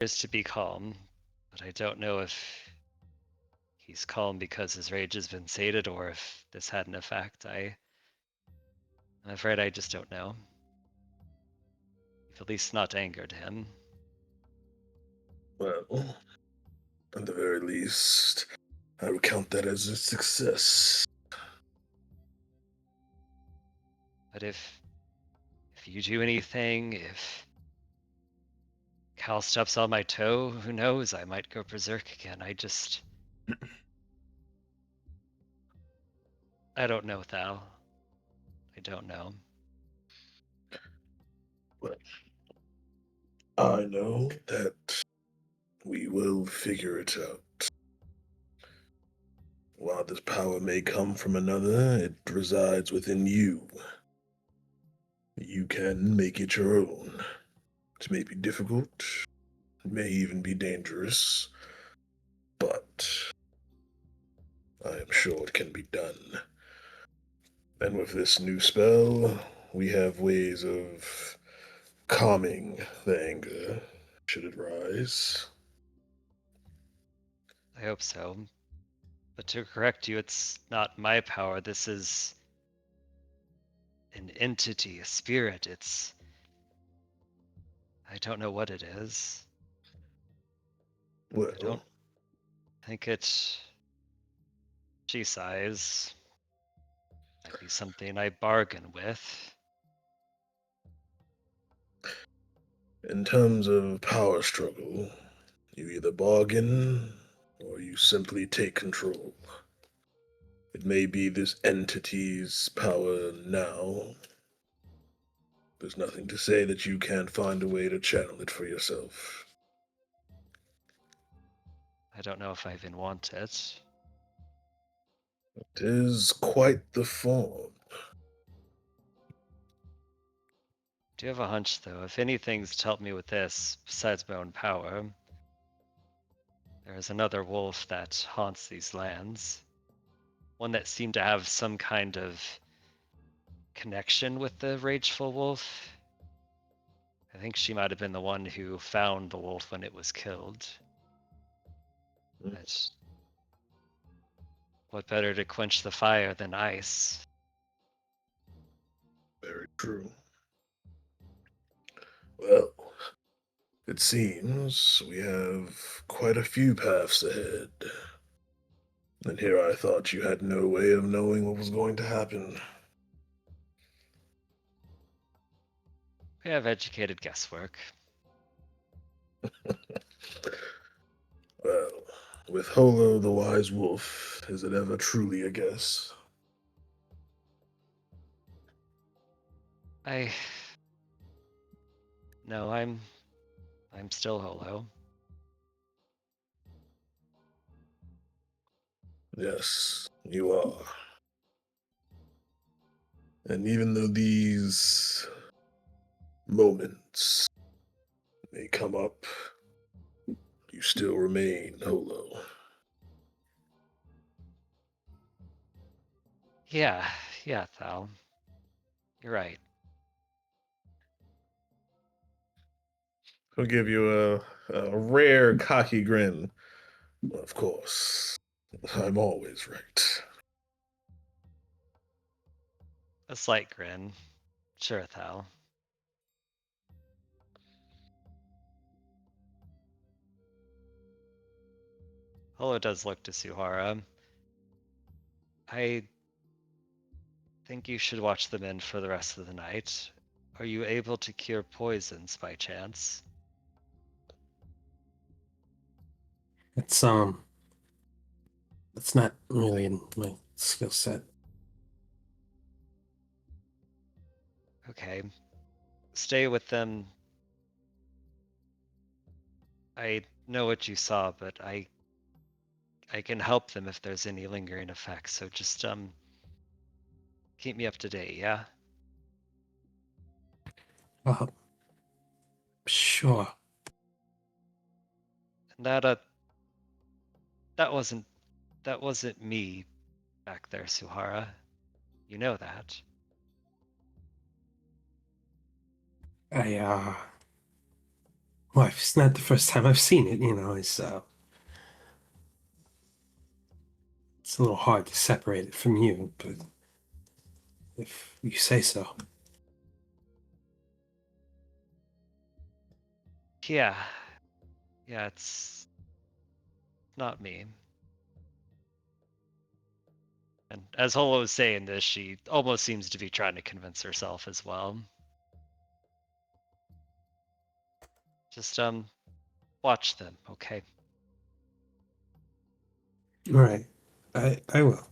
Is to be calm, but I don't know if he's calm because his rage has been sated or if this had an effect. I'm afraid I just don't know. You've at least not angered him. Well, at the very least, I would count that as a success. But if you do anything, if Cal steps on my toe, who knows? I might go berserk again. I don't know, Thal. I don't know. But I know that we will figure it out. While this power may come from another, it resides within you. You can make it your own. It may be difficult, it may even be dangerous, but I am sure it can be done. And with this new spell, we have ways of calming the anger should it rise. I hope so. But to correct you, it's not my power. This is an entity, a spirit. I don't know what it is. I don't Well, think it's she size. Might be something I bargain with. in terms of power struggle, you either bargain or you simply take control. It may be this entity's power now. There's nothing to say that you can't find a way to channel it for yourself. I don't know if I even want it. It is quite the form. Do you have a hunch, though? If anything's to help me with this, besides my own power, there is another wolf that haunts these lands. One that seemed to have some kind of connection with the rageful wolf. I think she might have been the one who found the wolf when it was killed. But what better to quench the fire than ice? Very true. Well, it seems we have quite a few paths ahead. And here I thought you had no way of knowing what was going to happen. We have educated guesswork. Well, with Holo the Wise Wolf, is it ever truly a guess? I no, I'm still Holo. Yes, you are. And even though these moments may come up, you still remain Holo. Yeah, yeah, Thal. You're right. He'll give you a rare cocky grin. Of course, I'm always right. A slight grin. Sure, Thal. Holo does look to Suhara. I think you should watch them in for the rest of the night. Are you able to cure poisons by chance? It's it's not really in my skill set. Okay. Stay with them. I know what you saw, but I can help them if there's any lingering effects. So just keep me up to date, yeah? Uh, sure. And that wasn't that wasn't me back there, Suhara. You know that. I Well, it's not the first time I've seen it, it's a little hard to separate it from you, but if you say so. Yeah. Yeah, it's not me. And as Holo was saying this, she almost seems to be trying to convince herself as well. Just watch them, okay? All right, I will.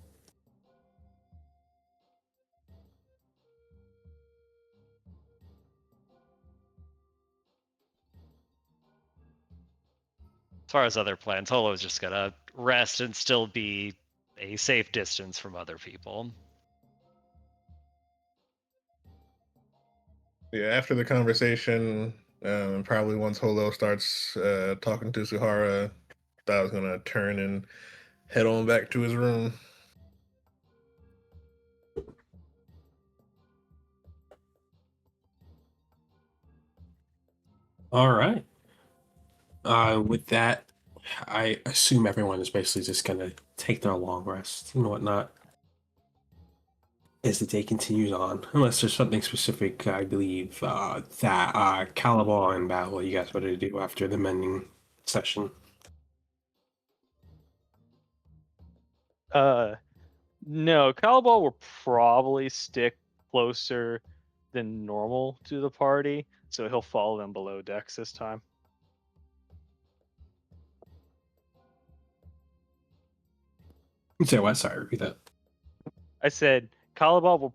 As far as other plans, Holo's just gonna rest and still be a safe distance from other people. Yeah, after the conversation, probably once Holo starts talking to Suhara, I was gonna turn and head on back to his room. All right. With that, I assume everyone is basically just gonna take their long rest and whatnot as the day continues on, unless there's something specific. I believe that Caliban and Battle you guys better do after the mending session. No, Calibal will probably stick closer than normal to the party, so he'll follow them below decks this time. Say what? Sorry, repeat that. I said Calibal will.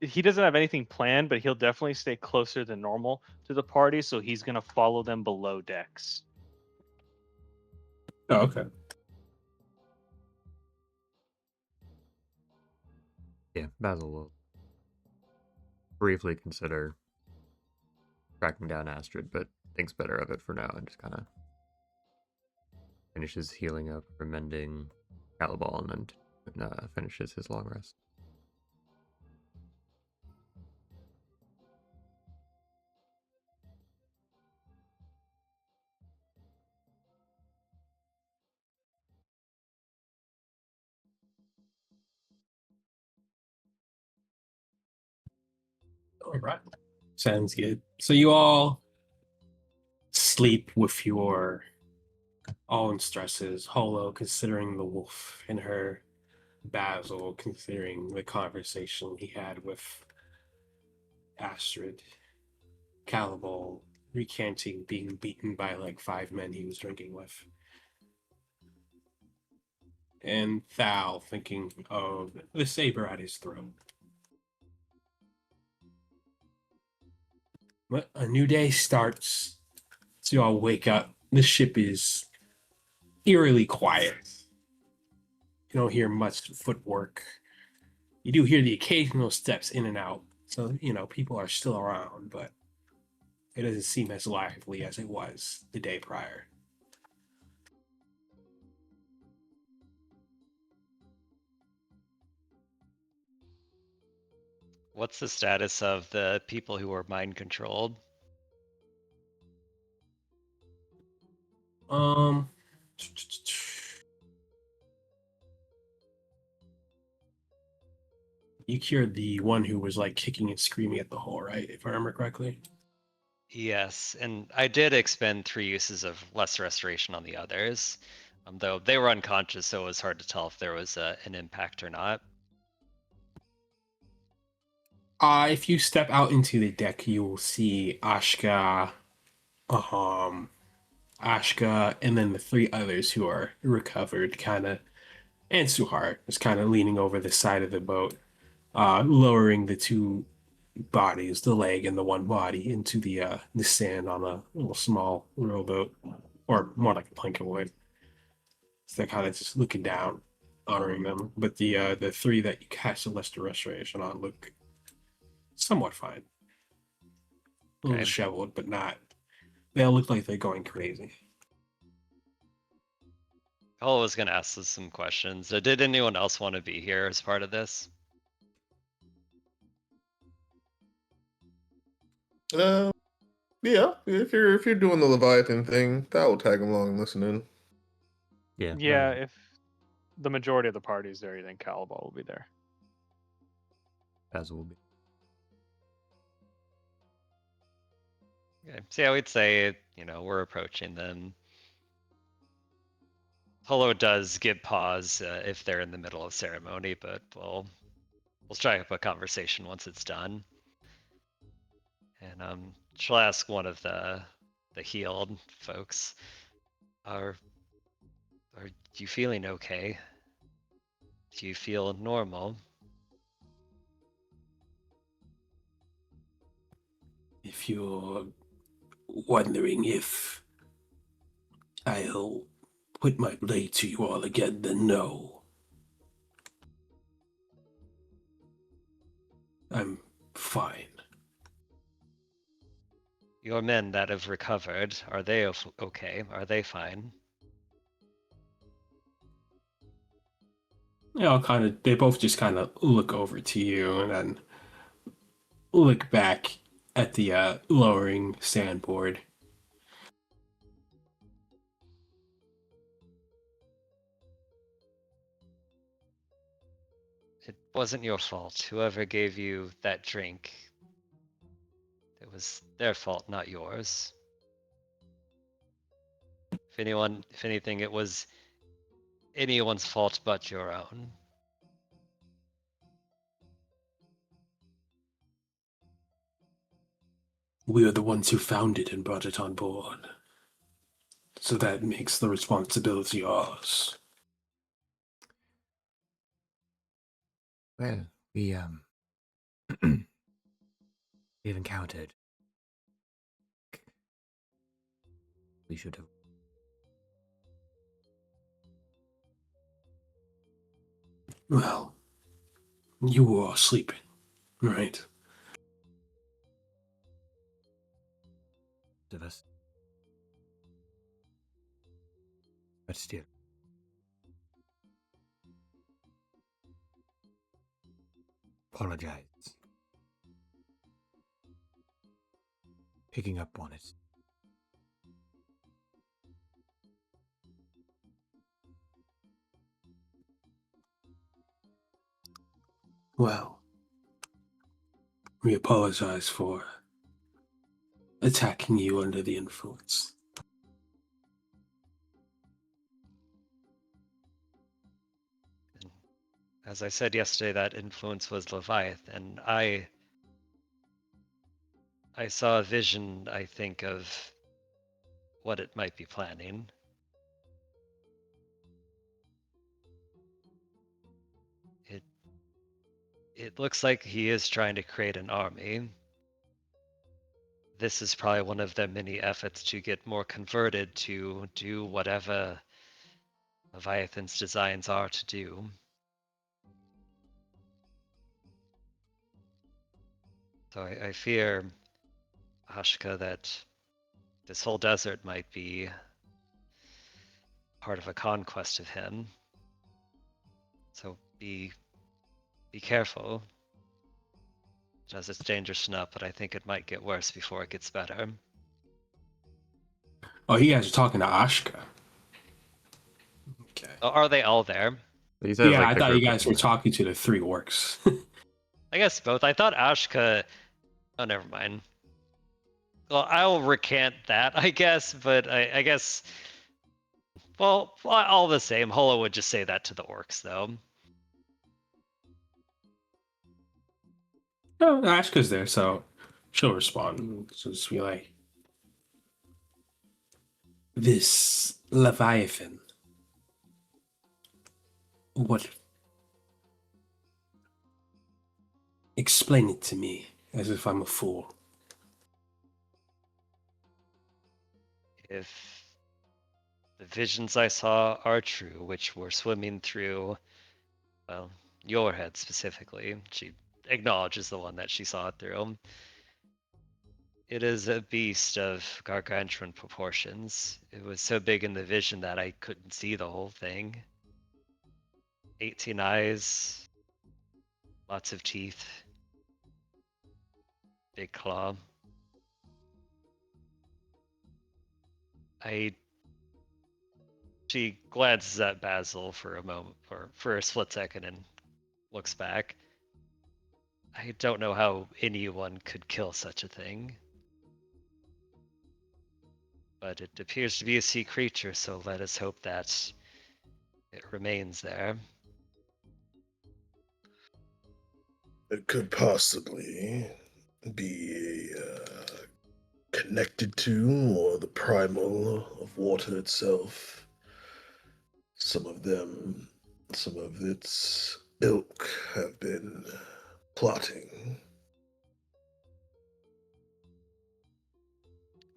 He doesn't have anything planned, but he'll definitely stay closer than normal to the party, so he's gonna follow them below decks. Oh, okay. Yeah, Basil will briefly consider tracking down Astrid, but thinks better of it for now and just kind of finishes healing up, remending Calibal, and then finishes his long rest. All right. Sounds good. So you all sleep with your own stresses, Holo considering the wolf in her, Basil considering the conversation he had with Astrid, Calibal recanting being beaten by like 5 men he was drinking with, and Thal thinking of the saber at his throat. But a new day starts. So you all wake up. The ship is eerily quiet. You don't hear much footwork. You do hear the occasional steps in and out. So, people are still around, but it doesn't seem as lively as it was the day prior. What's the status of the people who were mind controlled? Um, you cured the one who was like kicking and screaming at the hole, right? If I remember correctly. Yes, and I did expend 3 uses of Lesser Restoration on the others, though they were unconscious, so it was hard to tell if there was an impact or not. If you step out into the deck, you will see um, Ashka, and then the 3 others who are recovered, kind of, and Suhar is kind of leaning over the side of the boat, lowering the 2 bodies, the leg and the one body, into the sand on a little small rowboat, or more like a plank of wood. So they're kind of just looking down, honoring them. But the 3 that you cast a Lesser Restoration on look somewhat fine. A little Okay. disheveled, but not. They all look like they're going crazy. I was going to ask us some questions. Did anyone else want to be here as part of this? Uh, Yeah, if you're doing the Leviathan thing, that will tag along and listen in. Yeah. Yeah, if the majority of the party's there, then Calibal will be there. As will be. Okay. So I would say, we're approaching them. Holo does give pause if they're in the middle of ceremony, but we'll strike up a conversation once it's done. And she'll ask one of the healed folks, are you feeling okay? Do you feel normal? If you're wondering if I'll put my blade to you all again, then no. I'm fine. Your men that have recovered, are they okay? Are they fine? They both just kind of look over to you and then look back at the lowering sandboard. It wasn't your fault. Whoever gave you that drink, it was their fault, not yours. If anything, it was anyone's fault but your own. We are the ones who found it and brought it on board. So that makes the responsibility ours. Well, we we've encountered. We should have. Well, you were all sleeping, right? Of us. But still. Apologize. Picking up on it. Well, we apologize for attacking you under the influence. As I said yesterday, that influence was Leviathan. I saw a vision, I think, of what it might be planning. It looks like he is trying to create an army. This is probably one of their many efforts to get more converted to do whatever Leviathan's designs are to do. So I fear, Ashka, that this whole desert might be part of a conquest of him. So be careful. As it's dangerous enough, but I think it might get worse before it gets better. Oh, you guys are talking to Ashka. Okay. Oh, are they all there? He says, Yeah, like, I the thought you group guys of were them. talking to the three orcs. I guess both. I thought Ashka. Oh, never mind. Well, I'll recant that, I guess, but I guess. Well, all the same, Holo would just say that to the orcs, though. No, Ashka's there, so she'll respond. She'll just be like, this Leviathan. What? Explain it to me as if I'm a fool. If the visions I saw are true, which were swimming through, well, your head specifically, she acknowledges the one that she saw it through. It is a beast of gargantuan proportions. It was so big in the vision that I couldn't see the whole thing. 18 eyes, lots of teeth, big claw. I She glances at Basil for a moment, or for a split second, and looks back. I don't know how anyone could kill such a thing. But it appears to be a sea creature, so let us hope that it remains there. It could possibly be connected to, or the primal of water itself. Some of them, some of its ilk have been plotting.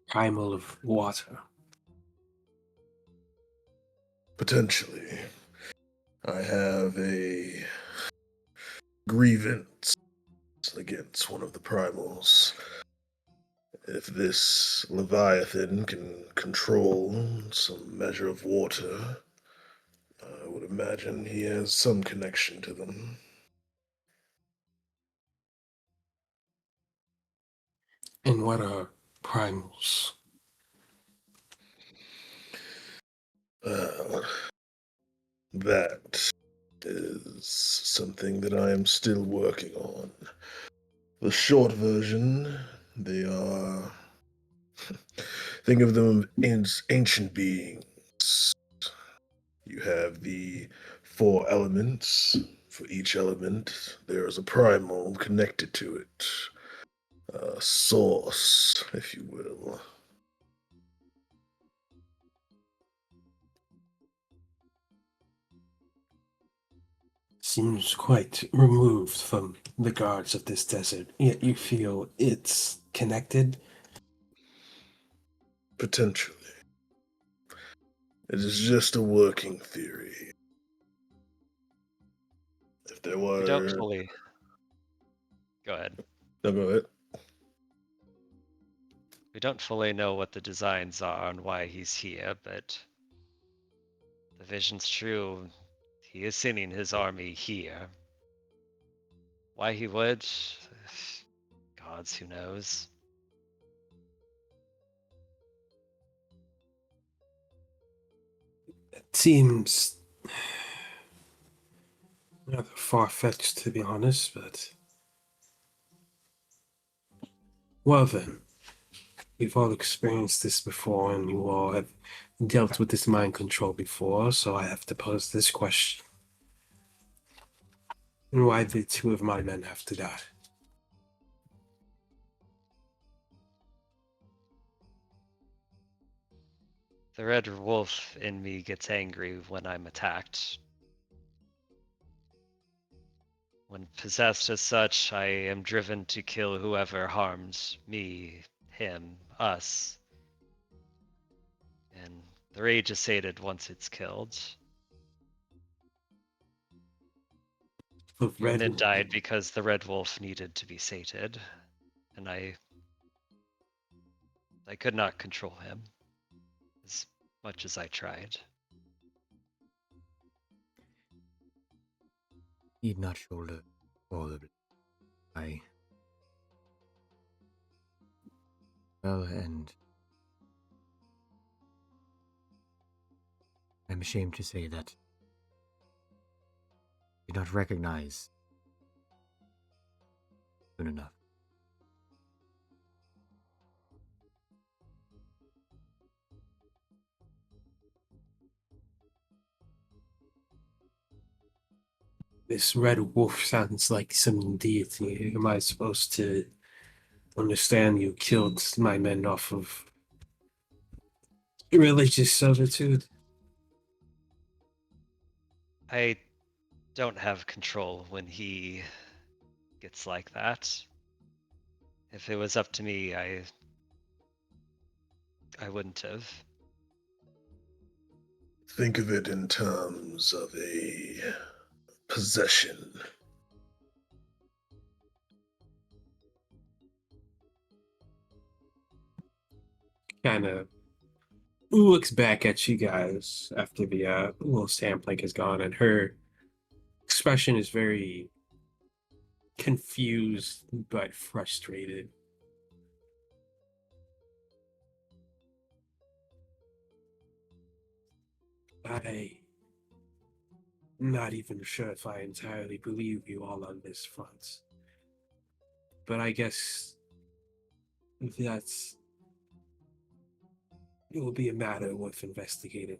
Primal of water. Potentially. I have a grievance against one of the primals. If this Leviathan can control some measure of water, I would imagine he has some connection to them. And what are primals? Uh, that is something that I am still working on. The short version, they are. Think of them as ancient beings. You have the four elements. For each element, there is a primal connected to it. A source, if you will. Seems quite removed from the guards of this desert, yet you feel it's connected. Potentially. It is just a working theory. If there We don't were. fully. Go ahead. No, go ahead. We don't fully know what the designs are and why he's here, but the vision's true. He is sending his army here. Why he would? Gods, who knows? It seems rather far-fetched, to be honest, but well then, we've all experienced this before, and you all have dealt with this mind control before, so I have to pose this question. Why did two of my men have to die? The red wolf in me gets angry when I'm attacked. When possessed as such, I am driven to kill whoever harms me, him, us. And the rage is sated once it's killed. The Your red men died because the red wolf needed to be sated, and I could not control him as much as I tried. Need not shoulder all the blame. I. Well, and I'm ashamed to say that I did not recognize soon enough. This red wolf sounds like some deity. Am I supposed to understand you killed my men off of religious servitude? I don't have control when he gets like that. If it was up to me, I wouldn't have. Think of it in terms of a possession. Kind of looks back at you guys after the little sampling is gone, and her expression is very confused but frustrated. I'm not even sure if I entirely believe you all on this front. But I guess that's it will be a matter worth investigating.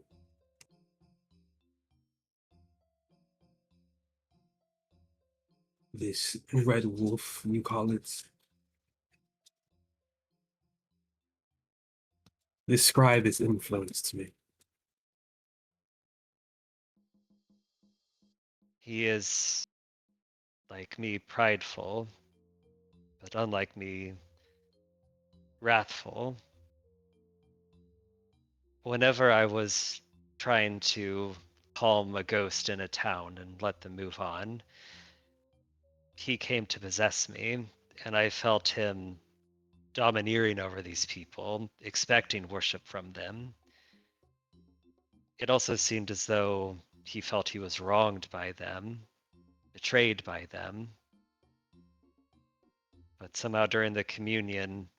This red wolf, you call it. This scribe has influenced me. He is, like me, prideful, but unlike me, wrathful. Whenever I was trying to calm a ghost in a town and let them move on, he came to possess me, and I felt him domineering over these people, expecting worship from them. It also seemed as though he felt he was wronged by them, betrayed by them. But somehow during the communion,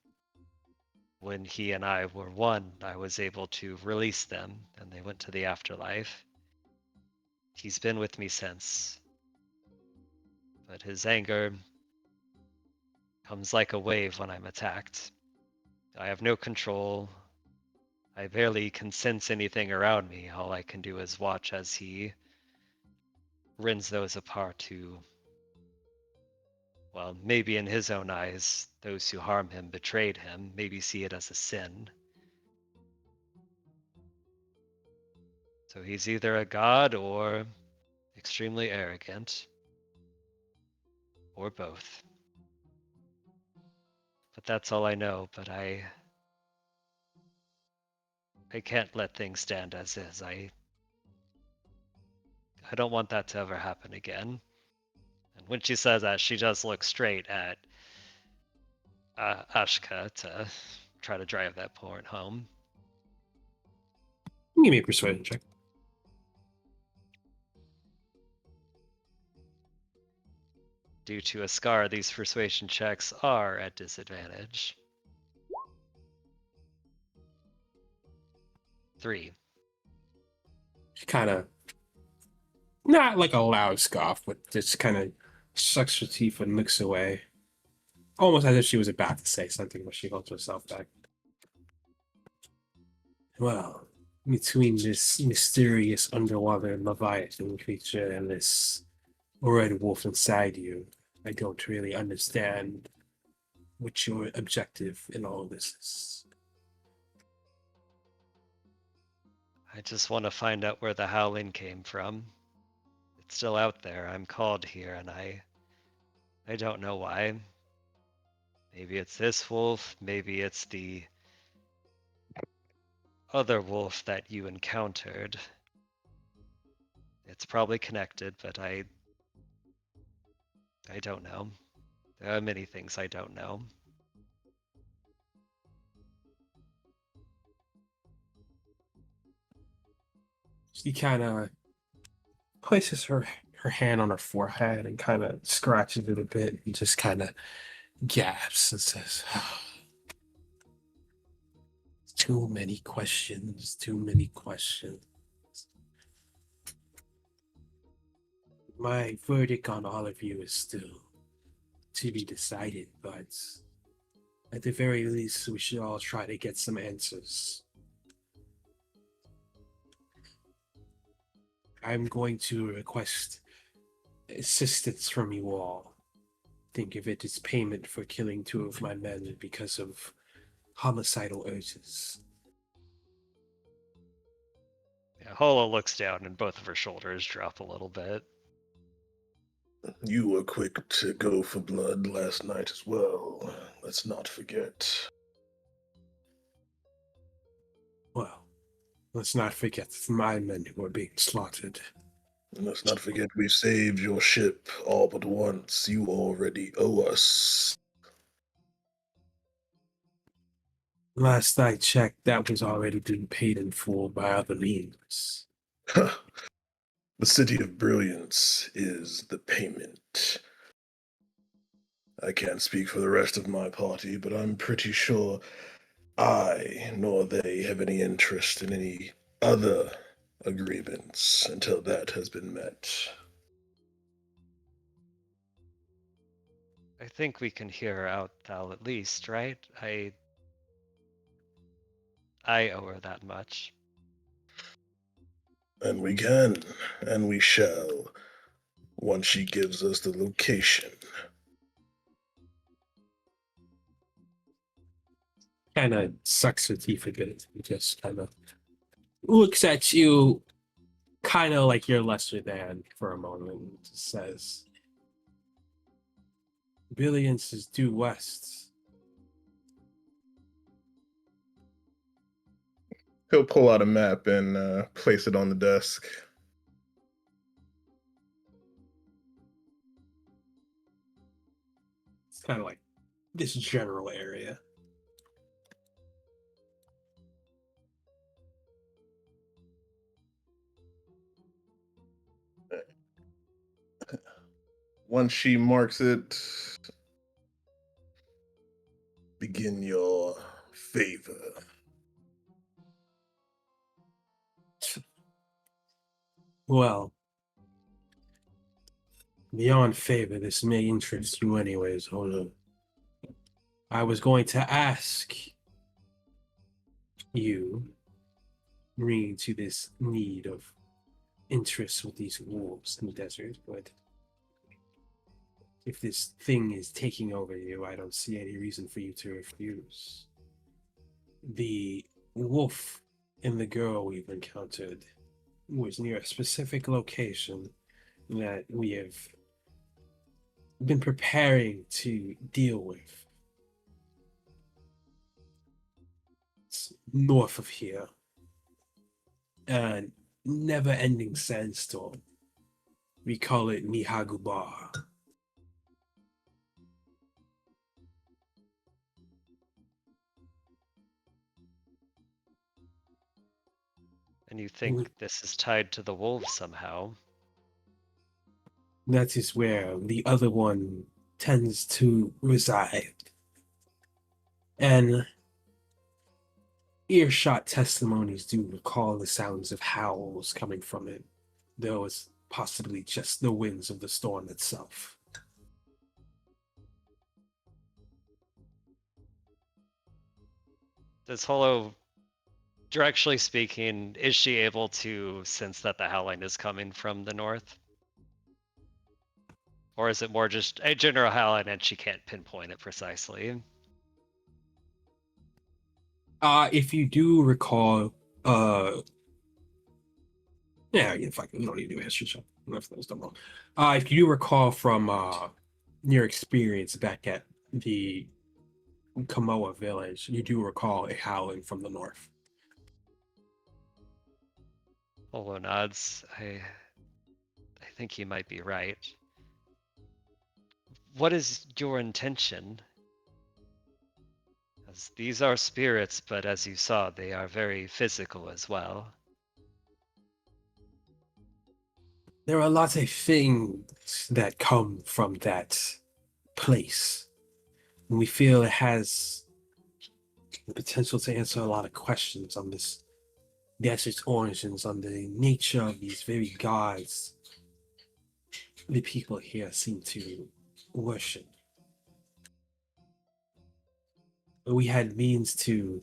when he and I were one, I was able to release them and they went to the afterlife. He's been with me since, but his anger comes like a wave when I'm attacked. I have no control. I barely can sense anything around me. All I can do is watch as he rends those apart who, well, maybe in his own eyes, those who harm him betrayed him, maybe see it as a sin. So he's either a god or extremely arrogant, or both. But that's all I know, but I can't let things stand as is. I don't want that to ever happen again. And when she says that, she does look straight at Ashka to try to drive that point home. Give me a persuasion check. Due to a scar, these persuasion checks are at disadvantage. 3. She kind of, not like a loud scoff, but just kind of sucks her teeth and looks away. Almost as if she was about to say something, but she holds herself back. Well, between this mysterious underwater Leviathan creature and this red wolf inside you, I don't really understand what your objective in all of this is. I just want to find out where the howling came from. It's still out there. I'm called here, and I don't know why. Maybe it's this wolf, maybe it's the other wolf that you encountered. It's probably connected, but I don't know. There are many things I don't know. She kind of places her hand on her forehead and kind of scratches it a bit and just kind of gasps and says, too many questions, too many questions. My verdict on all of you is still to be decided, but at the very least, we should all try to get some answers. I'm going to request assistance from you all. Think of it as payment for killing 2 of my men because of homicidal urges. Yeah, Hola looks down and both of her shoulders drop a little bit. You were quick to go for blood last night as well. Let's not forget. Well, let's not forget it's my men who are being slaughtered. And let's not forget we saved your ship all but once. You already owe us. Last I checked, that was already been paid in full by other means. The City of Brilliance is the payment. I can't speak for the rest of my party, but I'm pretty sure I nor they have any interest in any other agreements until that has been met. I think we can hear her out, Thal, at least, right? I owe her that much. And we can, and we shall, once she gives us the location. Kind of sucks her teeth a bit. He just kind of looks at you, kind of like you're lesser than for a moment, and just says, "Billions is due west." He'll pull out a map and place it on the desk. It's kind of like this general area. Once she marks it, begin your favor. Well, beyond favor, this may interest you anyways. Hold on. I was going to ask you, bringing to this need of interest with these wolves in the desert, but if this thing is taking over you, I don't see any reason for you to refuse. The wolf and the girl we've encountered was near a specific location that we have been preparing to deal with. It's north of here. A never-ending sandstorm. We call it Nihagubar. And you think this is tied to the wolves somehow? That is where the other one tends to reside. And earshot testimonies do recall the sounds of howls coming from it, though it's possibly just the winds of the storm itself. Does Holo, directionally speaking, is she able to sense that the howling is coming from the north? Or is it more just a general howling and she can't pinpoint it precisely? If you do recall, yeah, fuck, you don't need to do a history check. If that was done wrong. If you do recall from your experience back at the Kamoa village, you do recall a howling from the north. Holo nods. I think he might be right. What is your intention? As these are spirits, but as you saw, they are very physical as well. There are lots of things that come from that place. And we feel it has the potential to answer a lot of questions on this desert's origins, on the nature of these very gods the people here seem to worship. We had means to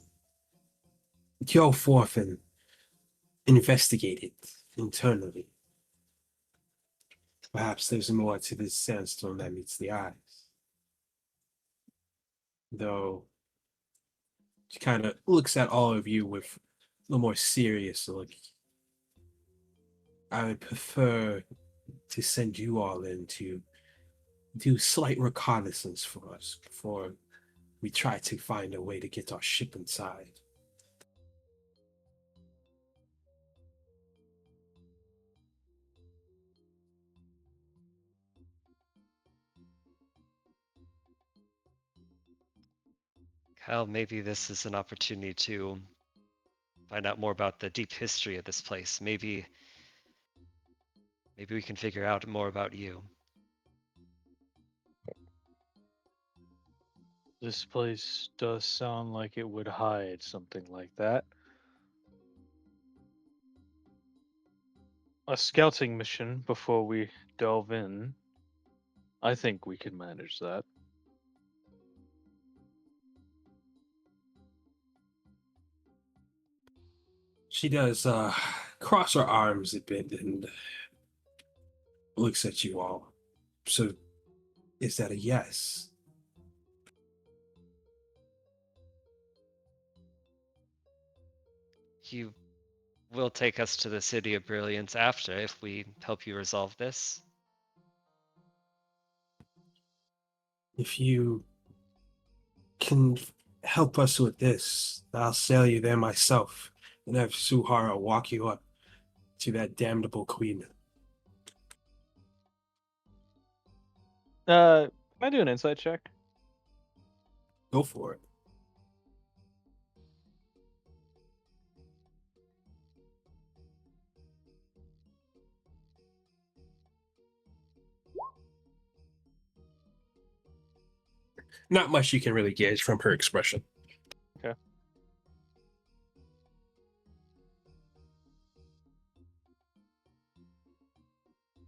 go forth and investigate it internally. Perhaps there's more to this sandstorm that meets the eyes. Though she kind of looks at all of you with a more serious look. I would prefer to send you all in to do slight reconnaissance for us before we try to find a way to get our ship inside. Kyle, maybe this is an opportunity to find out more about the deep history of this place. Maybe we can figure out more about you. This place does sound like it would hide something like that. a scouting mission before we delve in. I think we can manage that. She does cross her arms a bit and looks at you all. So, is that a yes? You will take us to the City of Brilliance after if we help you resolve this. If you can help us with this, I'll sail you there myself and have Suhara walk you up to that damnable queen. Can I do an insight check? Go for it. Not much you can really gauge from her expression.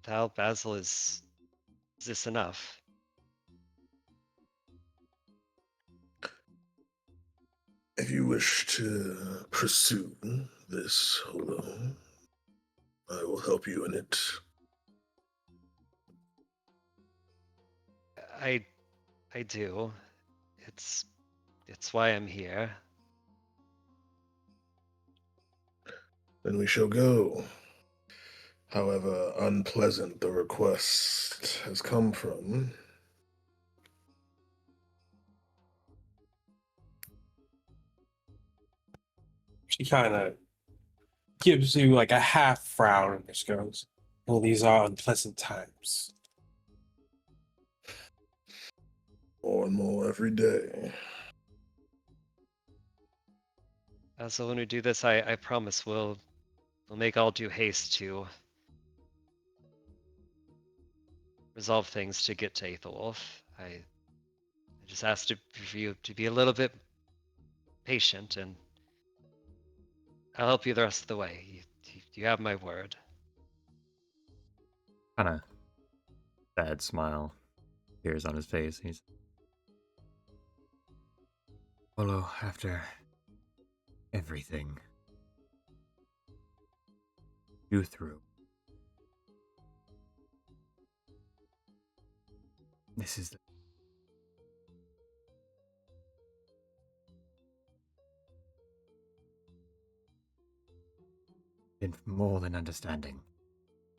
Thou, Basil, is this enough? If you wish to pursue this holo, I will help you in it. I do. It's why I'm here. Then we shall go. However unpleasant the request has come from, She kind of gives you like a half frown and just goes, "Well, these are unpleasant times." more and more every day. So when we do this, I promise we'll make all due haste to resolve things to get to Aethelwolf. I just asked for you to be a little bit patient, and I'll help you the rest of the way. You have my word. Kind of sad smile appears on his face. He's follow after everything you through. This is been more than understanding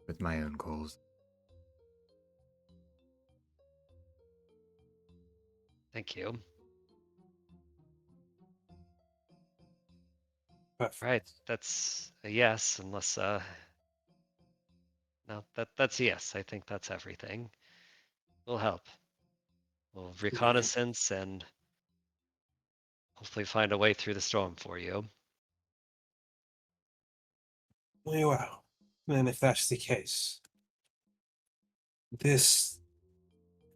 with my own calls. Thank you. Perfect. Right, that's a yes, unless no, that's a yes. I think that's everything. We'll help. We'll reconnaissance and hopefully find a way through the storm for you. Very well. Then, if that's the case, this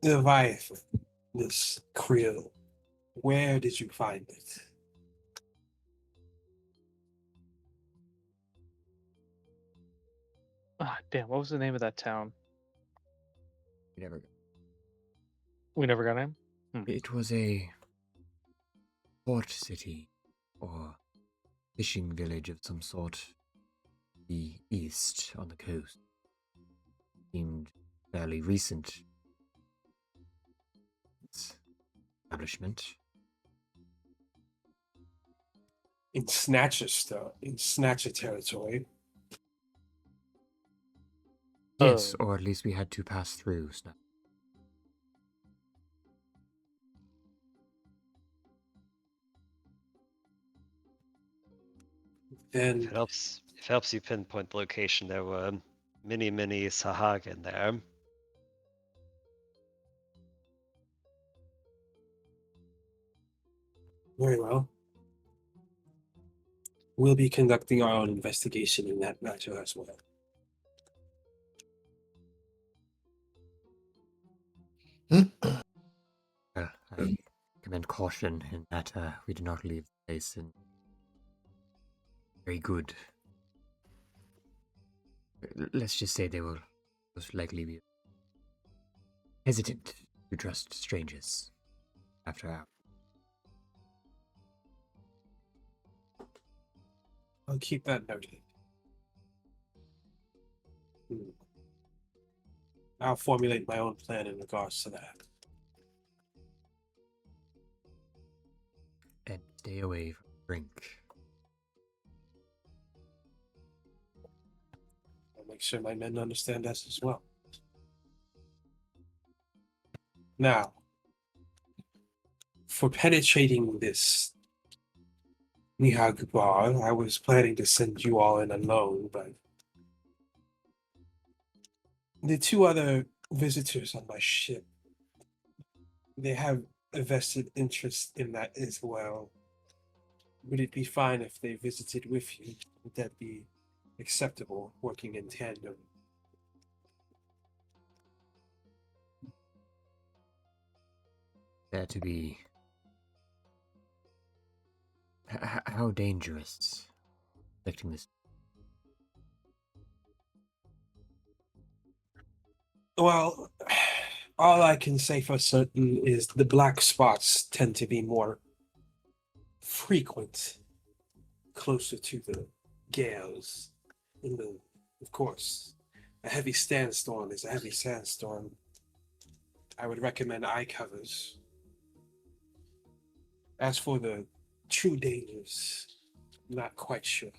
Leviathan, this Creel, where did you find it? Ah, damn. What was the name of that town? You never. We never got him. It was a port city or fishing village of some sort. The east on the coast. Seemed fairly recent establishment. In Snatcher stuff, in Snatcher territory. Yes, or at least we had to pass through. Then, If it helps you pinpoint the location, there were many Sahag in there. very well. We'll be conducting our own investigation in that matter as well. I commend caution in that we do not leave the place in very good let's just say they will most likely be hesitant to trust strangers after hours. I'll keep that noted. I'll formulate my own plan in regards to that. And stay away from drink. I'll make sure my men understand that as well. Now, for penetrating this Nihag bar, I was planning to send you all in alone, but the two other visitors on my ship, they have a vested interest in that as well. Would it be fine if they visited with you? Would that be acceptable, working in tandem? That to be... how dangerous affecting this? Well, all I can say for certain is the black spots tend to be more frequent closer to the gales. Of course, a heavy sandstorm is a heavy sandstorm. I would recommend eye covers. As for the true dangers, not quite sure.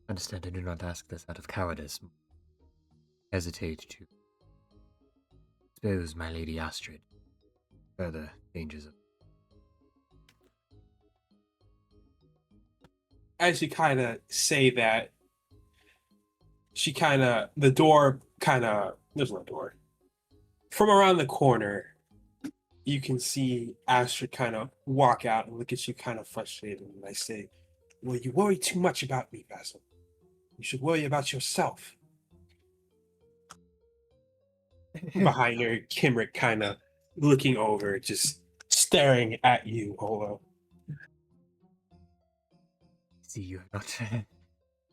Understand, I do not ask this out of cowardice. Hesitate to expose my Lady Astrid further dangers of... As you kind of say that, the door there's no door. From around the corner, you can see Astrid kind of walk out and look at you kind of frustrated. And I say, well, you worry too much about me, Basil. You should worry about yourself. Behind her, Kimrick kind of looking over, just staring at you, Holo. See, you have not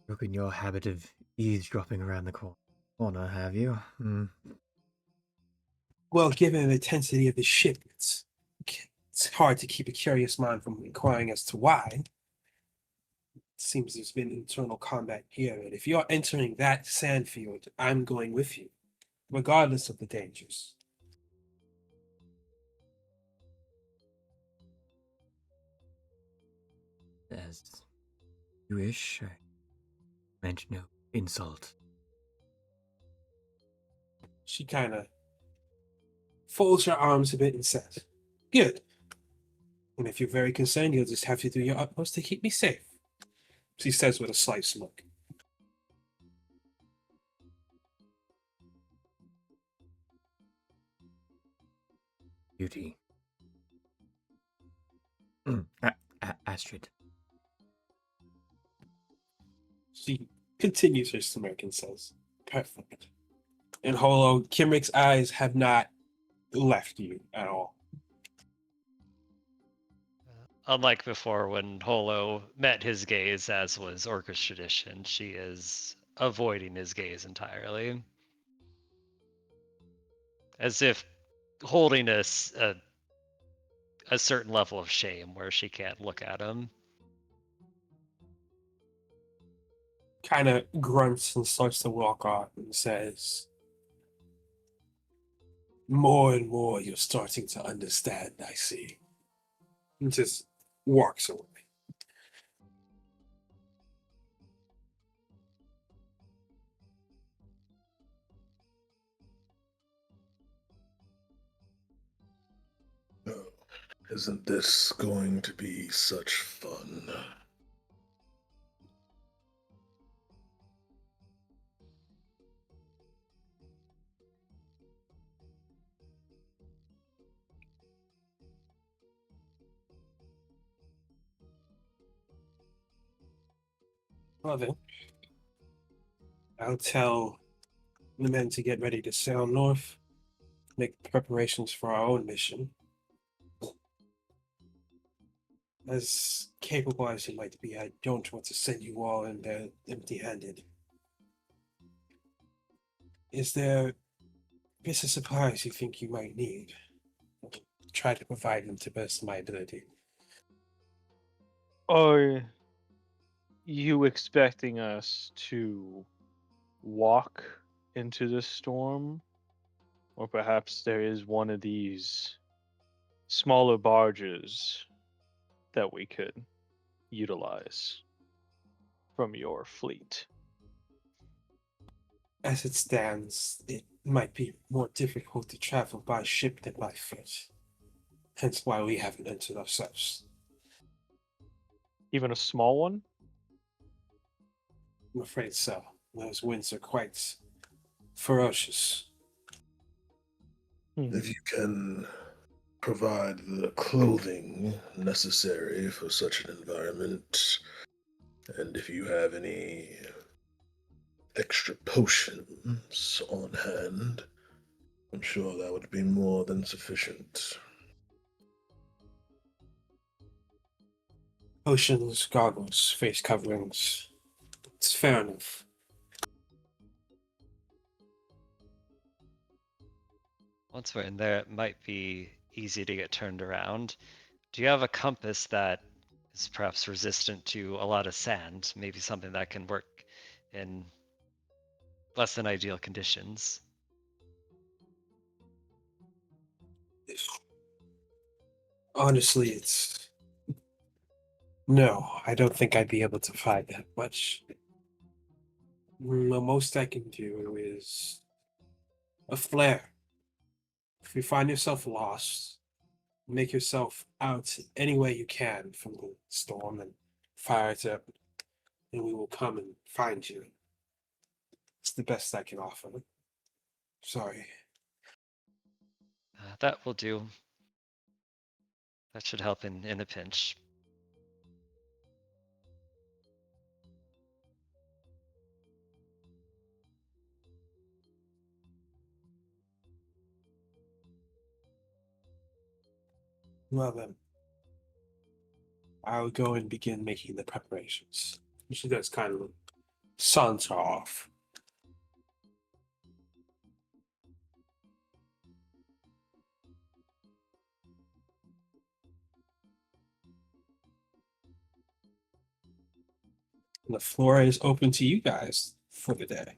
broken your habit of eavesdropping around the corner, have you? Well, given the intensity of the ship, it's hard to keep a curious mind from inquiring as to why. It seems there's been internal combat here, and if you're entering that sandfield, I'm going with you, regardless of the dangers. As you wish, I meant no insult. She kind of folds her arms a bit and says, good. And if you're very concerned, you'll just have to do your utmost to keep me safe. She says with a slight smirk. Beauty. Astrid. She continues her smirk and says, perfect. And Holo, Kimrick's eyes have not left you at all. Unlike before, when Holo met his gaze, as was Orca's tradition, she is avoiding his gaze entirely. As if holding a certain level of shame where she can't look at him. Kind of grunts and starts to walk off and says, more and more you're starting to understand, I see. And just walks away. Oh, isn't this going to be such fun? Well then, I'll tell the men to get ready to sail north, make preparations for our own mission. As capable as you might be, I don't want to send you all in there empty-handed. Is there bits of supplies you think you might need? I'll try to provide them to the best of my ability. Are you expecting us to walk into the storm? Or perhaps there is one of these smaller barges that we could utilize from your fleet. As it stands, it might be more difficult to travel by ship than by foot. Hence why we haven't entered ourselves. Even a small one? I'm afraid so. Those winds are quite ferocious. If you can provide the clothing necessary for such an environment, and if you have any extra potions on hand, I'm sure that would be more than sufficient. Potions, goggles, face coverings. It's fair enough. Once we're in there, it might be easy to get turned around. Do you have a compass that is perhaps resistant to a lot of sand? Maybe something that can work in less than ideal conditions. Honestly, it's... No, I don't think I'd be able to find that much. The most I can do is a flare. If you find yourself lost, make yourself out any way you can from the storm and fire it up, and we will come and find you. It's the best I can offer. Sorry. That will do. That should help in a pinch. Well then, I'll go and begin making the preparations. She does kind of saunter off. And the floor is open to you guys for the day.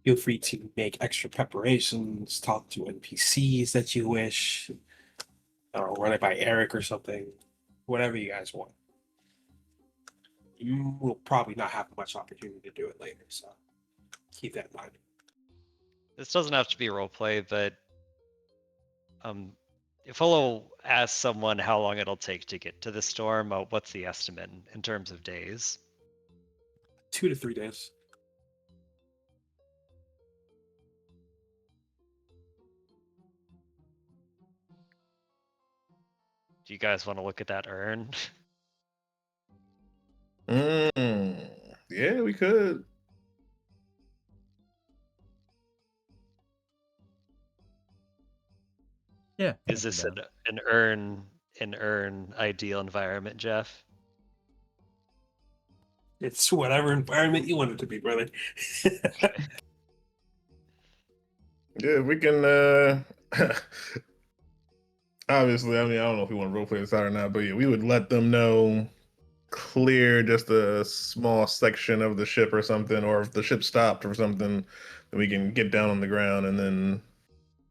Feel free to make extra preparations, talk to NPCs that you wish, or run it by Eric or something. Whatever you guys want. You will probably not have much opportunity to do it later, so keep that in mind. This doesn't have to be roleplay, but if Olo asks someone how long it'll take to get to the storm, what's the estimate in terms of days? 2 to 3 days. Do you guys want to look at that urn? Yeah, we could. Yeah. Is this an urn ideal environment, Jeff? It's whatever environment you want it to be, brother. Yeah, we can. Obviously, I mean, I don't know if we want to roleplay this out or not, but yeah, we would let them know, clear just a small section of the ship or something, or if the ship stopped or something, then we can get down on the ground and then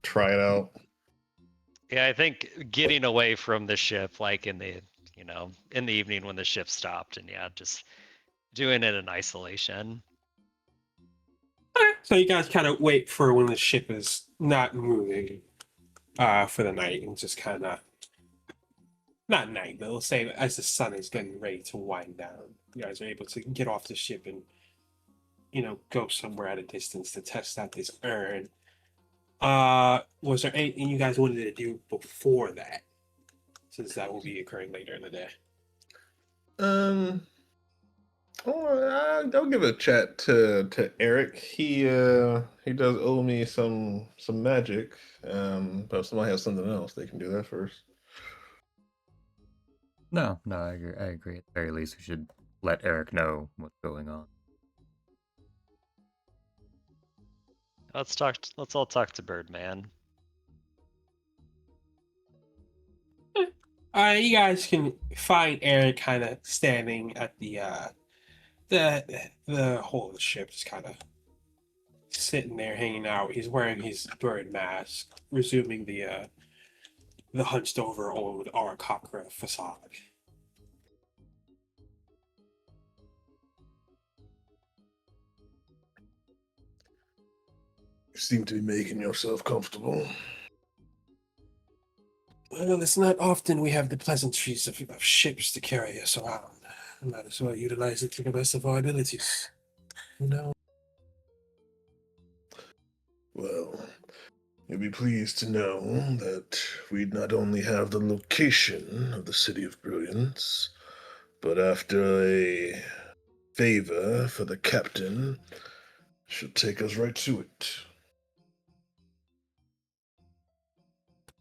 try it out. Yeah, I think getting away from the ship, like in the evening when the ship stopped, and yeah, just doing it in isolation. So you guys kind of wait for when the ship is not moving for the night and just kind of, not night, but we'll say as the sun is getting ready to wind down, you guys are able to get off the ship and, go somewhere at a distance to test out this urn. Was there anything you guys wanted to do before that? Since that will be occurring later in the day. I'll give a chat to Eric. He does owe me some magic. But if somebody has something else, they can do that first. No, I agree. I agree. At the very least, we should let Eric know what's going on. Let's all talk to Birdman. You guys can find Eric kind of standing at the hole of the ship, just kind of sitting there hanging out. He's wearing his bird mask, resuming the hunched over old Arakocra facade. You seem to be making yourself comfortable. Well, it's not often we have the pleasantries of ships to carry us around. Might as well utilize it to the best of our abilities. You know? Well, you'll be pleased to know that we not only have the location of the City of Brilliance, but after a favor for the captain, she'll take us right to it.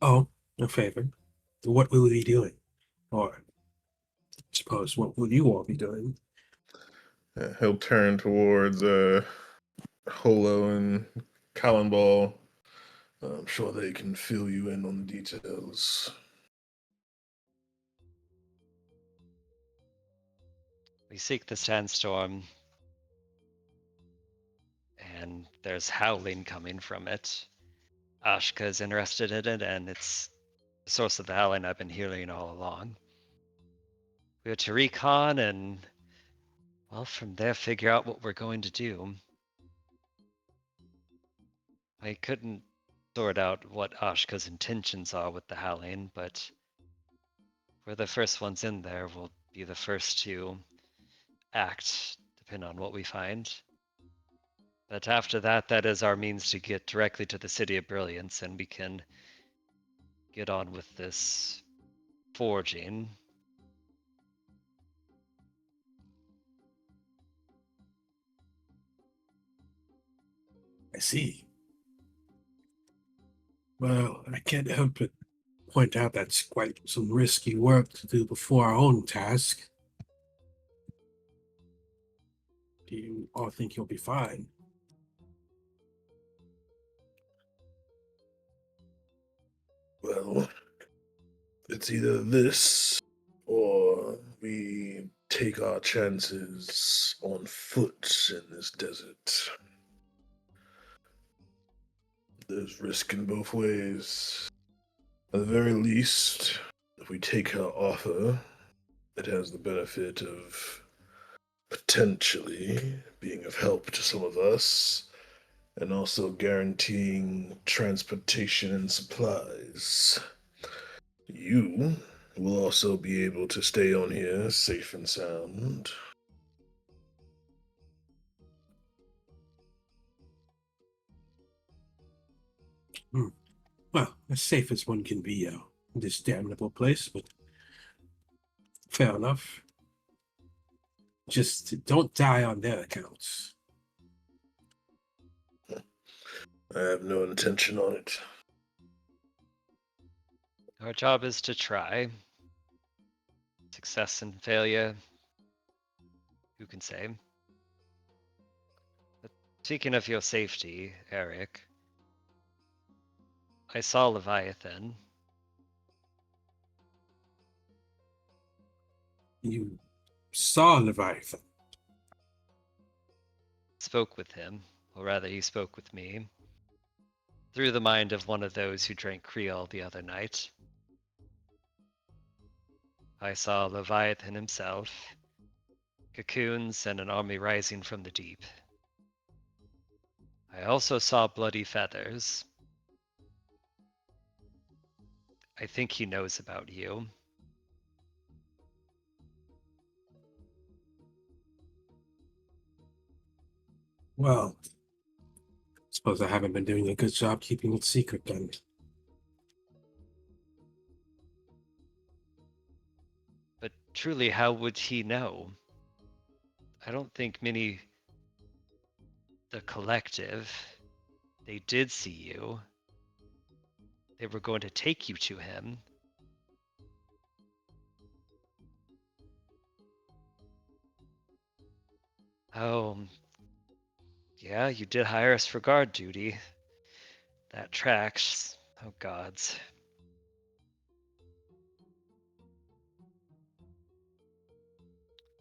Oh, a favor. What will we be doing? Or, I suppose, what will you all be doing? He'll turn towards Holo and Colin Ball. I'm sure they can fill you in on the details. We seek the sandstorm, and there's howling coming from it. Ashka is interested in it, and it's the source of the howling I've been hearing all along. We are to recon and, well, from there figure out what we're going to do. I couldn't sort out what Ashka's intentions are with the howling, but we're the first ones in there. We'll be the first to act, depending on what we find. But after that, that is our means to get directly to the City of Brilliance, and we can get on with this forging. I see. Well, I can't help but point out that's quite some risky work to do before our own task. Do you all think you'll be fine? Well, it's either this or we take our chances on foot in this desert. There's risk in both ways. At the very least, if we take her offer, it has the benefit of potentially being of help to some of us, and also guaranteeing transportation and supplies. You will also be able to stay on here safe and sound. Well, as safe as one can be in this damnable place, but fair enough. Just don't die on their accounts. I have no intention on it. Our job is to try. Success and failure, who can say? But speaking of your safety, Eric, I saw Leviathan. You saw Leviathan. Spoke with him, or rather, he spoke with me, through the mind of one of those who drank Creole the other night. I saw Leviathan himself, cocoons, and an army rising from the deep. I also saw bloody feathers. I think he knows about you. Well, suppose I haven't been doing a good job keeping it secret then. But truly, how would he know? I don't think many, the collective, they did see you. They were going to take you to him. Oh, yeah, you did hire us for guard duty. That tracks. Oh, gods.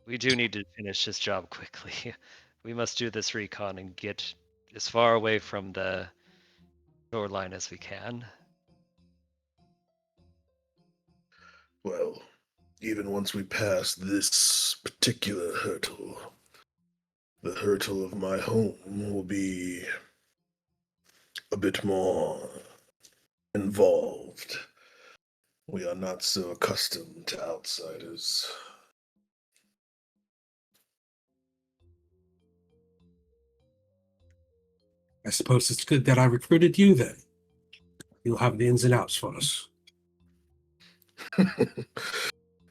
We do need to finish this job quickly. We must do this recon and get as far away from the shoreline as we can. Well, even once we pass this particular hurdle, the hurdle of my home will be a bit more involved. We are not so accustomed to outsiders. I suppose it's good that I recruited you then. You'll have the ins and outs for us.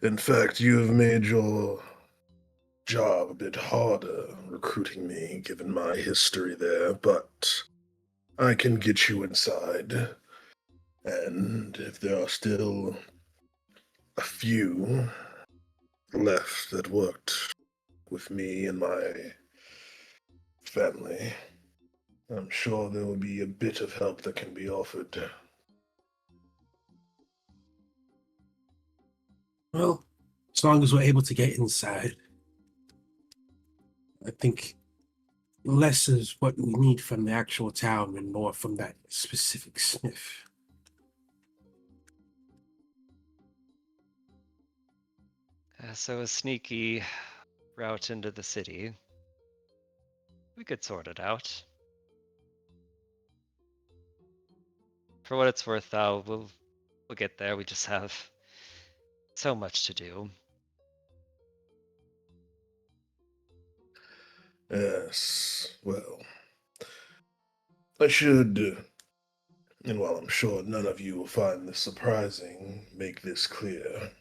In fact, you have made your job a bit harder recruiting me, given my history there, but I can get you inside. And if there are still a few left that worked with me and my family, I'm sure there will be a bit of help that can be offered. Well, as long as we're able to get inside, I think less is what we need from the actual town and more from that specific smith. So a sneaky route into the city. We could sort it out. For what it's worth, though, we'll get there. We just have so much to do. Yes, well, I should, and while I'm sure none of you will find this surprising, make this clear.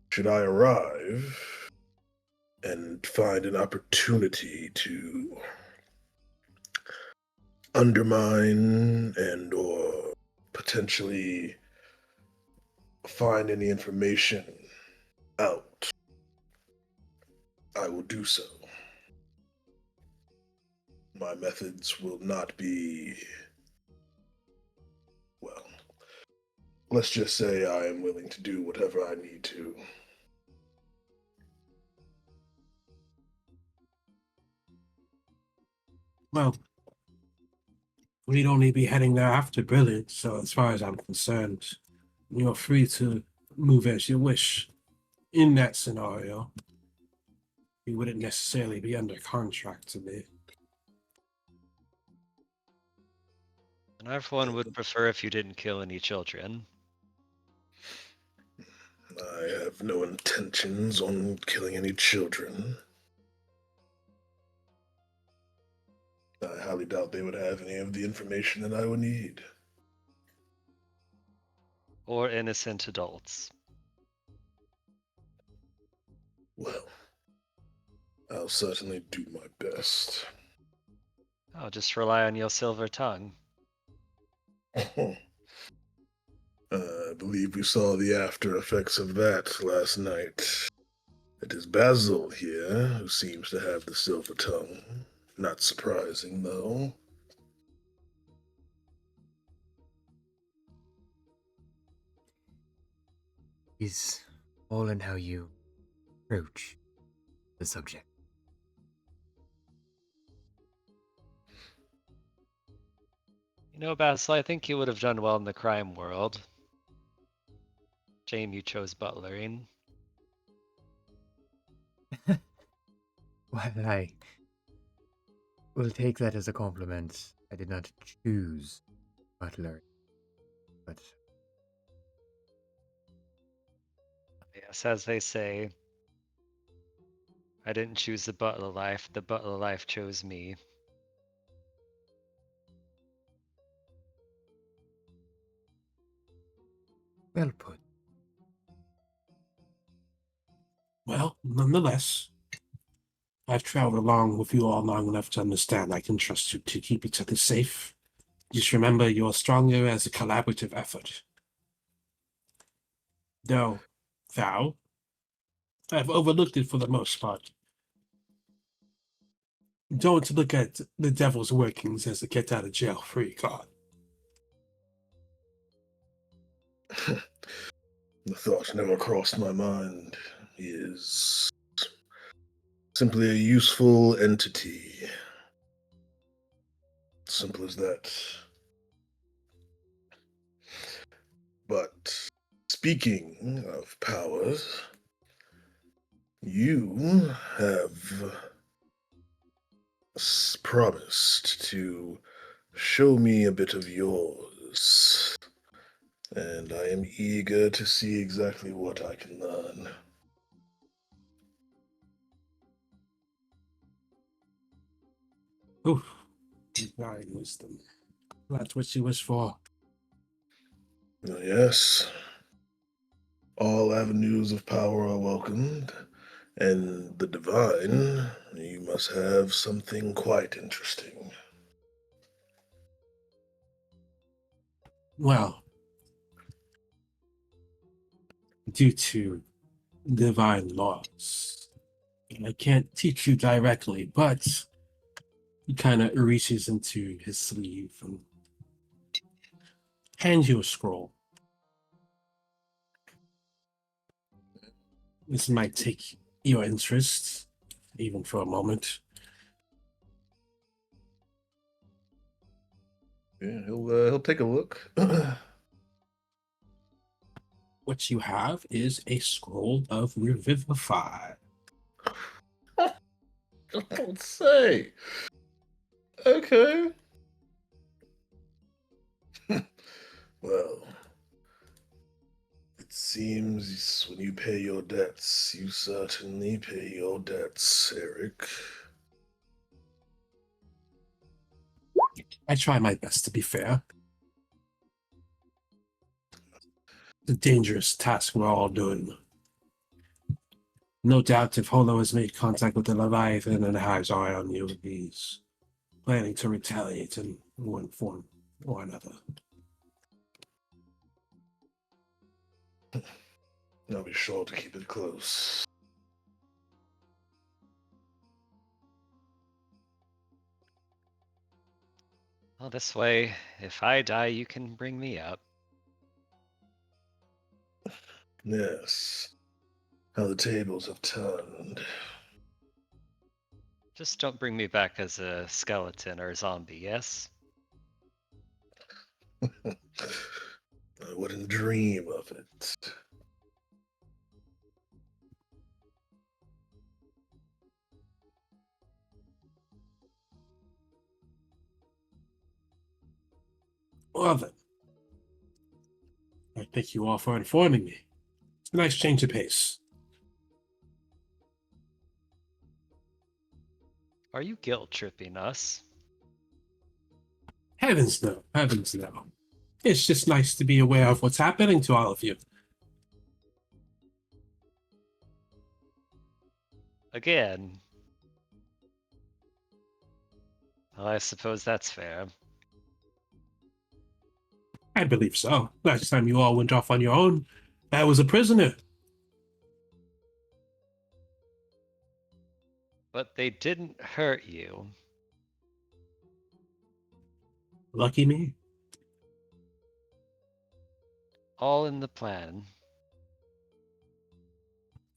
Should I arrive and find an opportunity to undermine and or potentially find any information out, I will do so. My methods will not be, well, let's just say I am willing to do whatever I need to. Well, we'd only be heading there after brilliant, so as far as I'm concerned, you're free to move as you wish. In that scenario, you wouldn't necessarily be under contract to me. And I, for one, would prefer if you didn't kill any children. I have no intentions on killing any children. I highly doubt they would have any of the information that I would need. Or innocent adults. Well, I'll certainly do my best. Oh, just rely on your silver tongue. I believe we saw the after effects of that last night. It is Basil here who seems to have the silver tongue. Not surprising, though. Is all in how you approach the subject. You know, Basil, I think you would have done well in the crime world. Shame you chose butlering. Well, I will take that as a compliment. I did not choose butler, but Yes, as they say, I didn't choose the butler life chose me. well put. Well, nonetheless, I've traveled along with you all long enough to understand I can trust you to keep each other safe. Just remember you're stronger as a collaborative effort. Though, thou, I've overlooked it for the most part. Don't look at the devil's workings as a get out of jail free card. The thought never crossed my mind. He is simply a useful entity. Simple as that. But speaking of powers, you have promised to show me a bit of yours, and I am eager to see exactly what I can learn. Oof. Divine wisdom. That's what she was for. Yes, all avenues of power are welcomed, and the divine, you must have something quite interesting. Well, due to divine laws, I can't teach you directly, but he kind of reaches into his sleeve and hands you a scroll. This might take your interest, even for a moment. Yeah, he'll take a look. What you have is a scroll of Revivify. Don't say. Okay. Well, it seems when you pay your debts, you certainly pay your debts, Eric. I try my best to be fair. The dangerous task we're all doing. No doubt if Holo has made contact with the Leviathan and has eye on you, he's planning to retaliate in one form or another. I'll be sure to keep it close. Well, this way, if I die, you can bring me up. Yes. How the tables have turned. Just don't bring me back as a skeleton or a zombie, yes? I wouldn't dream of it. Well then, I thank you all for informing me. It's a nice change of pace. Are you guilt tripping us? Heavens no, heavens no. It's just nice to be aware of what's happening to all of you. Again. Well, I suppose that's fair. I believe so. Last time you all went off on your own, I was a prisoner. But they didn't hurt you. Lucky me. All in the plan.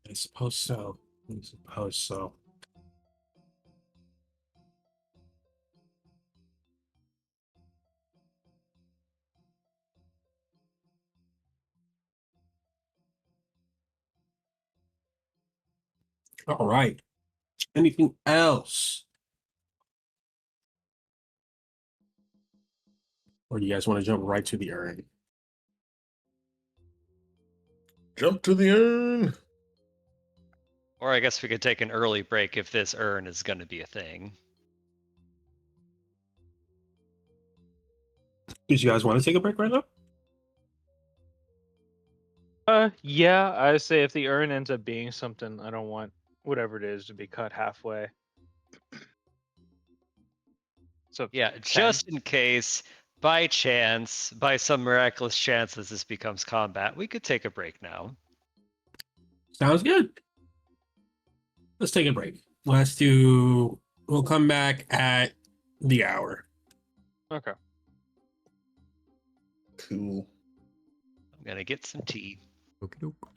I suppose so. I suppose so. All right. Anything else? Or do you guys want to jump right to the urn? Jump to the urn. Or I guess we could take an early break if this urn is going to be a thing. Did you guys want to take a break right now? Yeah, I say if the urn ends up being something, I don't want whatever it is to be cut halfway. So Yeah, 10. just in case by chance, by some miraculous chance, as this becomes combat, we could take a break now. Sounds good. Let's take a break. We'll come back at the hour. Okay. Cool. I'm gonna get some tea. Okie doke.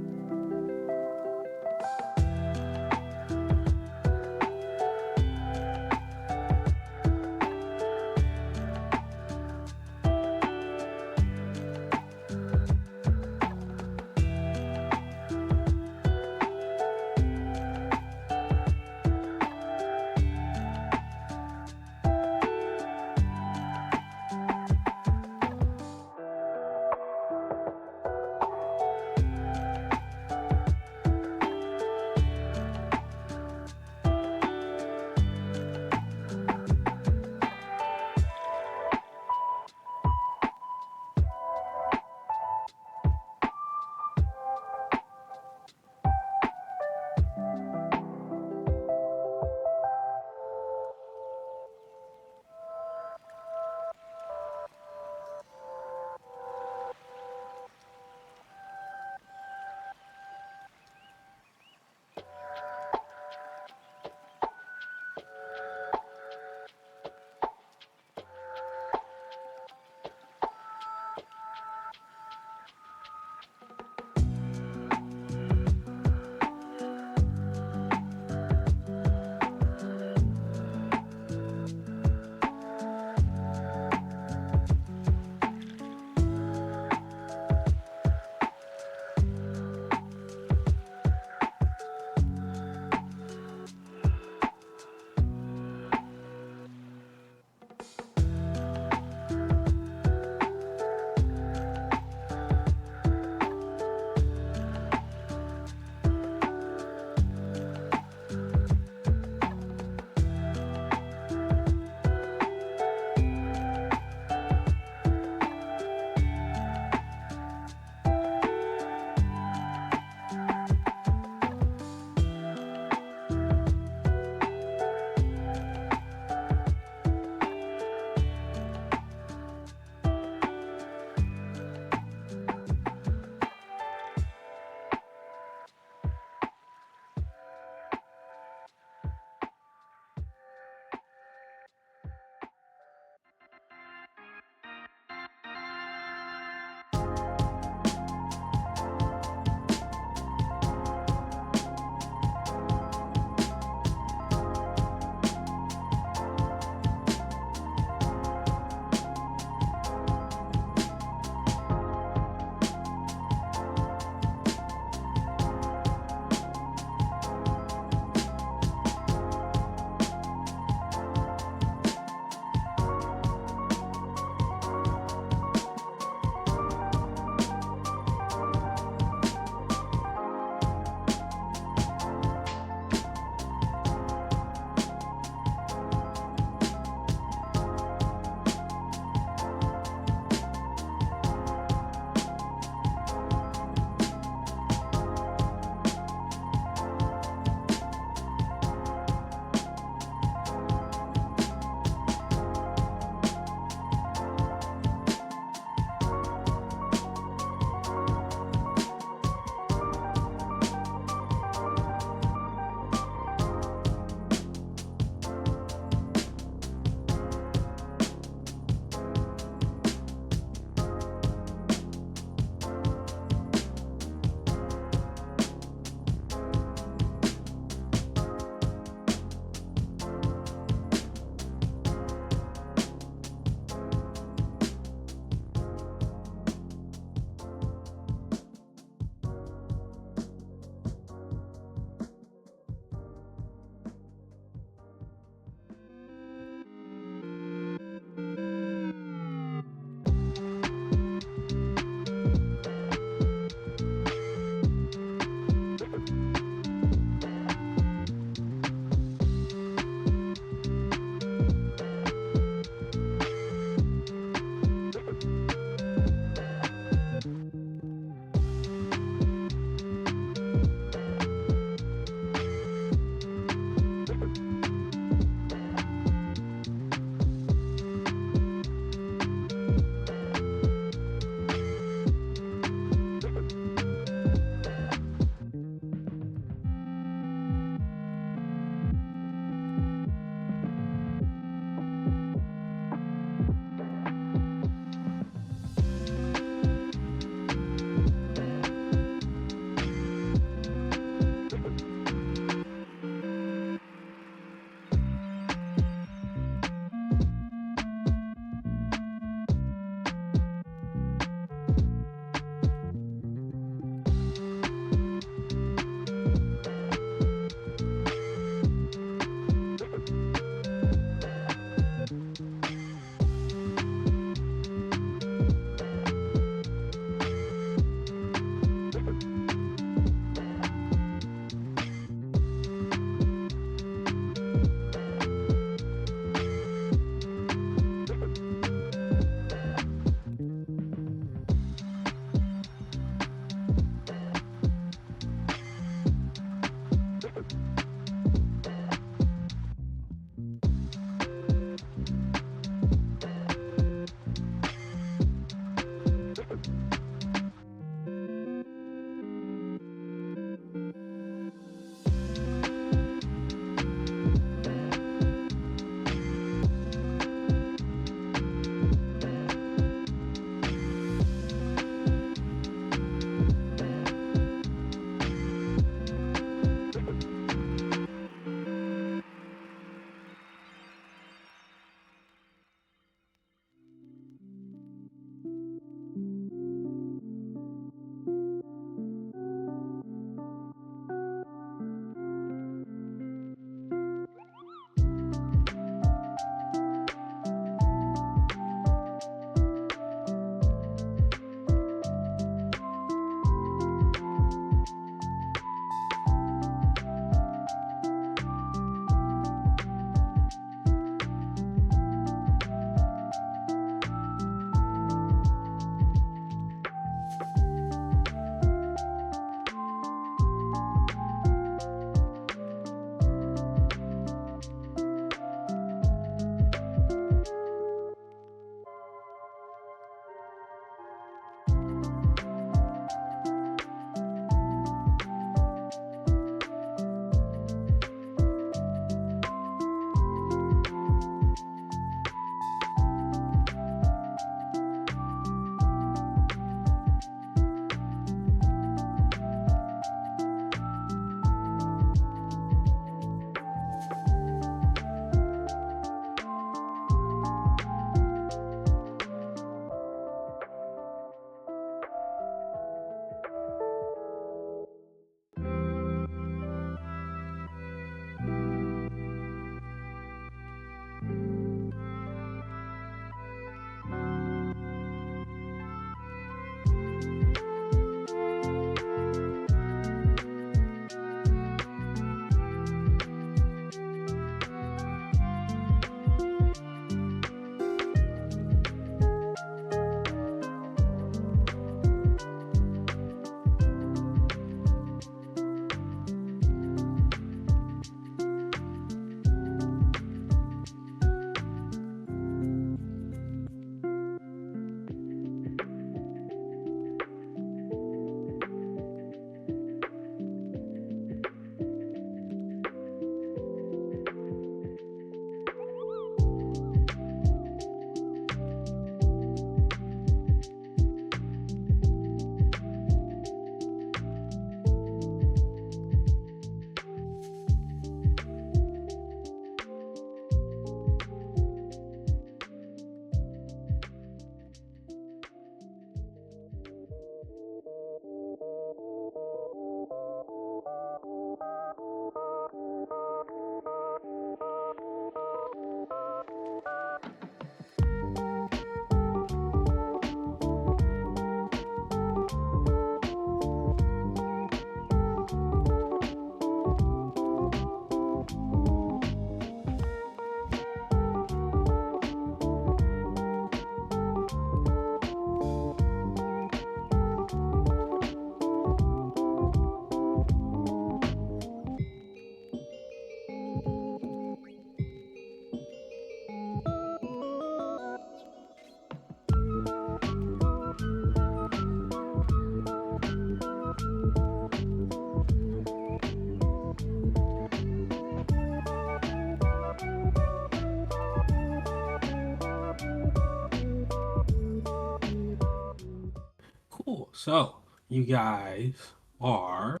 So, you guys are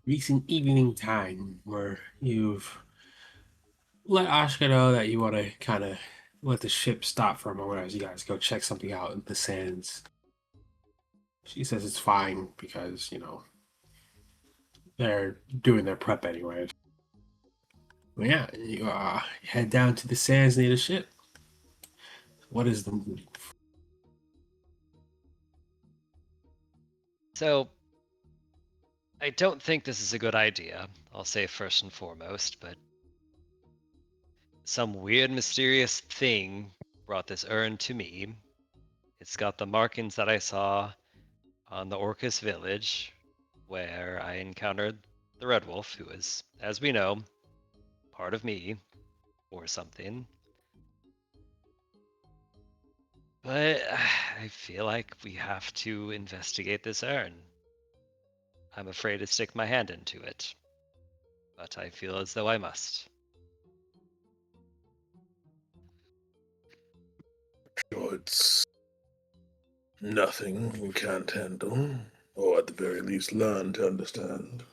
reaching evening time where you've let Ashka know that you want to kind of let the ship stop for a moment as you guys go check something out in the sands. She says it's fine because, they're doing their prep anyways. But yeah, you head down to the sands near the ship. What is the move? So, I don't think this is a good idea, I'll say first and foremost, but some weird, mysterious thing brought this urn to me. It's got the markings that I saw on the Orcus village, where I encountered the Red Wolf, who is, as we know, part of me, or something. But I feel like we have to investigate this urn. I'm afraid to stick my hand into it, but I feel as though I must. Sure, it's nothing we can't handle, or at the very least learn to understand.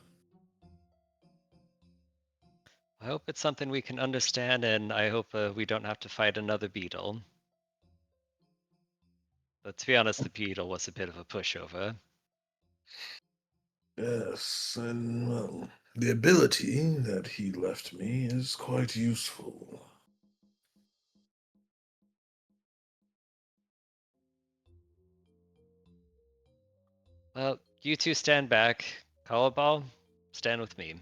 I hope it's something we can understand, and I hope we don't have to fight another beetle. But to be honest, the beetle was a bit of a pushover. Yes, and well, the ability that he left me is quite useful. Well, you two stand back. Callaball, stand with me.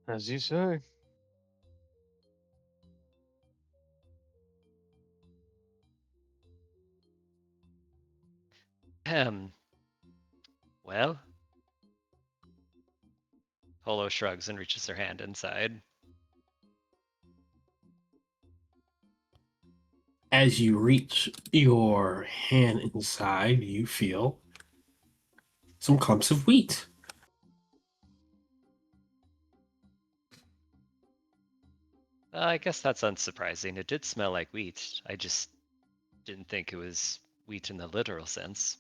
As you say. Ahem. Well, Polo shrugs and reaches her hand inside. As you reach your hand inside, you feel some clumps of wheat. I guess that's unsurprising. It did smell like wheat. I just didn't think it was wheat in the literal sense.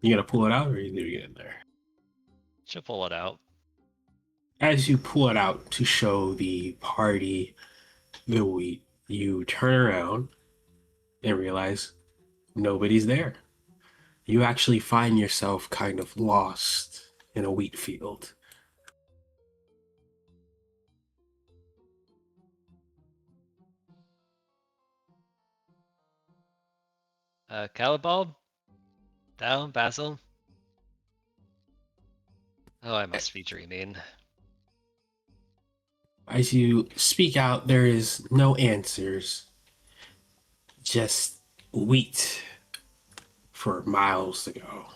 You gonna pull it out or you leave it in there? She'll pull it out. As you pull it out to show the party the wheat, you turn around and realize nobody's there. You actually find yourself kind of lost in a wheat field. Calibald? Thou, Basil? Oh, I must be dreaming. As you speak out, there is no answers, just wheat for miles to go.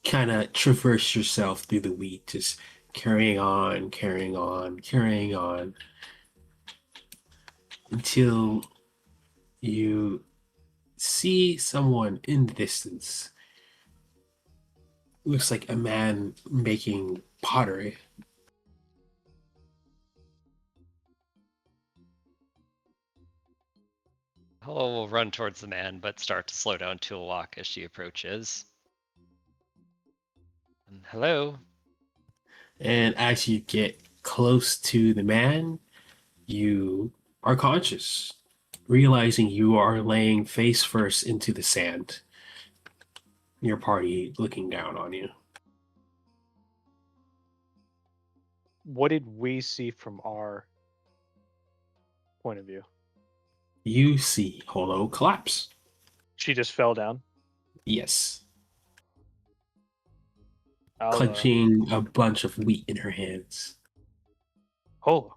Kind of traverse yourself through the wheat, just carrying on, carrying on, carrying on until you see someone in the distance. Looks like a man making pottery. Hello will run towards the man, but start to slow down to a walk as she approaches. Hello? And as you get close to the man, you are conscious, realizing you are laying face first into the sand. Your party looking down on you. What did we see from our point of view? You see Holo collapse. She just fell down. Yes. I'll, Clutching a bunch of wheat in her hands. Hola.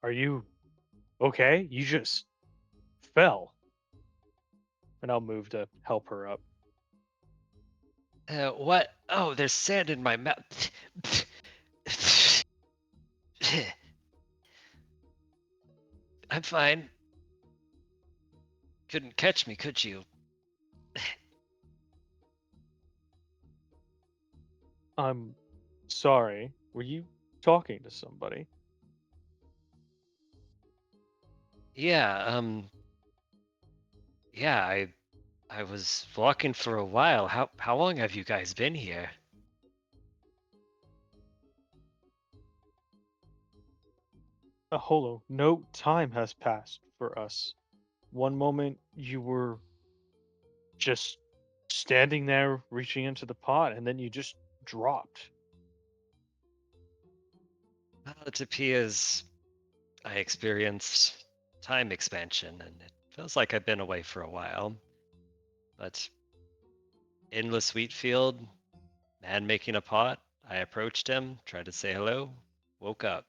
Are you okay? You just fell. And I'll move to help her up. What? Oh, there's sand in my mouth. I'm fine. Couldn't catch me, could you? I'm sorry. Were you talking to somebody? Yeah, yeah, I was walking for a while. How long have you guys been here? Holo, no time has passed for us. One moment you were just standing there reaching into the pot, and then you just dropped. Well, it appears I experienced time expansion, and it feels like I've been away for a while. But endless wheat field, man making a pot. I approached him, tried to say hello, woke up.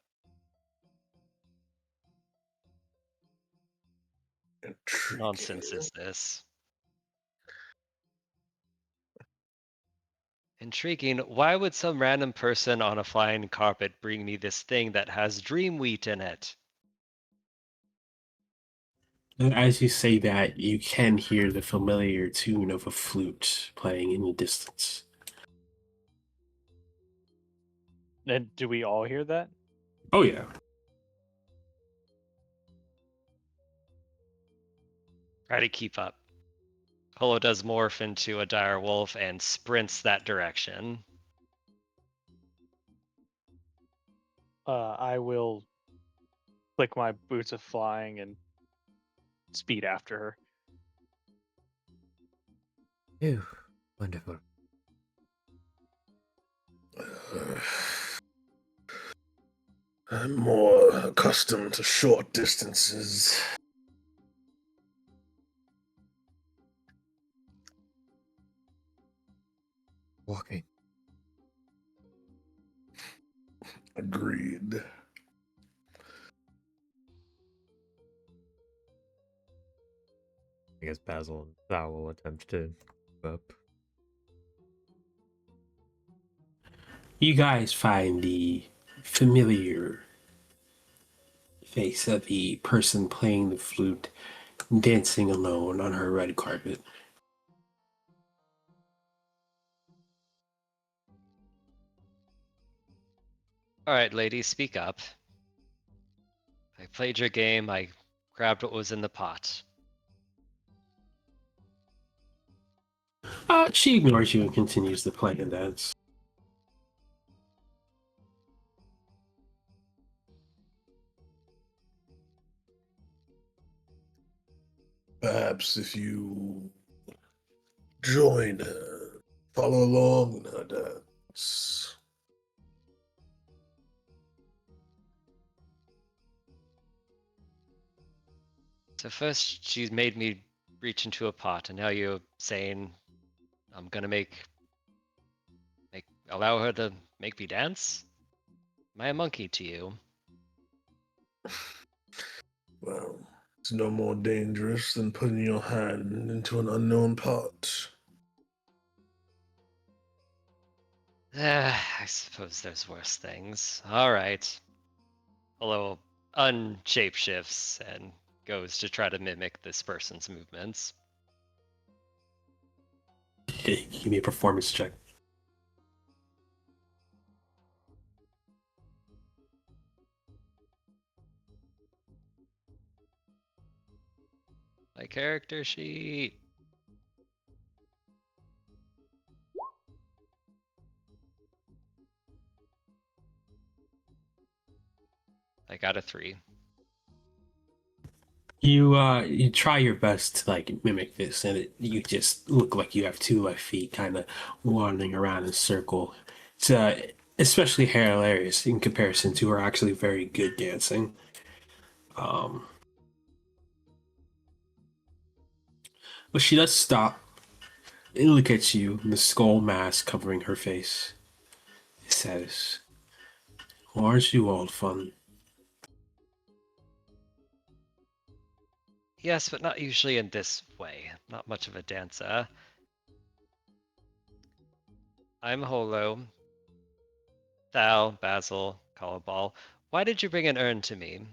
Nonsense Intriguing. is this? Intriguing. Why would some random person on a flying carpet bring me this thing that has dream wheat in it? And as you say that, you can hear the familiar tune of a flute playing in the distance. And do we all hear that? Oh, yeah. Try to keep up. Holo does morph into a dire wolf and sprints that direction. I will click my boots of flying and speed after her. Oh, wonderful. I'm more accustomed to short distances. Walking. Agreed. I guess Basil and Thou will attempt to move up. You guys find the familiar face of the person playing the flute dancing alone on her red carpet. All right, lady, speak up. I played your game. I grabbed what was in the pot. She ignores you and continues to play and dance. Perhaps if you join her, follow along in her dance. So first she made me reach into a pot, and now you're saying I'm gonna allow her to make me dance? Am I a monkey to you? Well, it's no more dangerous than putting your hand into an unknown pot. I suppose there's worse things. All right. Holo unshapeshifts and goes to try to mimic this person's movements. Give me a performance check. My character sheet. I got a 3. You try your best to like mimic this, and you just look like you have two left feet, kind of wandering around in a circle. It's especially hilarious in comparison to her actually very good dancing. Um, but she does stop and look at you, the skull mask covering her face. It says, "Aren't you all fun?" Yes, but not usually in this way. Not much of a dancer. I'm Holo. Thal, Basil, Callaball. Why did you bring an urn to me?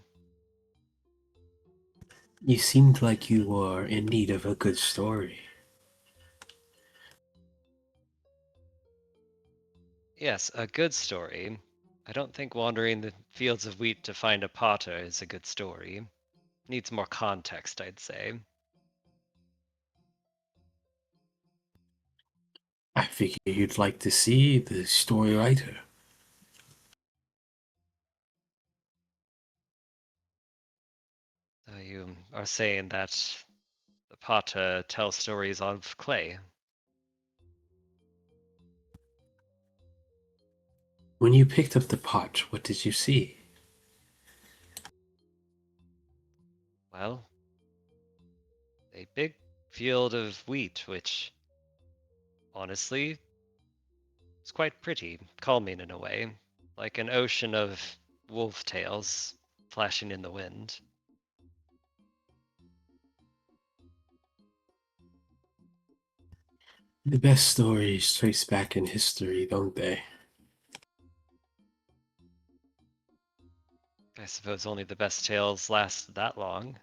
You seemed like you were in need of a good story. Yes, a good story. I don't think wandering the fields of wheat to find a potter is a good story. needs more context, I'd say. I figure you'd like to see the story writer. So you are saying that the Potter tells stories of clay. When you picked up the pot, what did you see? Well, a big field of wheat, which, honestly, is quite pretty, calming in a way, like an ocean of wolf tails flashing in the wind. The best stories trace back in history, don't they? I suppose only the best tales last that long.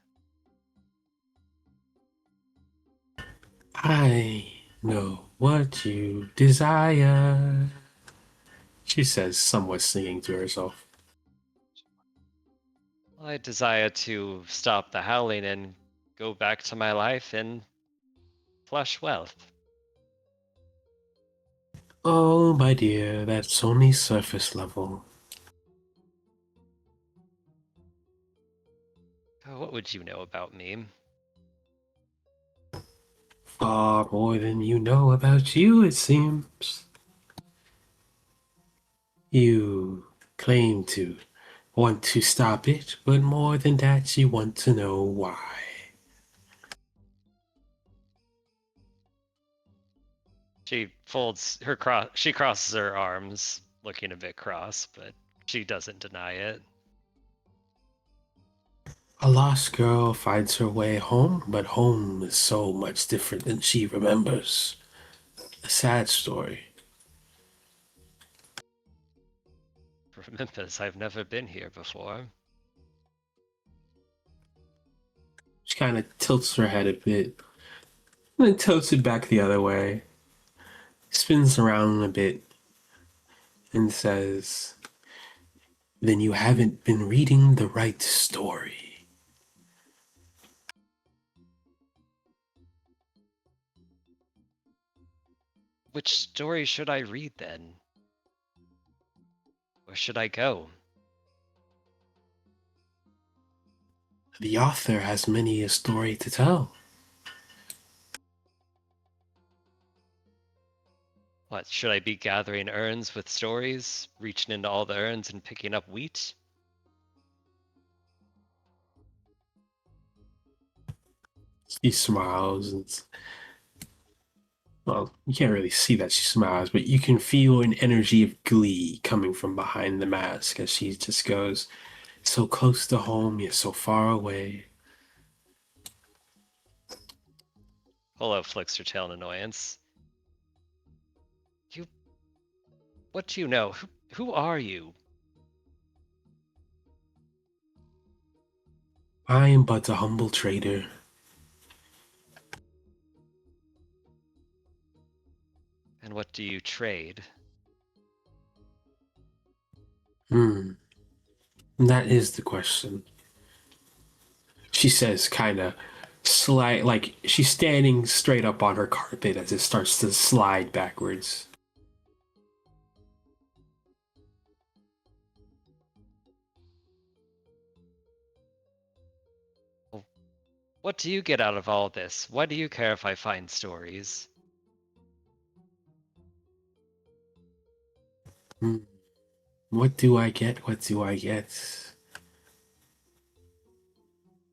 I know what you desire, she says, somewhat singing to herself. I desire to stop the howling and go back to my life in flush wealth. Oh, my dear, that's only surface level. Oh, what would you know about me? Far more than you know about you, it seems. You claim to want to stop it, but more than that, you want to know why. She folds her cross. She crosses her arms, looking a bit cross, but she doesn't deny it. A lost girl finds her way home, but home is so much different than she remembers. A sad story. For Memphis, I've never been here before. She kind of tilts her head a bit, and then tilts it back the other way, spins around a bit, and says, "Then you haven't been reading the right story." Which story should I read then? Where should I go? The author has many a story to tell. What, should I be gathering urns with stories, reaching into all the urns and picking up wheat? She smiles, and well, you can't really see that she smiles, but you can feel an energy of glee coming from behind the mask as she just goes, "So close to home, yet so far away." Polo flicks her tail in annoyance. You, what do you know? Who are you? I am but a humble trader. And what do you trade? Hmm, that is the question. She says, kind of slide, like she's standing straight up on her carpet as it starts to slide backwards. What do you get out of all this? Why do you care if I find stories? Hmm. What do I get? What do I get?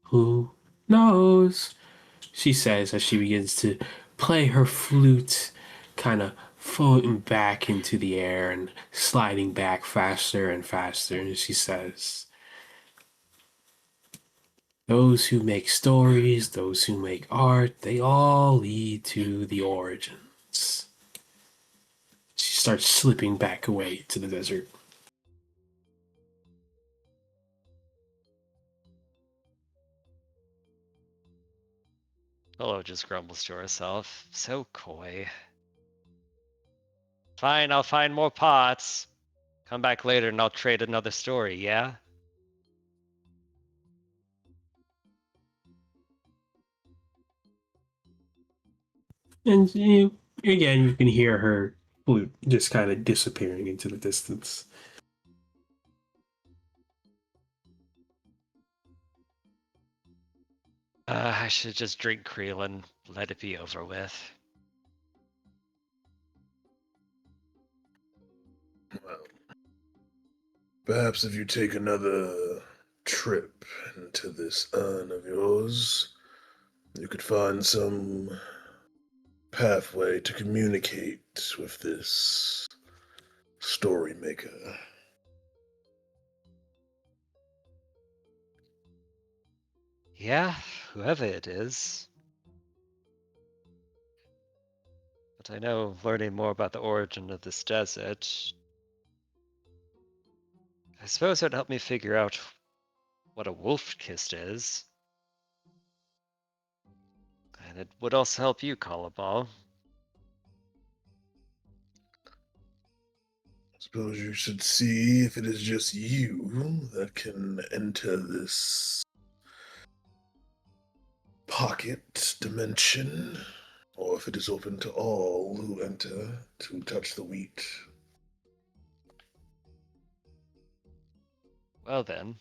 Who knows? She says as she begins to play her flute, kind of floating back into the air and sliding back faster and faster. And she says, "Those who make stories, those who make art, they all lead to the origins." She starts slipping back away to the desert. Polo just grumbles to herself. So coy. Fine, I'll find more pots. Come back later and I'll trade another story, yeah? And again, you can hear her flute just kind of disappearing into the distance. I should just drink Creel and let it be over with. Well, perhaps if you take another trip into this urn of yours, you could find some pathway to communicate with this story maker. Yeah, whoever it is. But I know learning more about the origin of this desert, I suppose it would help me figure out what a wolf kist is. And it would also help you, Callaball. Suppose you should see if it is just you that can enter this pocket dimension, or if it is open to all who enter to touch the wheat. Well then.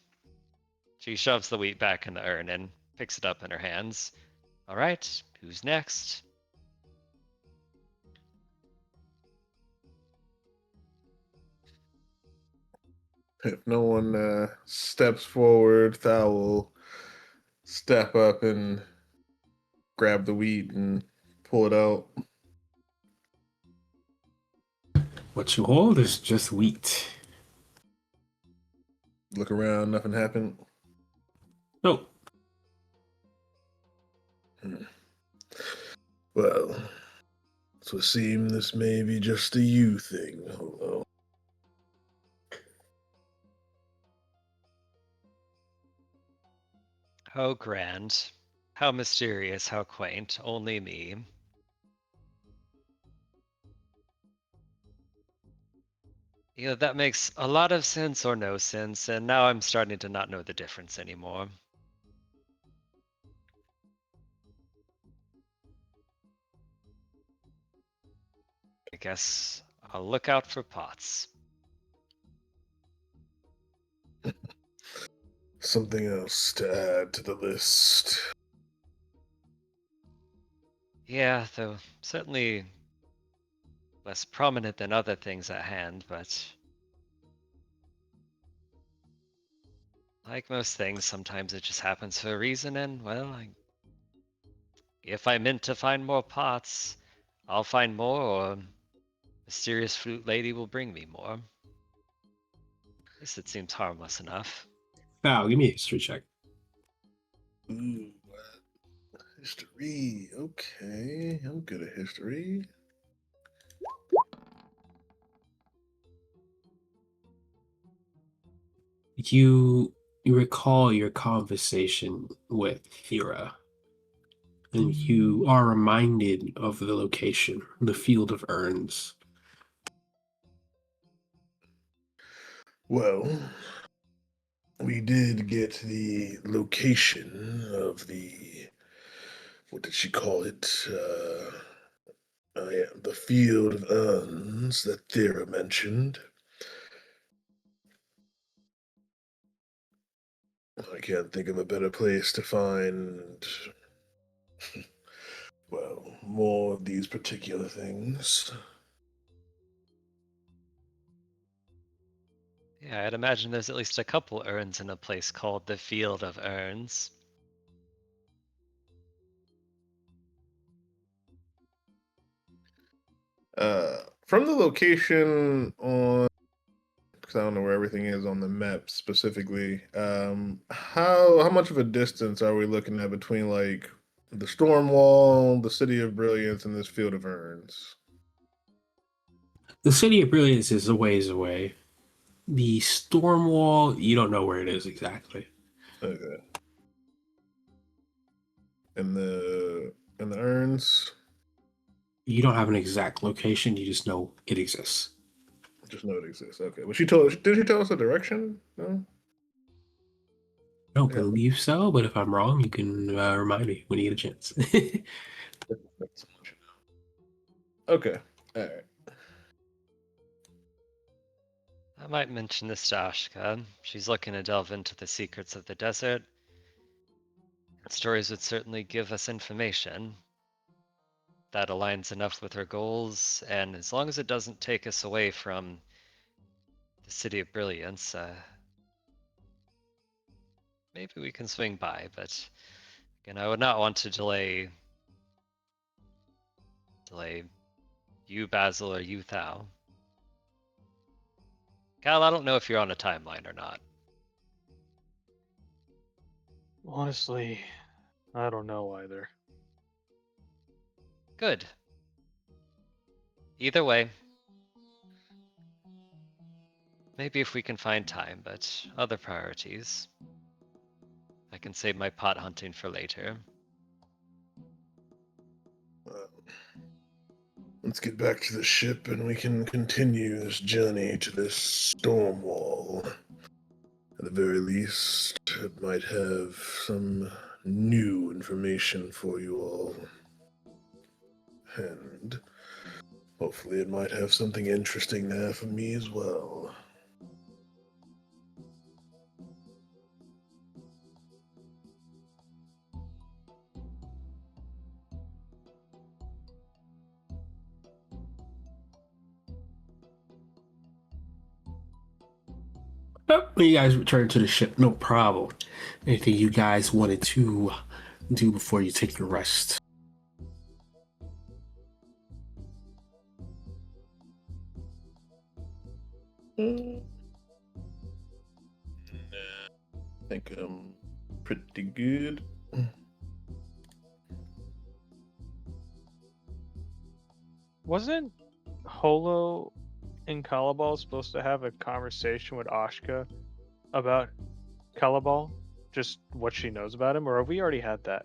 She shoves the wheat back in the urn and picks it up in her hands. All right, who's next? If no one steps forward, Thal will step up and grab the wheat and pull it out. What you hold is just wheat. Look around, nothing happened. Nope. Well, so it seems this may be just a you thing, although. How grand. How mysterious, how quaint. Only me. That makes a lot of sense or no sense, and now I'm starting to not know the difference anymore. I guess I'll look out for pots. Something else to add to the list. Yeah, though certainly less prominent than other things at hand, but like most things, sometimes it just happens for a reason, and well, if I meant to find more pots, I'll find more, or mysterious fruit lady will bring me more. At least it seems harmless enough. Val, give me a history check. Ooh, history. Okay, I'm good at history. You recall your conversation with Hira, and you are reminded of the location, the Field of Urns. Well, we did get the location of the, what did she call it? Yeah, the Field of Urns that Thera mentioned. I can't think of a better place to find, well, more of these particular things. Yeah, I'd imagine there's at least a couple urns in a place called the Field of Urns. From the location on, because I don't know where everything is on the map specifically. How much of a distance are we looking at between like the storm wall, the city of brilliance, and this field of urns? The City of Brilliance is a ways away. The Storm Wall, you don't know where it is exactly. Okay. And the urns, You don't have an exact location, you just know it exists. just know it exists. Okay. But she told. Did she tell us the direction? No. I don't Yeah. believe so, but if I'm wrong, you can remind me when you get a chance. That's so much. Okay. All right. I might mention this to Ashka. She's looking to delve into the secrets of the desert. Stories would certainly give us information that aligns enough with her goals, and as long as it doesn't take us away from the City of Brilliance, maybe we can swing by. But again, I would not want to delay you, Basil, or you, Thao. Cal, I don't know if you're on a timeline or not. Honestly, I don't know either. Good. Either way, maybe if we can find time, but other priorities. I can save my pot hunting for later. Uh, let's get back to the ship and we can continue this journey to this storm wall. At the very least, it might have some new information for you all. And hopefully it might have something interesting there for me as well. When you guys return to the ship, no problem. Anything you guys wanted to do before you take your rest? I think I'm pretty good. Wasn't Holo and Kalabal supposed to have a conversation with Ashka about Kalabal? Just what she knows about him, or have we already had that?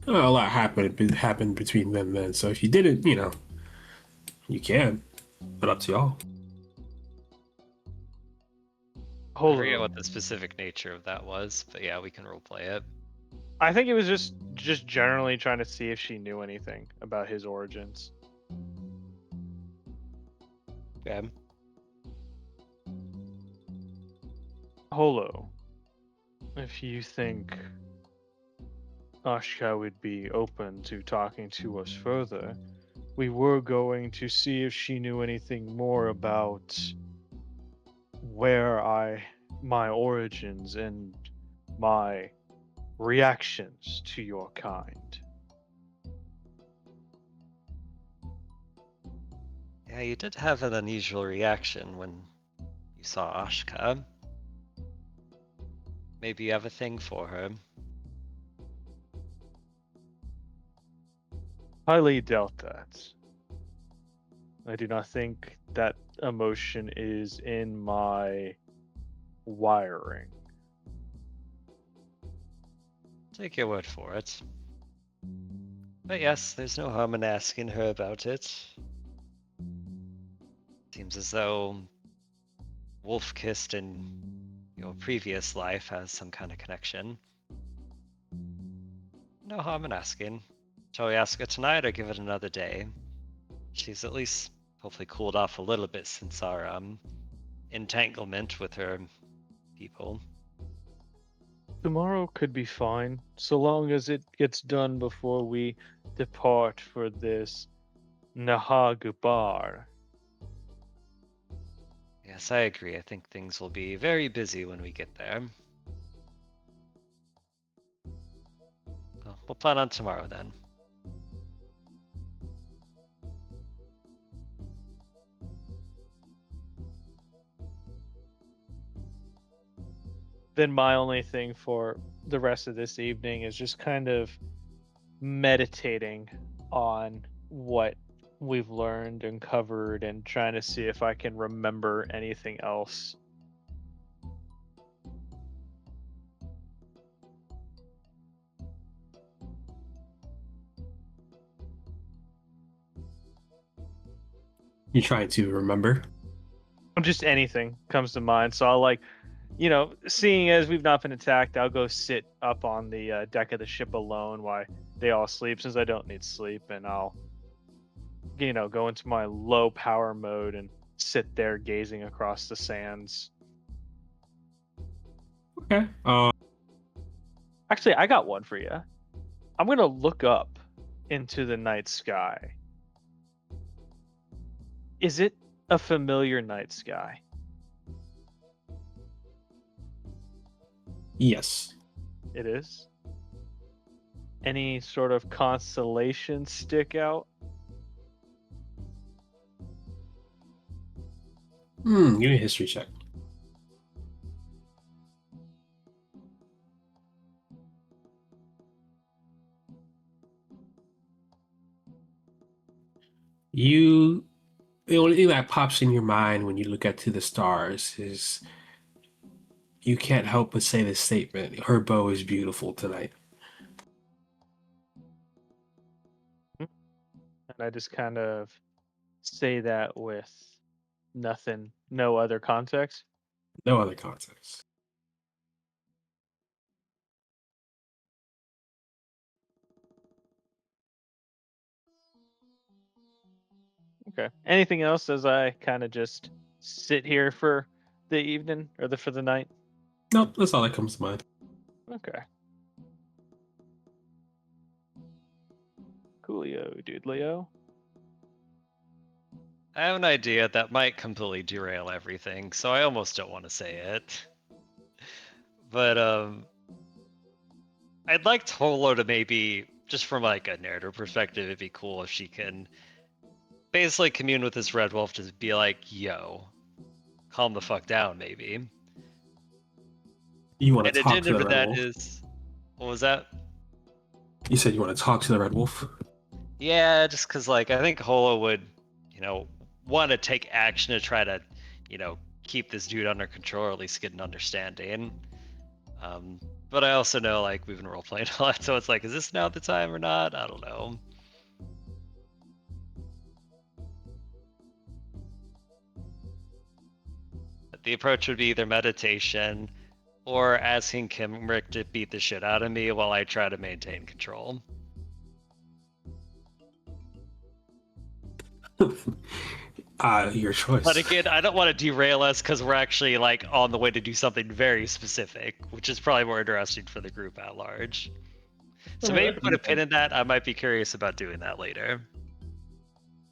A lot happened between them then. So if you didn't, you can. But up to y'all. I Holo. forget what the specific nature of that was, but yeah, we can roleplay it. I think it was just generally trying to see if she knew anything about his origins. Okay. Holo, if you think Ashka would be open to talking to us further, we were going to see if she knew anything more about my origins and my reactions to your kind. Yeah, you did have an unusual reaction when you saw Ashka. Maybe you have a thing for her. Highly doubt that. I do not think that emotion is in my wiring. Take your word for it. But yes, there's no harm in asking her about it. Seems as though Wolf Kissed in your previous life has some kind of connection. No harm in asking. Shall we ask her tonight or give it another day? She's at least hopefully cooled off a little bit since our entanglement with her people. Tomorrow could be fine, so long as it gets done before we depart for this Nahagubar. Yes, I agree. I think things will be very busy when we get there. Well, we'll plan on tomorrow then. Then my only thing for the rest of this evening is just kind of meditating on what we've learned and covered and trying to see if I can remember anything else. You trying to remember? Just anything comes to mind. So I'll seeing as we've not been attacked, I'll go sit up on the deck of the ship alone while they all sleep, since I don't need sleep, and I'll, go into my low power mode and sit there gazing across the sands. Okay. Actually, I got one for you. I'm gonna look up into the night sky. Is it a familiar night sky? Yes. It is. Any sort of constellation stick out? Give me a history check. The only thing that pops in your mind when you look at to the stars is you can't help but say this statement: her bow is beautiful tonight. And I just kind of say that with nothing, no other context. No other context. Okay. Anything else as I kind of just sit here for the evening or for the night? Nope, that's all that comes to mind. Okay. Coolio, dude, Leo. I have an idea that might completely derail everything, so I almost don't want to say it. But I'd like Tolo to maybe, just from like a narrative perspective, it'd be cool if she can basically commune with this red wolf to be like, yo, calm the fuck down, maybe. You want And to talk to addendum the to Red that Wolf? is, what was that? You said you want to talk to the Red Wolf? Yeah, just because like I think Holo would, want to take action to try to, keep this dude under control, or at least get an understanding. But I also know like we've been role playing a lot, so it's like, is this now the time or not? I don't know. The approach would be either meditation or asking Kimrick to beat the shit out of me while I try to maintain control. Your choice. But again, I don't want to derail us because we're actually like on the way to do something very specific, which is probably more interesting for the group at large. So maybe put a pin in that. I might be curious about doing that later.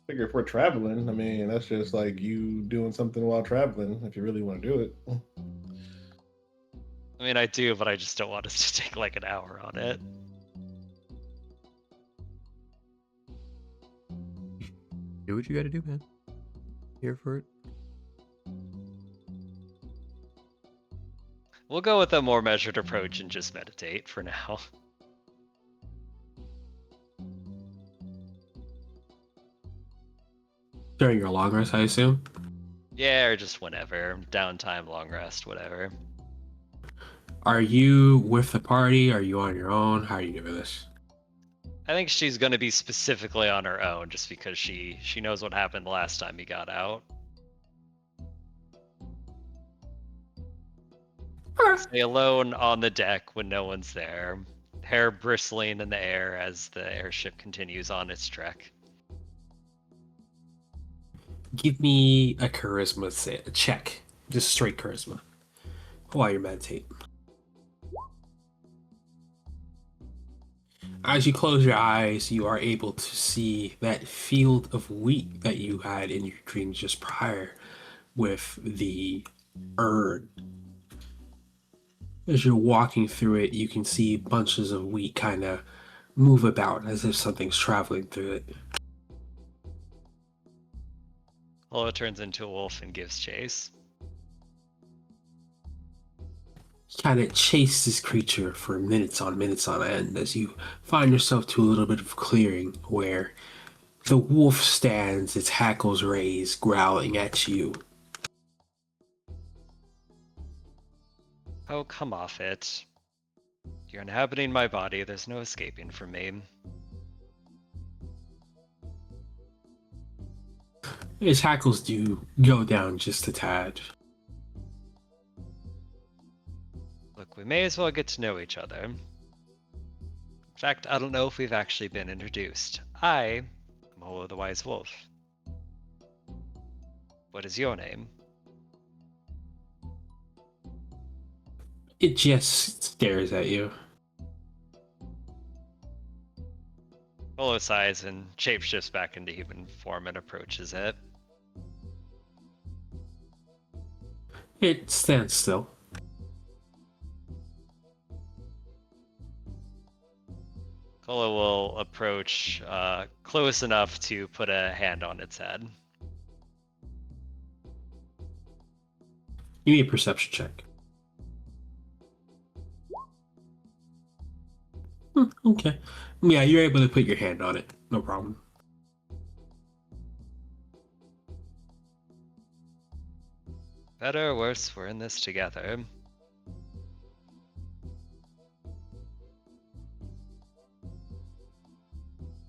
Figure if we're traveling, I mean, that's just like you doing something while traveling if you really want to do it. I mean, I do, but I just don't want us to take like an hour on it. Do what you gotta do, man. Here for it. We'll go with a more measured approach and just meditate for now. During your long rest, I assume? Yeah, or just whenever. Downtime, long rest, whatever. Are you with the party? Are you on your own? How are you doing this? I think she's going to be specifically on her own just because she knows what happened the last time he got out. Stay alone on the deck when no one's there. Hair bristling in the air as the airship continues on its trek. Give me a charisma a check. Just straight charisma. While you meditate. As you close your eyes, you are able to see that field of wheat that you had in your dreams just prior with the urn. As you're walking through it, you can see bunches of wheat kind of move about as if something's traveling through it. Holo turns into a wolf and gives chase. Kind of chase this creature for minutes on end as you find yourself to a little bit of clearing where the wolf stands, its hackles raised, growling at you. Oh, come off it. You're inhabiting my body. There's no escaping from me. Its hackles do go down just a tad. we may as well get to know each other. In fact, I don't know if we've actually been introduced. I am Holo the Wise Wolf. What is your name? It just stares at you. Holo sighs and shapeshifts back into human form and approaches it. It stands still. Holo will approach close enough to put a hand on its head. You need a perception check. Okay. Yeah, you're able to put your hand on it. No problem. Better or worse, we're in this together.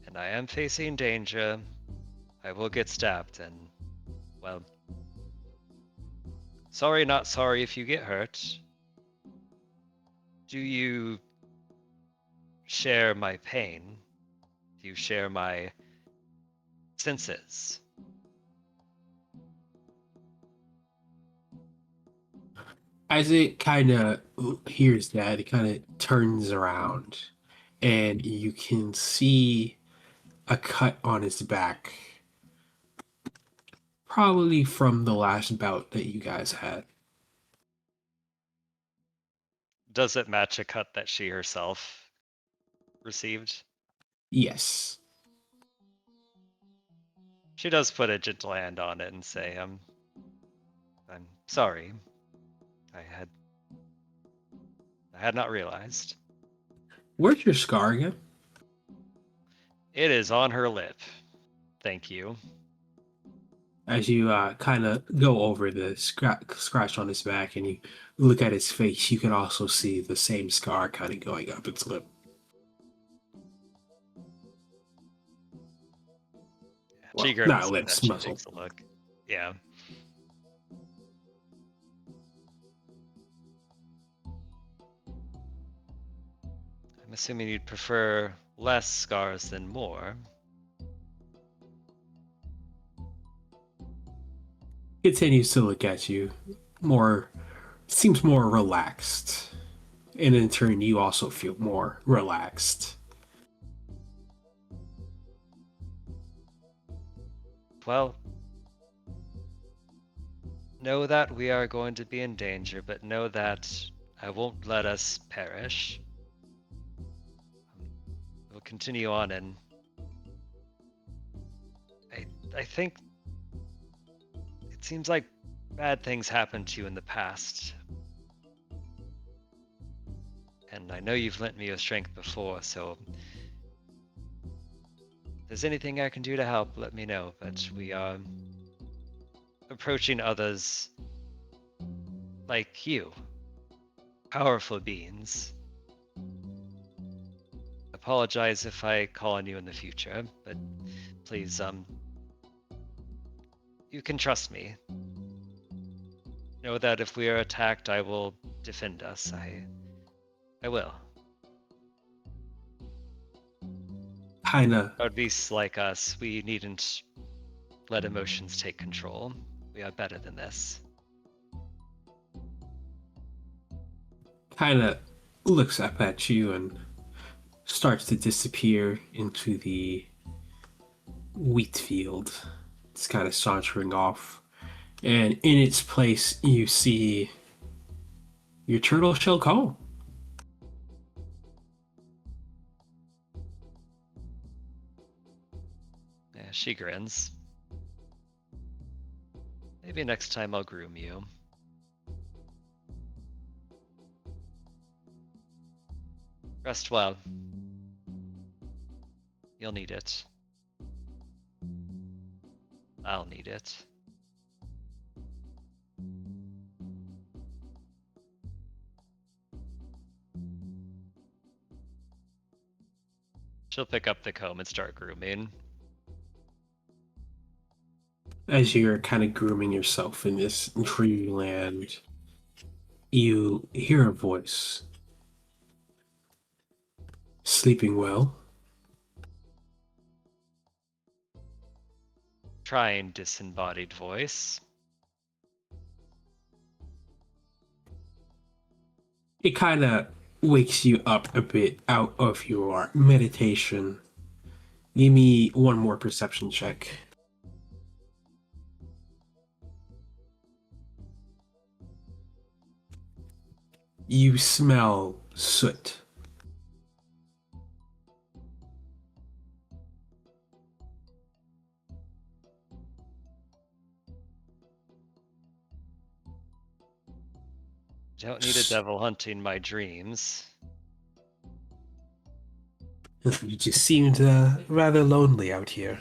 And I am facing danger. I will get stabbed and, well, sorry, not sorry if you get hurt. Do you share my pain? Do you share my senses? As it kind of hears that, it kind of turns around and you can see a cut on his back. Probably from the last bout that you guys had. Does it match a cut that she herself received? Yes. She does put a gentle hand on it and say, I'm sorry. I had not realized. Where's your scar again? It is on her lip. Thank you. As you kind of go over the scratch on his back and you look at his face, you can also see the same scar kind of going up its lip. Well, She not grimaces lips, and she muscle. takes a look. Yeah. I'm assuming you'd prefer less scars than more. Continues to look at you, seems more relaxed. And in turn, you also feel more relaxed. Well, know that we are going to be in danger, but know that I won't let us perish. We'll continue on, and I think it seems like bad things happened to you in the past. And I know you've lent me your strength before, so if there's anything I can do to help, let me know. But we are approaching others like you, powerful beings. Apologize if I call on you in the future, but please, you can trust me. Know that if we are attacked, I will defend us. I will. Kinda, Proud beasts like us, we needn't let emotions take control. We are better than this. kinda looks up at you and starts to disappear into the wheat field. It's kind of sauntering off. And in its place, you see your turtle shell comb. Yeah, she grins. Maybe next time I'll groom you. Rest well. You'll need it. I'll need it. She'll pick up the comb and start grooming. As you're kind of grooming yourself in this dreamland, you hear a voice. Sleeping well? Trying disembodied voice. It kind of wakes you up a bit out of your meditation. Give me one more perception check. You smell soot. Don't need a devil hunting my dreams. You just seemed rather lonely out here.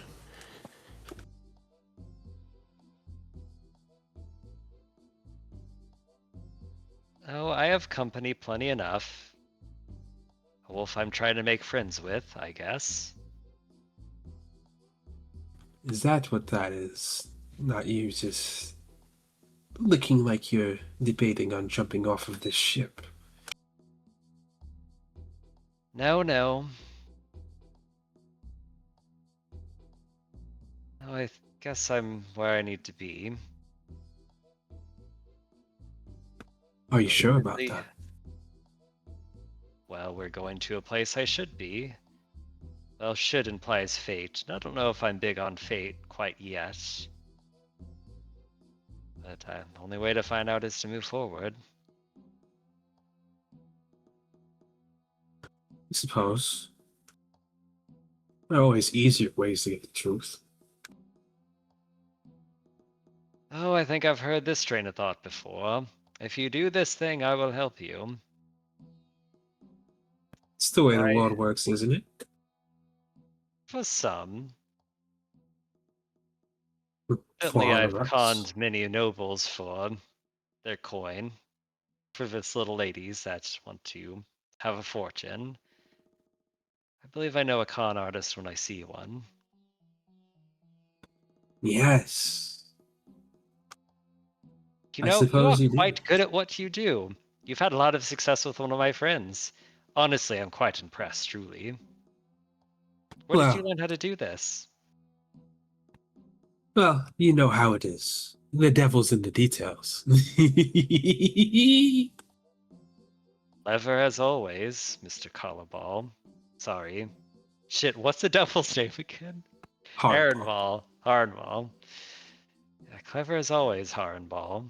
Oh, I have company plenty enough. A wolf I'm trying to make friends with, I guess. Is that what that is? Not you just looking like you're debating on jumping off of this ship. No, no. Oh, guess I'm where I need to be. Are you sure about Really? that? Well, we're going to a place I should be. Well, should implies fate. I don't know if I'm big on fate quite yet. But the only way to find out is to move forward. I suppose. There are always easier ways to get the truth. Oh, I think I've heard this train of thought before. If you do this thing, I will help you. It's the way the I, world works, isn't it? for some. For Certainly, I've others. conned many nobles for their coin. Frivolous little ladies that want to have a fortune. I believe I know a con artist when I see one. Yes. You I know, you are suppose you do. quite good at what you do. You've had a lot of success with one of my friends. Honestly, I'm quite impressed, truly. Where did you Well, learn how to do this? well, you know how it is. The devil's in the details. Clever as always, Mr. Collarball. Sorry. Shit, what's the devil's name again? Hardball. Harrenball. Harrenball. Yeah, clever as always, Harrenball.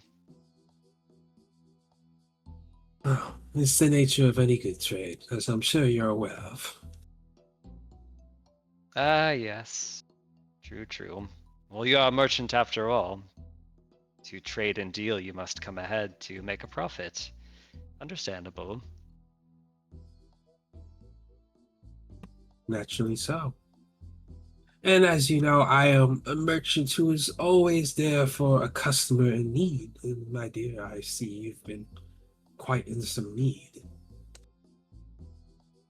Oh, it's the nature of any good trade, as I'm sure you're aware of. Ah, yes. True, true. Well, you are a merchant after all. To trade and deal, you must come ahead to make a profit. Understandable. Naturally so. And as you know, I am a merchant who is always there for a customer in need. And my dear, I see you've been quite in some need.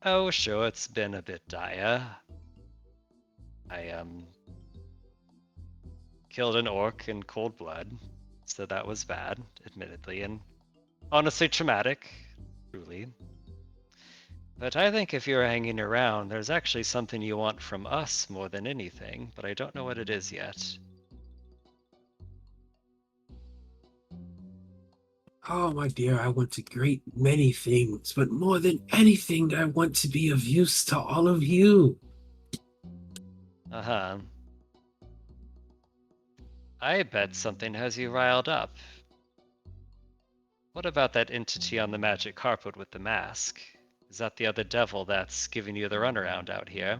Oh, sure, it's been a bit dire. I killed an orc in cold blood, so that was bad, admittedly, and honestly traumatic, truly. But I think if you're hanging around, there's actually something you want from us more than anything, but I don't know what it is yet. Oh, my dear, I want a great many things, but more than anything, I want to be of use to all of you. Uh-huh. I bet something has you riled up. What about that entity on the magic carpet with the mask? Is that the other devil that's giving you the runaround out here?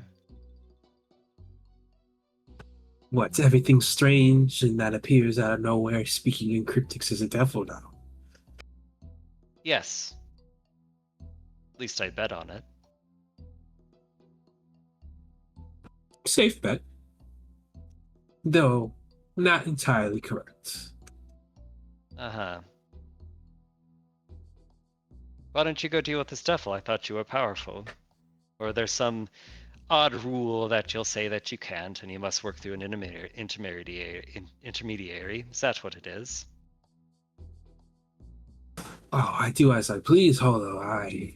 What, everything strange and that appears out of nowhere speaking in cryptics is a devil now? Yes. At least I bet on it. Safe bet. Though, not entirely correct. Uh-huh. Why don't you go deal with this devil? I thought you were powerful. Or there's some odd rule that you'll say that you can't, and you must work through an intermediary. Is that what it is? Oh, I do as I please, Holo. I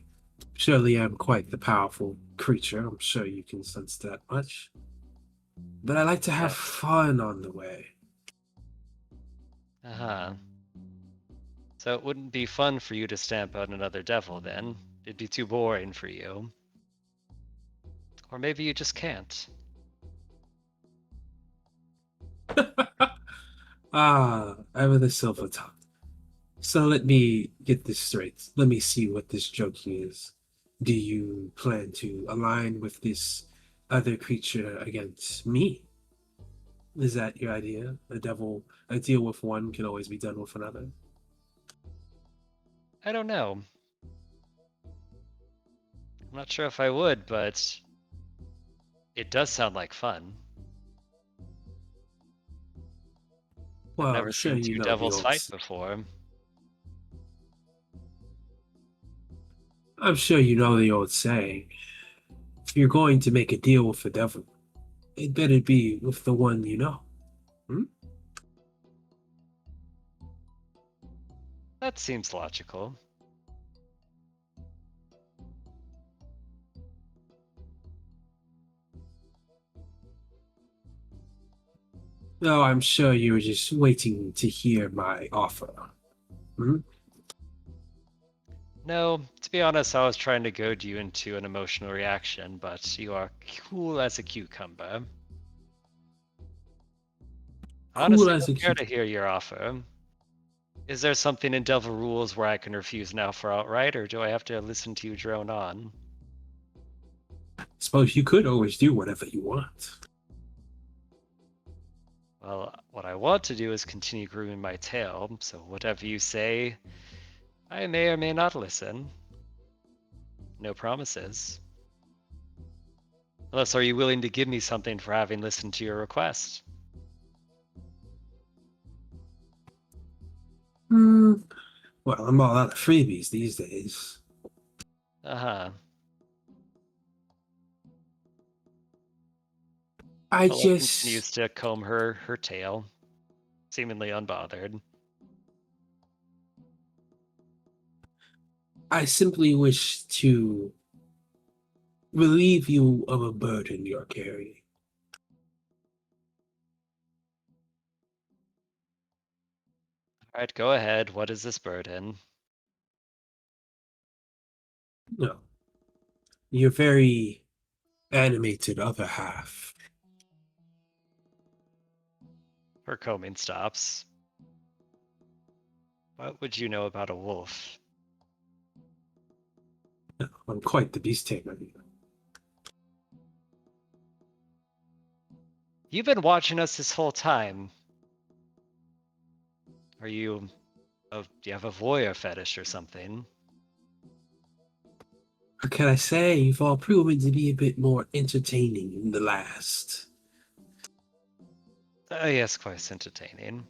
surely am quite the powerful creature. I'm sure you can sense that much. But I like to have Yes. fun on the way. Uh-huh. So it wouldn't be fun for you to stamp out another devil then. It'd be too boring for you. Or maybe you just can't. Ah, ever the silver tongue. So let me get this straight. Let me see what this joke is. Do you plan to align with this other creature against me? Is that your idea? A deal with one can always be done with another. I don't know. I'm not sure if I would, but it does sound like fun. I've Well, I'm never sure seen you two know the devils old. fight before. I'm sure you know the old saying. If you're going to make a deal with the devil, it better be with the one you know. Hmm? That seems logical. No, I'm sure you were just waiting to hear my offer. Hmm? No, to be honest, I was trying to goad you into an emotional reaction, but you are cool as a cucumber. I Cool honestly as a don't care cute. to hear your offer. Is there something in Devil Rules where I can refuse now for outright, or do I have to listen to you drone on? Suppose you could always do whatever you want. Well, what I want to do is continue grooming my tail, so whatever you say, I may or may not listen. No promises. Unless, are you willing to give me something for having listened to your request? Hmm. Well, I'm all out of freebies these days. Uh-huh. I Hello just, continues to comb her tail, seemingly unbothered. I simply wish to relieve you of a burden you're carrying. Alright, go ahead. What is this burden? No, your very animated other half. Her combing stops. What would you know about a wolf? No, I'm quite the beast tamer. You've been watching us this whole time. Are you do you have a voyeur fetish or something? What can I say? You've all proven to be a bit more entertaining than the last. Yes, quite entertaining.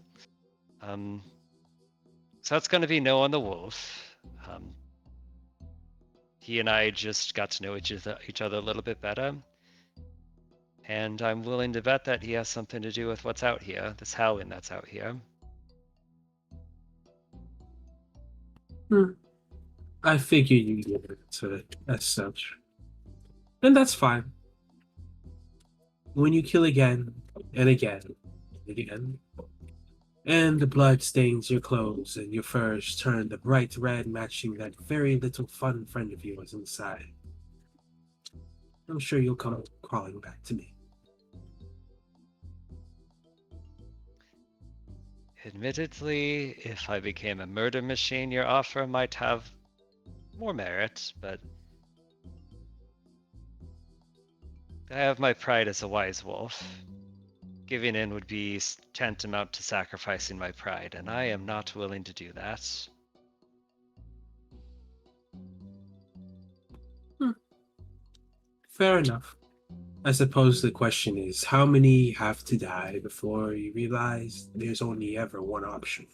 Um, so it's going to be no on the wolf. Um, he and I just got to know each other a little bit better, and I'm willing to bet that he has something to do with what's out here, this howling that's out here. Hmm. I figured you'd give it to it as such. And that's fine. When you kill again and again and again, and the blood stains your clothes and your furs turn the bright red matching that very little fun friend of yours inside, I'm sure you'll come crawling back to me. Admittedly, if I became a murder machine, your offer might have more merit, but I have my pride as a wise wolf. Giving in would be tantamount to sacrificing my pride, and I am not willing to do that. Hmm. Fair enough. I suppose the question is how many have to die before you realize there's only ever one option?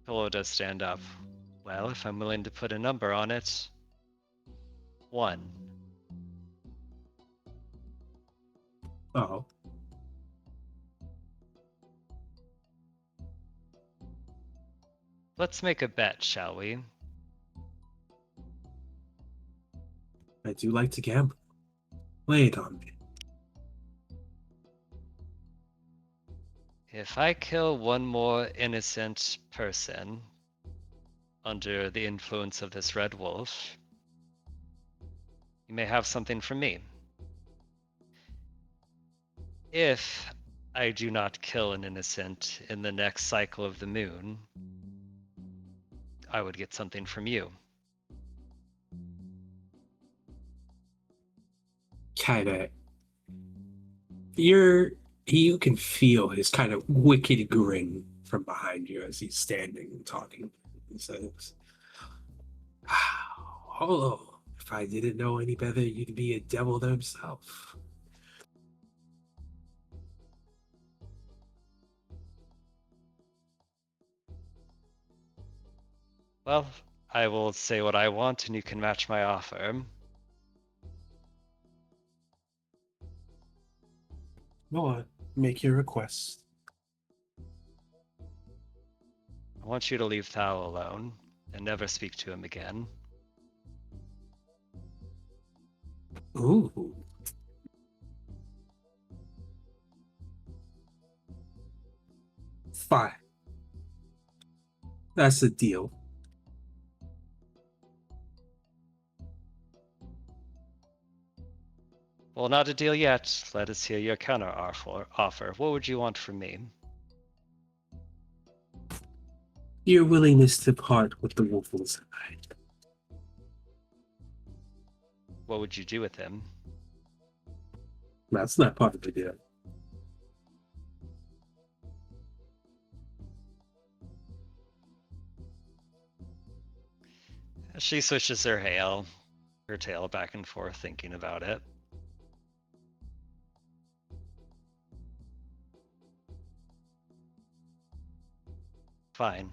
Pillow does stand up. Well, if I'm willing to put a number on it, one. Oh, Let's make a bet, shall we? I do like to gamble. Lay it on me. If I kill one more innocent person under the influence of this red wolf, you may have something from me. If I do not kill an innocent in the next cycle of the moon, I would get something from you. Kinda. You can feel his kind of wicked grin from behind you as he's standing and talking. He says, "Oh, if I didn't know any better, you'd be a devil himself." Well, I will say what I want and you can match my offer. Go on, make your request. I want you to leave Thal alone and never speak to him again. Ooh. Fine. That's a deal. Well, not a deal yet. Let us hear your counter offer. What would you want from me? Your willingness to part with the wolf inside. What would you do with him? That's not part of the deal. She swishes her tail back and forth, thinking about it. Fine.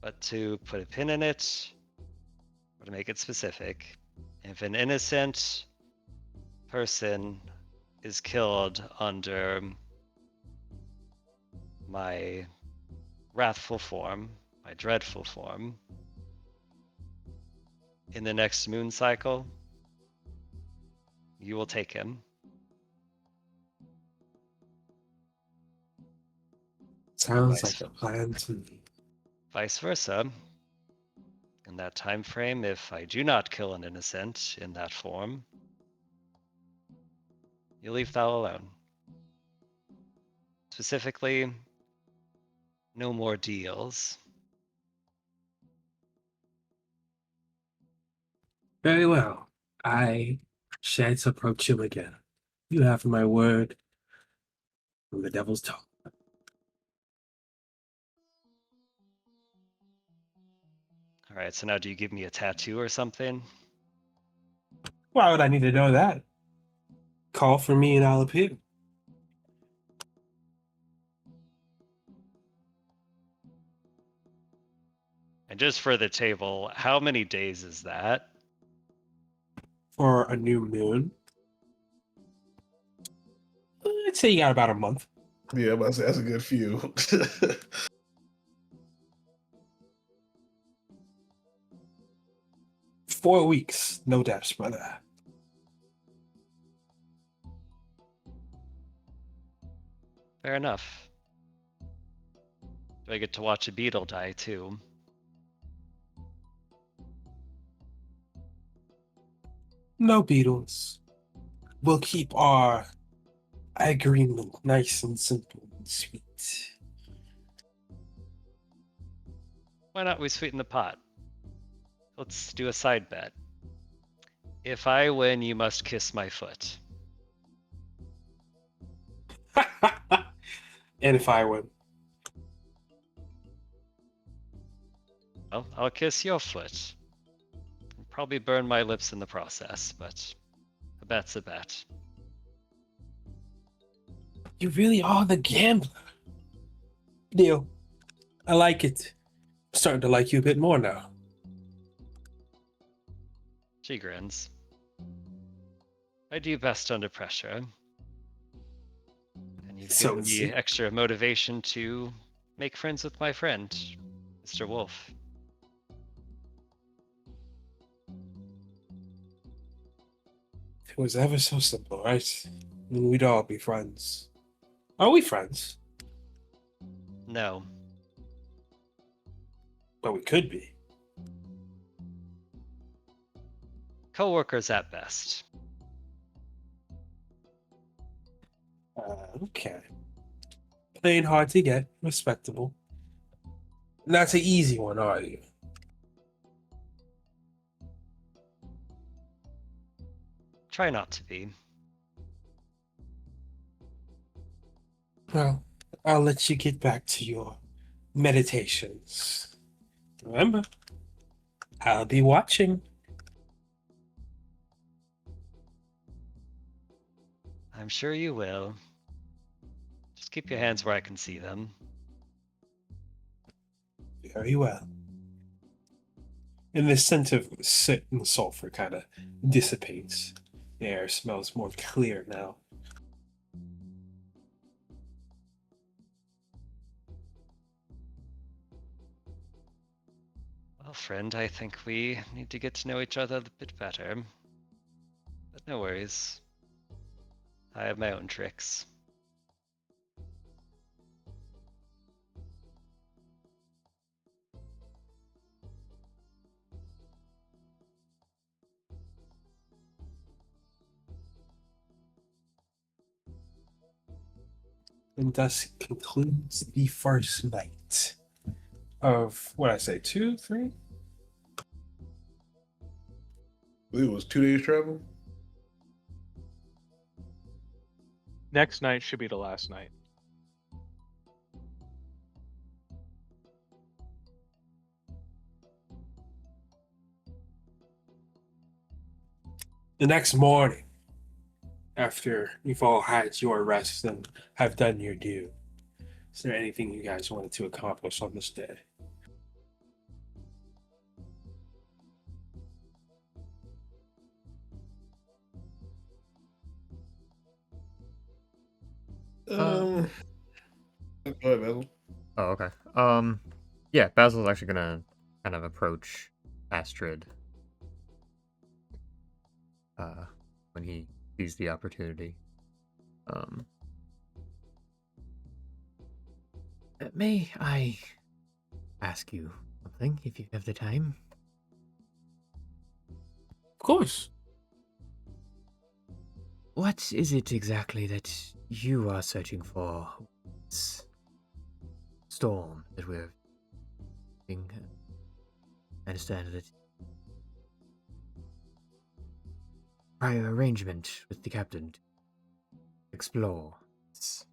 But to put a pin in it, or to make it specific, if an innocent person is killed under my wrathful form, my dreadful form, in the next moon cycle, you will take him. Sounds Vice, like a plan to me. vice versa. In that time frame, if I do not kill an innocent in that form, you leave Thal alone. Specifically, no more deals. Very well. I shan't approach him again. You have my word from the devil's tongue. All right, so now do you give me a tattoo or something? Why would I need to know that? Call for me and I'll appear. And just for the table, how many days is that? For a new moon. I'd say you got about a month. Yeah, I'm about to say that's a good few. 4 weeks, no deaths, brother. Fair enough. Do I get to watch a beetle die too? No beetles. We'll keep our agreement nice and simple and sweet. Why not we sweeten the pot? Let's do a side bet. If I win, you must kiss my foot. And if I win, Well, I'll kiss your foot. I'll probably burn my lips in the process, but a bet's a bet. you really are the gambler. Deal. I like it. I'm starting to like you a bit more now. She grins. I do best under pressure. And you've So given me it's- extra motivation to make friends with my friend, Mr. Wolf. If it was ever so simple, right? Then we'd all be friends. Are we friends? No, But we could be. co-workers at best. Okay. Playing hard to get, respectable. Not an easy one, are you? Try not to be. Well, I'll let you get back to your meditations. Remember, I'll be watching. I'm sure you will. Just keep your hands where I can see them. Very well. And the scent of soot and sulfur kind of dissipates. The air smells more clear now. Well, friend, I think we need to get to know each other a bit better. But no worries. I have my own tricks. And thus concludes the first night of, what I say, 2, 3? I believe it was 2 days travel. Next night should be the last night. The next morning, after you've all had your rest and have done your due, is there anything you guys wanted to accomplish on this day? Go ahead, Basil. Oh, okay. Yeah, Basil's actually gonna kind of approach Astrid when he sees the opportunity. May I ask you something if you have the time? Of course. What is it exactly that you are searching for? This storm that we're being. I understand that prior arrangement with the captain to explore this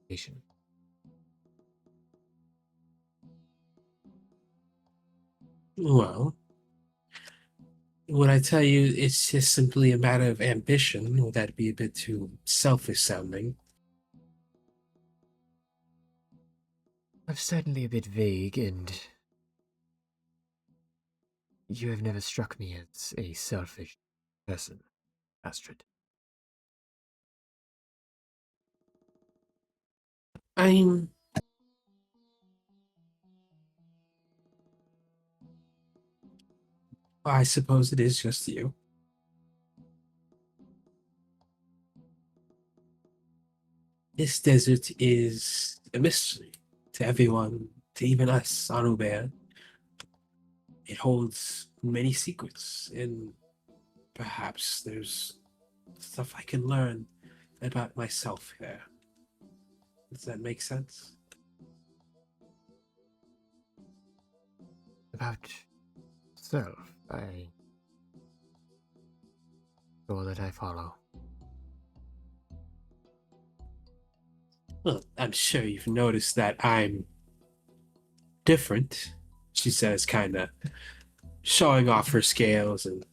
station. Well, would I tell you it's just simply a matter of ambition? Would that be a bit too selfish sounding? I'm certainly a bit vague, and you have never struck me as a selfish person, Astrid. I'm. I suppose it is just you. This desert is a mystery to everyone, to even us, Anubear. It holds many secrets, and perhaps there's stuff I can learn about myself here. Does that make sense? About self, I sure that I follow. Well, I'm sure you've noticed that I'm different, she says, kind of showing off her scales and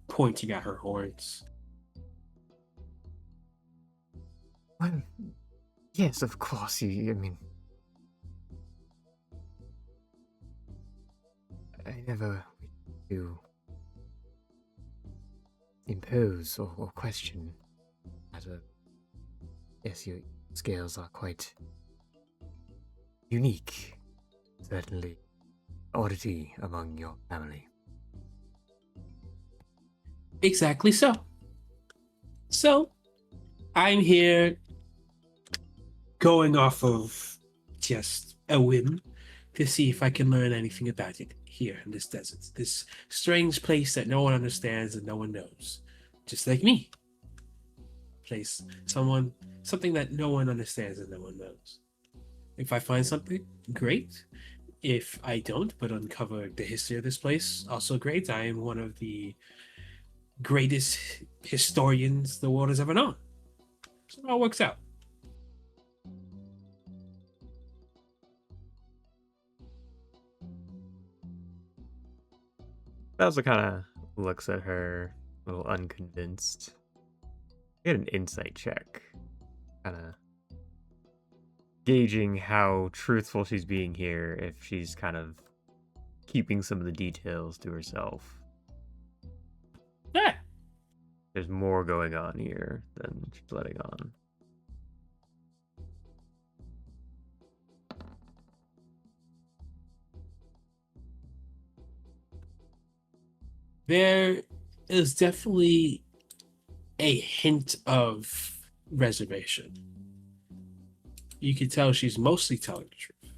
pointing at her horns. Well, yes, of course. I mean, I never wish to impose or question that. Yes, your scales are quite unique. Certainly oddity among your family. Exactly so. So, I'm here going off of just a whim to see if I can learn anything about it here in this desert. This strange place that no one understands and no one knows. Just like me. Something that no one understands and no one knows. If I find something, great. If I don't, but uncover the history of this place, also great. I am one of the greatest historians the world has ever known. So it all works out. Bowser kind of looks at her, a little unconvinced. Get an insight check. Kind of gauging how truthful she's being here, if she's kind of keeping some of the details to herself. Yeah. There's more going on here than she's letting on. There is definitely a hint of reservation. You can tell she's mostly telling the truth.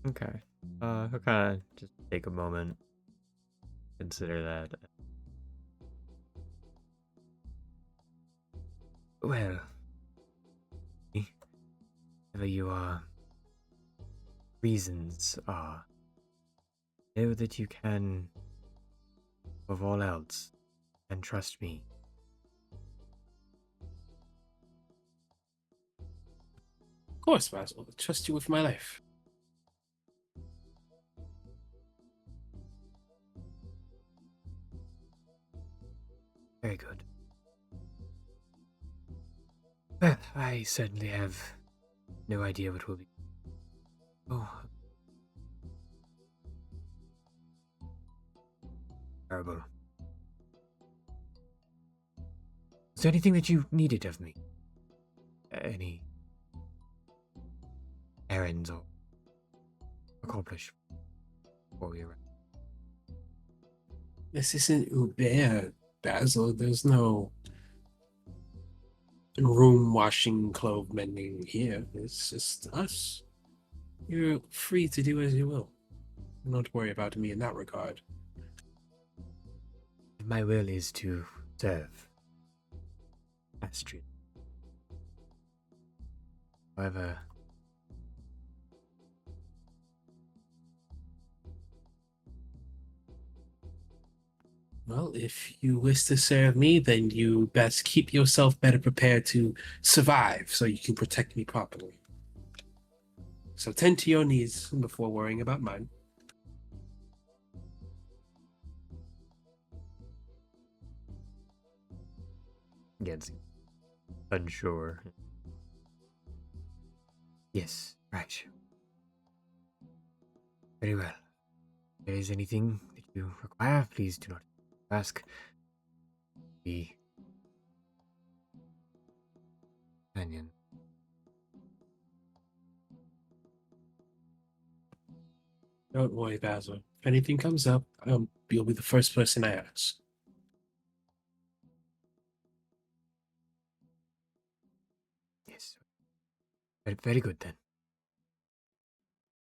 Okay. He'll kind of just take a moment, consider that. Well, whatever your reasons are, know that you can, above all else, and trust me. Of course, Basil. I trust you with my life. Very good. Well, I certainly have no idea what will be. Oh. Terrible. Is there anything that you needed of me? Any errands or accomplish before we arrive? This isn't Uber, Basil. There's no room washing, clothes mending here. It's just us. You're free to do as you will. Don't worry about me in that regard. My will is to serve Astrid. However, Well, if you wish to serve me, then you best keep yourself better prepared to survive so you can protect me properly. So tend to your needs before worrying about mine. again, seems unsure. Yes, right. Very well. If there is anything that you require, please do not ask. Be companion. Don't worry, Basil. If anything comes up, you'll be the first person I ask. Yes. Very, very good then.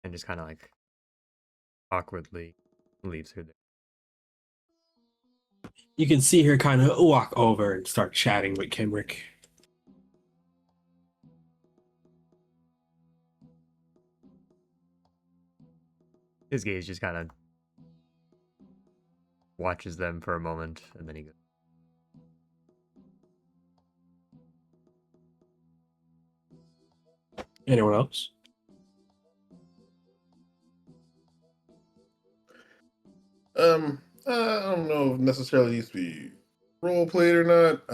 And just kind of like awkwardly leaves her there. You can see her kind of walk over and start chatting with Kenrick. His gaze just kind of watches them for a moment, and then he goes. Anyone else? I don't know if necessarily needs to be role played or not.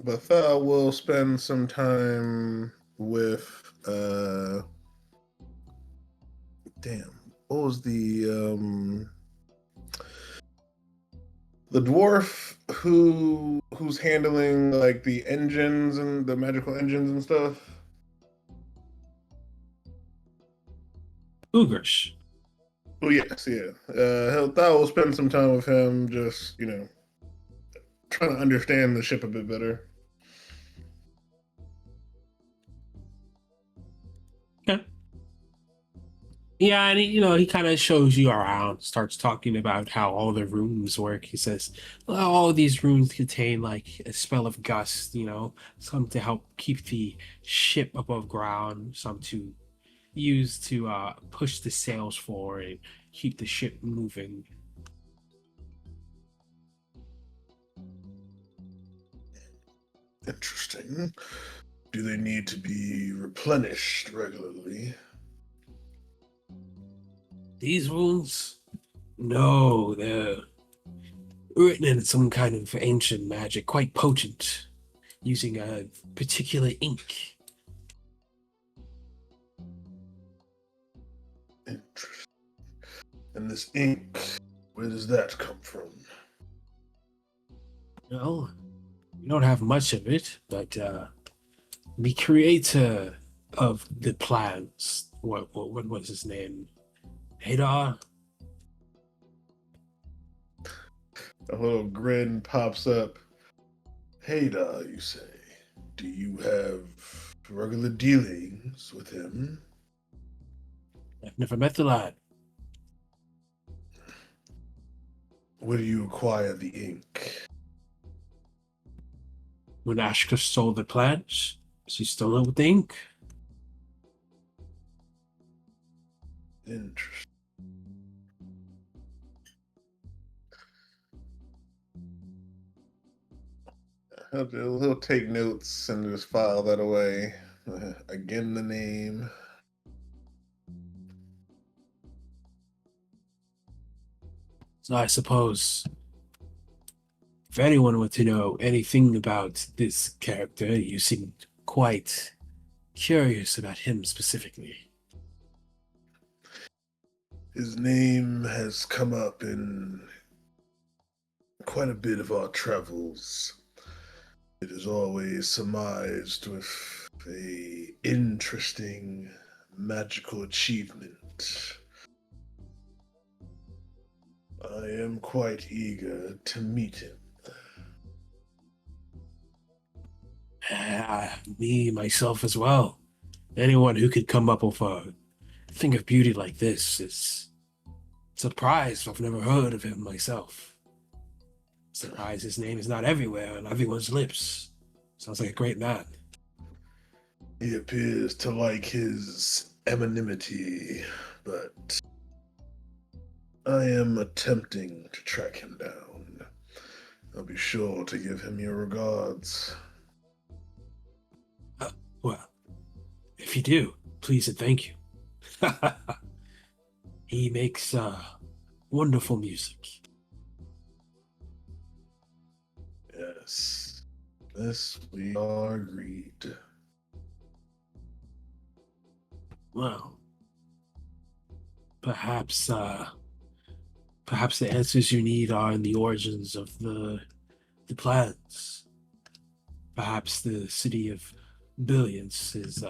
But I thought I will spend some time with damn, what was the The dwarf who's handling like the engines and the magical engines and stuff. Ugrish. Oh yes, yeah. I will spend some time with him, just trying to understand the ship a bit better. Okay. Yeah, and he kind of shows you around, starts talking about how all the runes work. He says, well, all these runes contain like a spell of gust, some to help keep the ship above ground, some to use to push the sails forward and keep the ship moving. Interesting. Do they need to be replenished regularly? These runes? No, they're written in some kind of ancient magic, quite potent, using a particular ink. Interesting. And this ink, where does that come from? Well, we don't have much of it, but the creator of the plans, what was his name? Hadar? A little grin pops up. Haida, you say? Do you have regular dealings with him? I've never met the lad. Where do you acquire the ink? When Ashka stole the plans, she stole it with the ink. Interesting. He'll take notes and just file that away. Again, the name. So I suppose if anyone were to know anything about this character, you seemed quite curious about him specifically. His name has come up in quite a bit of our travels. It is always surmised with a interesting magical achievement. I am quite eager to meet him. Me, myself as well. Anyone who could come up with a thing of beauty like this is surprised. I've never heard of him myself. Surprised his name is not everywhere on everyone's lips. Sounds like a great man. He appears to like his anonymity, but I am attempting to track him down. I'll be sure to give him your regards. Well, if you do, please and thank you. He makes wonderful music. Yes, this we are agreed. Well, perhaps the answers you need are in the origins of the plans. Perhaps the city of billions is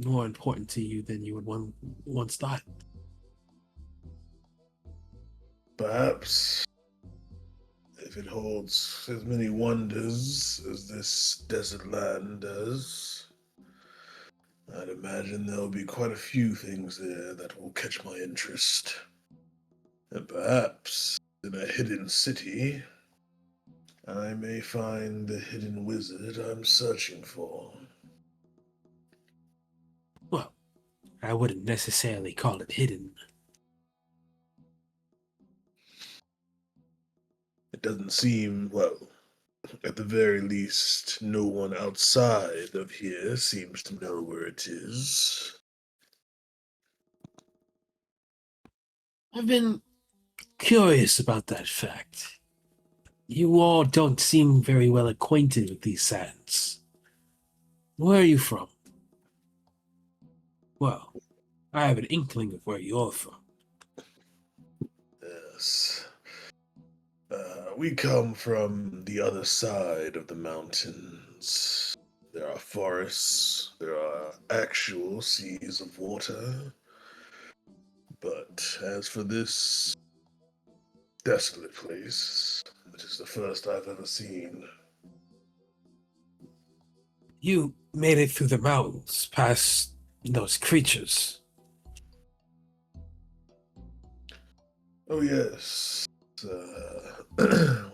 more important to you than you would once thought. Perhaps if it holds as many wonders as this desert land does, I'd imagine there'll be quite a few things there that will catch my interest. And perhaps in a hidden city, I may find the hidden wizard I'm searching for. Well, I wouldn't necessarily call it hidden. It doesn't seem, well, at the very least, no one outside of here seems to know where it is. I've been curious about that fact. You all don't seem very well acquainted with these sands. Where are you from? Well, I have an inkling of where you're from. Yes. We come from the other side of the mountains. There are forests, there are actual seas of water. But as for this desolate place, it is the first I've ever seen. You made it through the mountains, past those creatures. Oh, yes.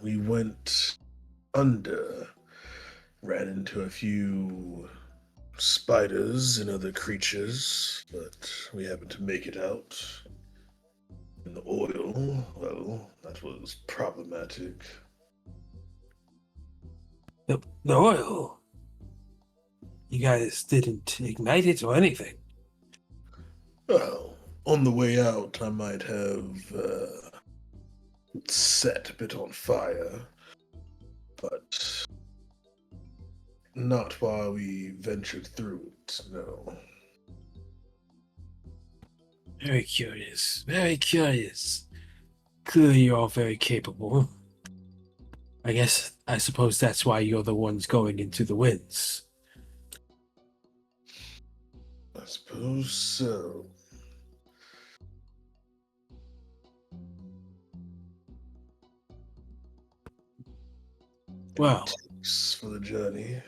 We went under, ran into a few spiders and other creatures, but we happened to make it out. And the oil, well, that was problematic. The oil. You guys didn't ignite it or anything. Well, on the way out, I might have set a bit on fire, but not while we ventured through it, no. Very curious. Very curious. Clearly you're all very capable. I suppose that's why you're the ones going into the winds. I suppose so. Well, Thanks for the journey.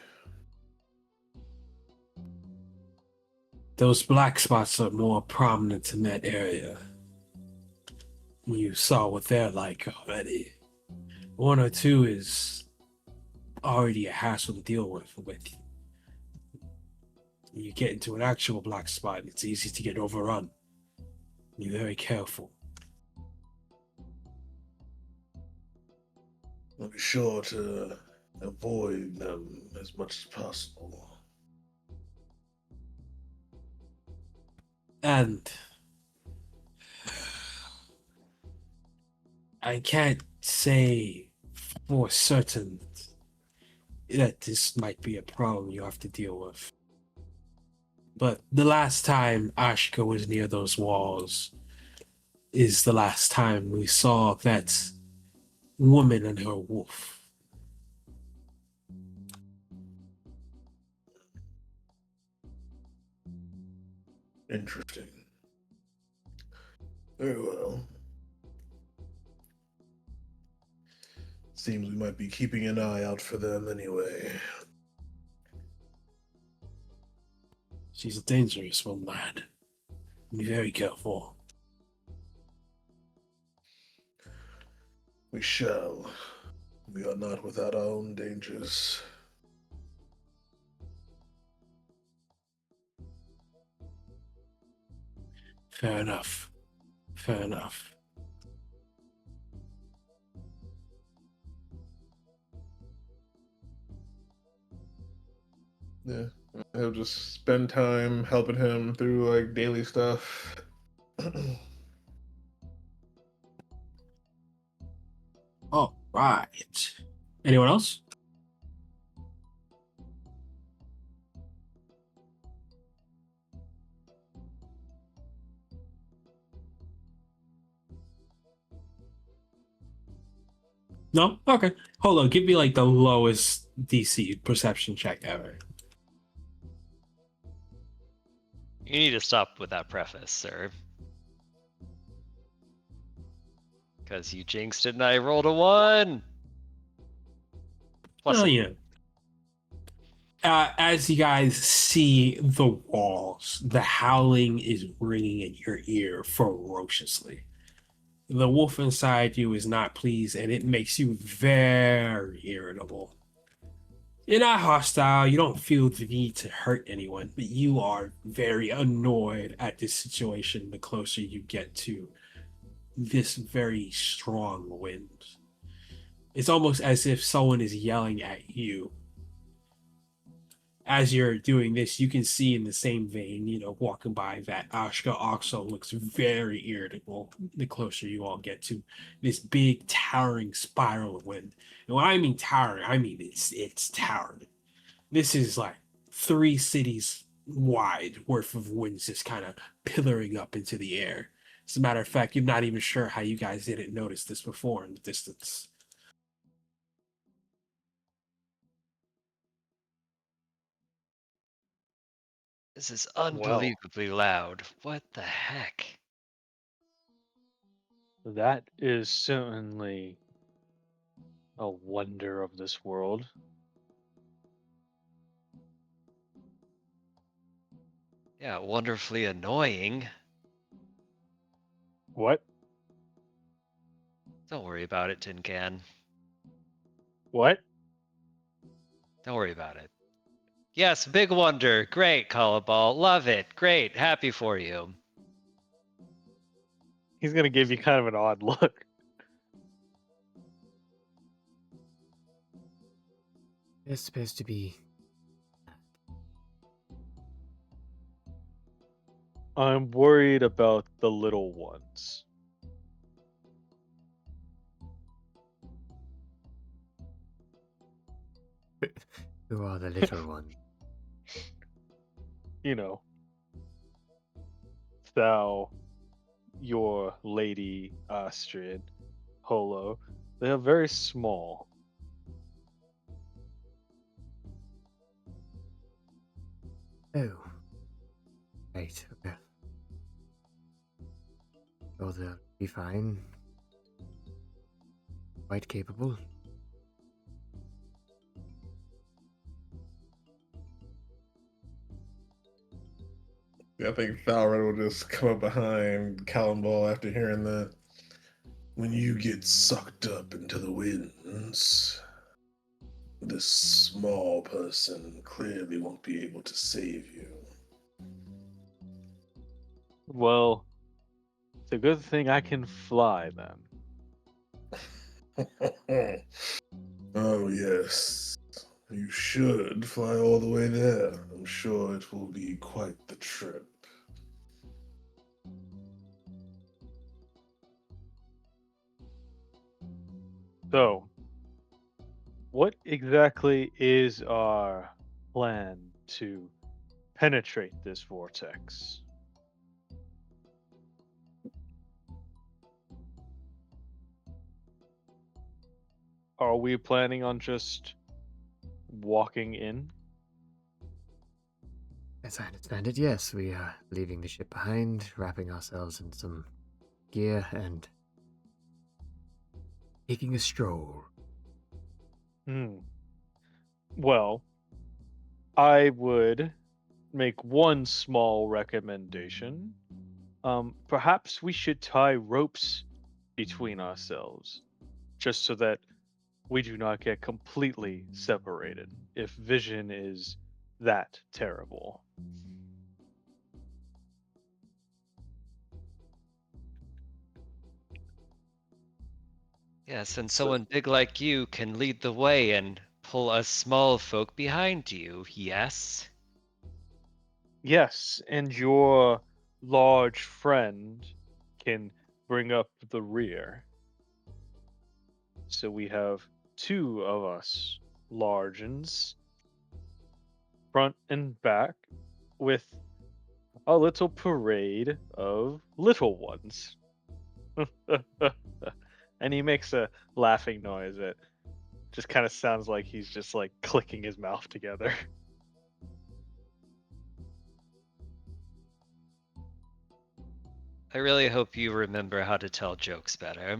those black spots are more prominent in that area. You saw what they're like already. One or two is already a hassle to deal with. You get into an actual black spot, it's easy to get overrun. Be very careful. I'll be sure to avoid them as much as possible. And I can't say for certain that this might be a problem you have to deal with. But the last time Ashka was near those walls is the last time we saw that woman and her wolf. Interesting. Very well. Seems we might be keeping an eye out for them anyway. She's a dangerous one, lad. Be very careful. We shall. We are not without our own dangers. Fair enough. Fair enough. Yeah. He'll just spend time helping him through like daily stuff. All right. Anyone else? No? Okay. Hold on. Give me like the lowest DC perception check ever. You need to stop with that preface, sir. Because you jinxed it and I rolled a 1! Plus Oh, a- yeah. As you guys see the walls, the howling is ringing in your ear ferociously. The wolf inside you is not pleased, and it makes you very irritable. You're not hostile, you don't feel the need to hurt anyone, but you are very annoyed at this situation the closer you get to this very strong wind. It's almost as if someone is yelling at you. As you're doing this, you can see in the same vein, walking by, that Ashka also looks very irritable the closer you all get to this big towering spiral of wind. And when I mean towering, I mean it's towering. This is like 3 cities wide worth of winds just kind of pillaring up into the air. As a matter of fact, you're not even sure how you guys didn't notice this before in the distance. This is Well, unbelievably loud. What the heck? that is certainly a wonder of this world. Yeah, wonderfully annoying. What? Don't worry about it, Tin Can. What? Don't worry about it. Yes, big wonder. Great, Callaball. Love it. Great. Happy for you. He's gonna give you kind of an odd look. It's supposed to be. I'm worried about the little ones. Who are the little ones? You know, thou, your lady Astrid, Holo, they are very small. Oh. Right, okay. Well, they'll be fine. Quite capable. I think Thalred will just come up behind Callum after hearing that. When you get sucked up into the winds, this small person clearly won't be able to save you. Well, it's a good thing I can fly then. Oh, yes. You should fly all the way there. I'm sure it will be quite the trip. So, what exactly is our plan to penetrate this vortex? Are we planning on just walking in? As I understand it, yes, we are leaving the ship behind, wrapping ourselves in some gear, and taking a stroll. Hmm. Well, I would make one small recommendation. Perhaps we should tie ropes between ourselves, just so that we do not get completely separated if vision is that terrible. Yes, and So, someone big like you can lead the way and pull us small folk behind you, yes? Yes, and your large friend can bring up the rear. So we have two of us largens, front and back, with a little parade of little ones. And he makes a laughing noise that just kind of sounds like he's just like clicking his mouth together. I really hope you remember how to tell jokes better.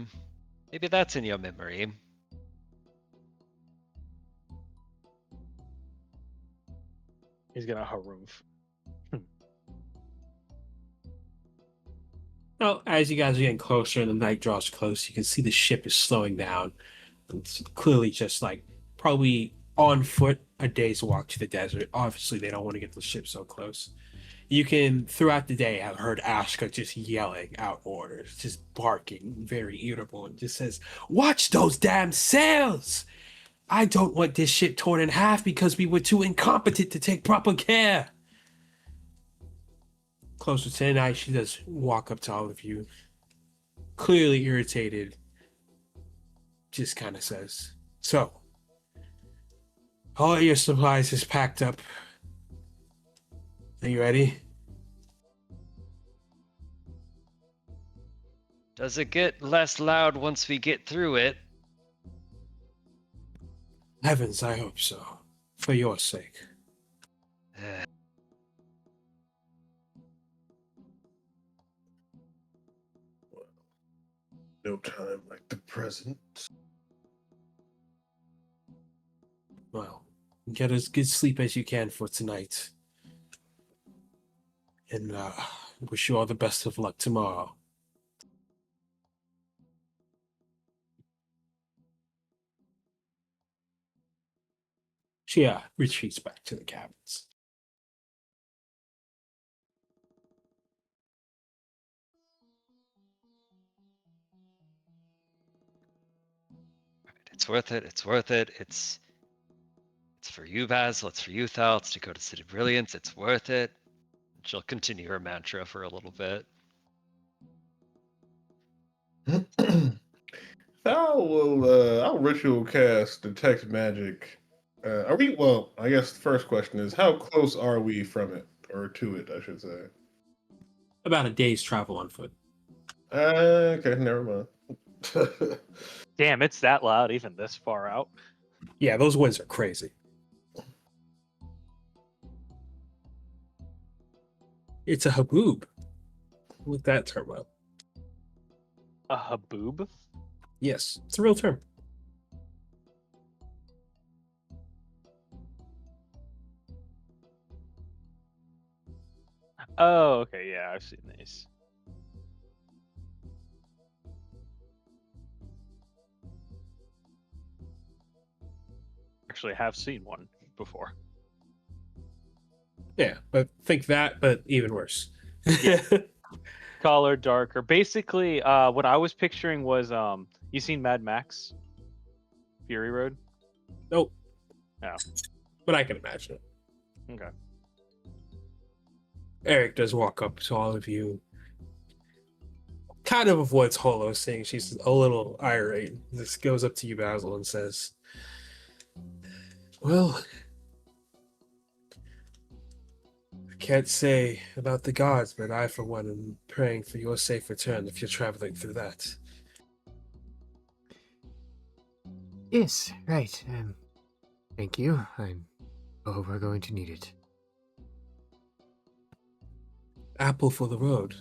Maybe that's in your memory. He's gonna harumph. Well, as you guys are getting closer and the night draws close, you can see the ship is slowing down. It's clearly just like probably on foot a day's walk to the desert. Obviously, they don't want to get the ship so close. You can, throughout the day, have heard Ashka just yelling out orders, just barking, very irritable, and just says, "Watch those damn sails! I don't want this ship torn in half because we were too incompetent to take proper care." Closer to night, she does walk up to all of you, clearly irritated, just kind of says, "So, all your supplies is packed up. Are you ready?" Does it get less loud once we get through it? Heavens, I hope so. For your sake. no time like the present. Well, get as good sleep as you can for tonight. And wish you all the best of luck tomorrow. She retreats back to the cabins. It's worth it. It's worth it. It's for you, Basil. It's for you, Thal. It's to go to City Brilliance. It's worth it. She'll continue her mantra for a little bit. I'll ritual cast detect magic. Are we? Well, I guess the first question is, how close are we from it, or to it, I should say? About a day's travel on foot. Okay, never mind. Damn, it's that loud even this far out. Yeah, those winds are crazy. It's a haboob. Look that term up. A haboob? Yes, it's a real term. Oh, okay, yeah, I've seen these. Actually, have seen one before. Yeah, but think that, but even worse. Yeah. Color darker. Basically, what I was picturing was you seen Mad Max? Fury Road? Nope. No. But I can imagine it. Okay. Eric does walk up to all of you. Kind of avoids Holo, saying she's a little irate. This goes up to you, Basil, and says, well, I can't say about the gods, but I, for one, am praying for your safe return if you're traveling through that. Yes, right. Thank you. Oh, we're going to need it. Apple for the road.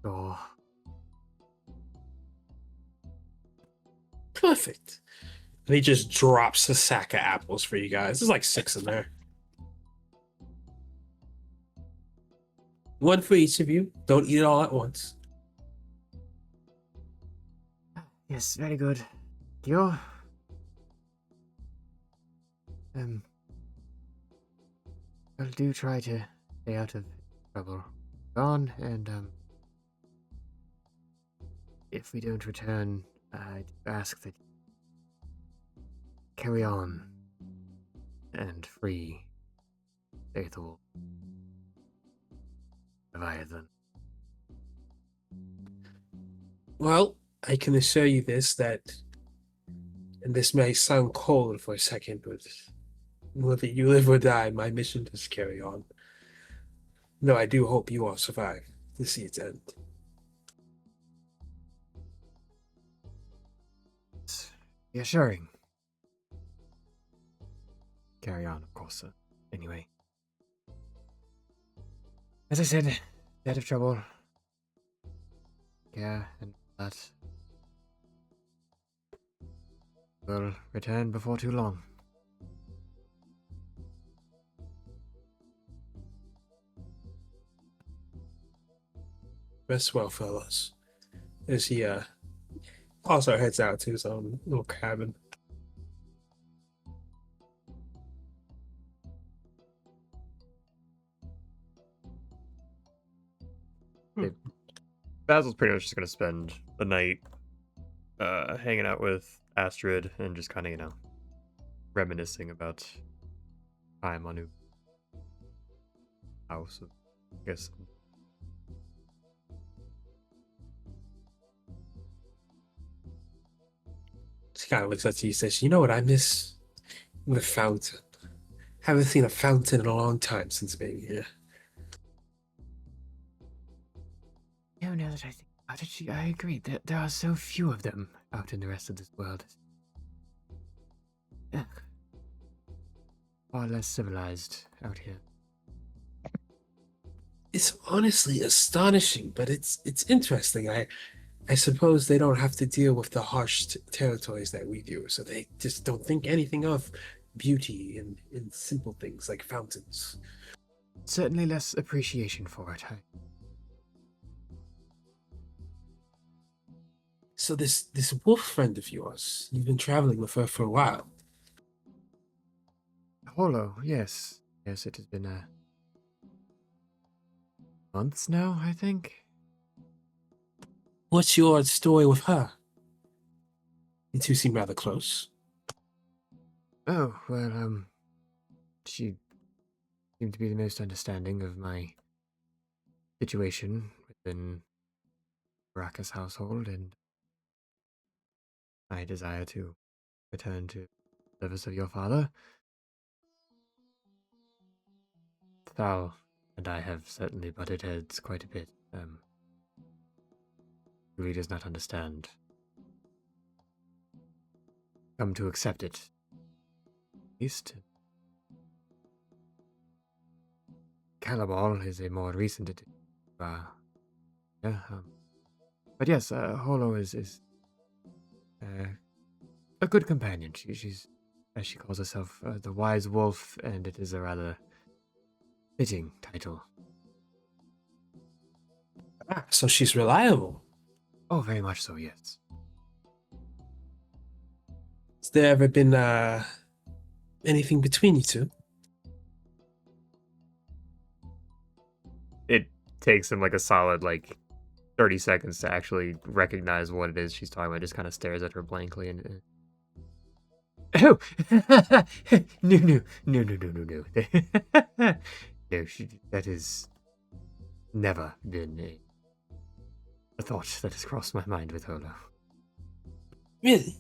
Oh, Perfect. And he just drops a sack of apples for you guys. There's like 6 in there. One for each of you. Don't eat it all at once. yes, very good. You? Well, do try to stay out of trouble. Gone, and, if we don't return, I'd ask that you carry on and free Ethel Leviathan. Well, I can assure you this, that, and this may sound cold for a second, but whether you live or die, my mission does carry on. No, I do hope you all survive to see its end. It's reassuring. Carry on, of course. Anyway. As I said, out of trouble. Yeah, and that will return before too long. Rest well, fellas. As he also heads out to his own little cabin. Basil's pretty much just gonna spend the night hanging out with Astrid and just kind of, reminiscing about time on his house, I guess. She kind of looks at you and says, you know what I miss? The fountain. Haven't seen a fountain in a long time since being here. No, now that I think about it, I agree. There are so few of them out in the rest of this world. Far less civilized out here. It's honestly astonishing, but it's interesting. I suppose they don't have to deal with the harsh territories that we do, so they just don't think anything of beauty in simple things like fountains. Certainly less appreciation for it. So this wolf friend of yours, you've been traveling with her for a while. Hollow, yes. Yes, it has been months now, I think. What's your story with her? You two seem rather close. Oh, well, she seemed to be the most understanding of my situation within Baraka's household and my desire to return to the service of your father. Thal and I have certainly butted heads quite a bit. He really does not understand. Come to accept it. At least. Calabal is a more recent addition. Yeah, but yes, Holo is a good companion. She's, as she calls herself, the Wise Wolf, and it is a rather fitting title. Ah, so she's reliable. Oh, very much so, yes. Has there ever been anything between you two? It takes him like a solid 30 seconds to actually recognize what it is she's talking about. Just kind of stares at her blankly and Oh! No. No. No, that has never been a thought that has crossed my mind with Holo. Really?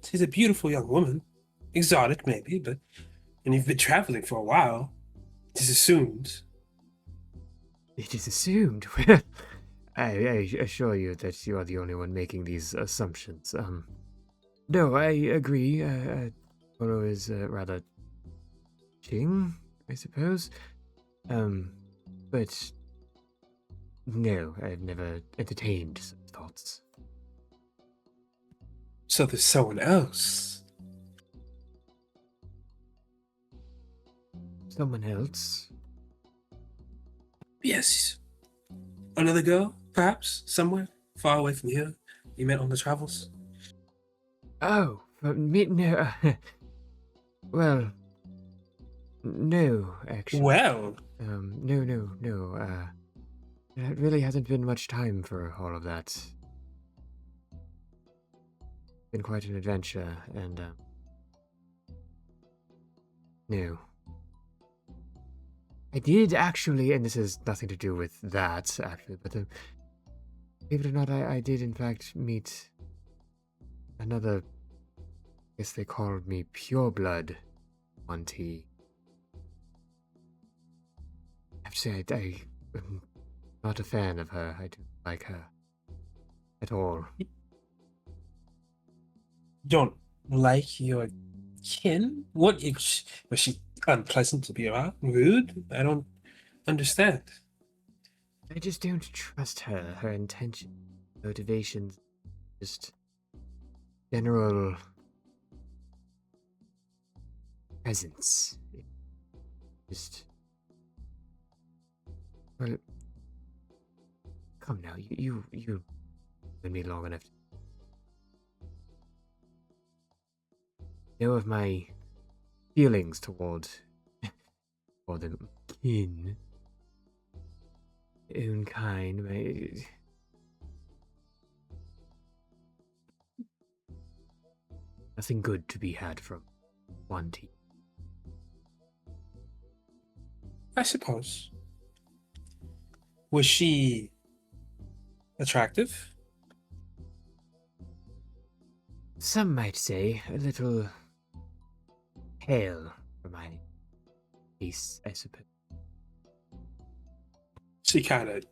She's a beautiful young woman. Exotic, maybe, but when you've been traveling for a while, it is assumed. It is assumed. I assure you that you are the only one making these assumptions. No, I agree. Holo is rather ching, I suppose. But no, I've never entertained such thoughts. So there's someone else. Someone else? Yes. Another girl, perhaps, somewhere far away from here. You met on the travels. Oh, but me, no. Well, no, actually. Well, No. It really hasn't been much time for all of that. Been quite an adventure, and no. I did actually, and this has nothing to do with that, actually, but believe it or not, I did in fact meet another, I guess they called me pureblood one T. I have to say, I am not a fan of her. I don't like her at all. you don't like your kin? What was she unpleasant to be around? Rude? I don't understand. I just don't trust her. Her intention, motivations, just general presence. Just, well, come now. You known me long enough to know of my feelings toward the kin. Own kind, nothing good to be had from one team. I suppose. Was she attractive? Some might say a little pale for my taste, I suppose. She kind of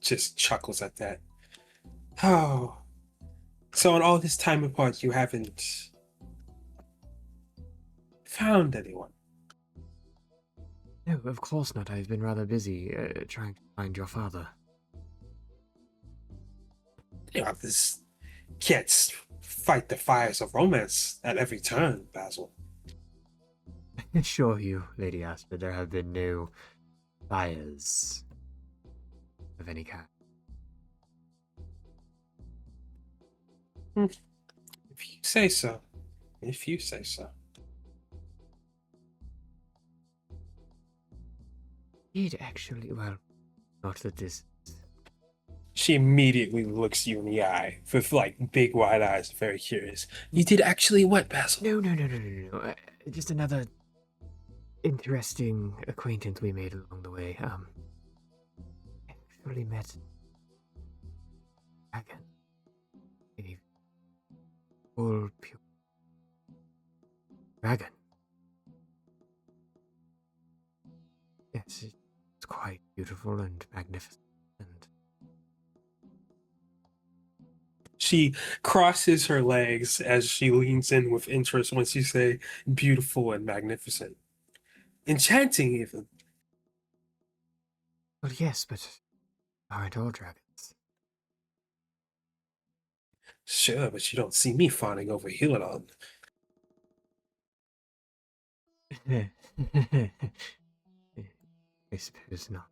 just chuckles at that. Oh, so in all this time apart, you haven't found anyone? No, of course not. I've been rather busy trying to find your father. This can't fight the fires of romance at every turn, Basil. I assure you, Lady Astrid, there have been no fires of any kind. If you say so. If you say so. It actually, well, not that this. She immediately looks you in the eye with like big wide eyes, very curious. You did actually what, Basil? No. Just another interesting acquaintance we made along the way. I actually met dragon. A full pure dragon. Yes, it's quite beautiful and magnificent. And She crosses her legs as she leans in with interest once you say beautiful and magnificent. Enchanting, even. well, yes, but aren't all dragons? Sure, but you don't see me fawning over Helion. I suppose not.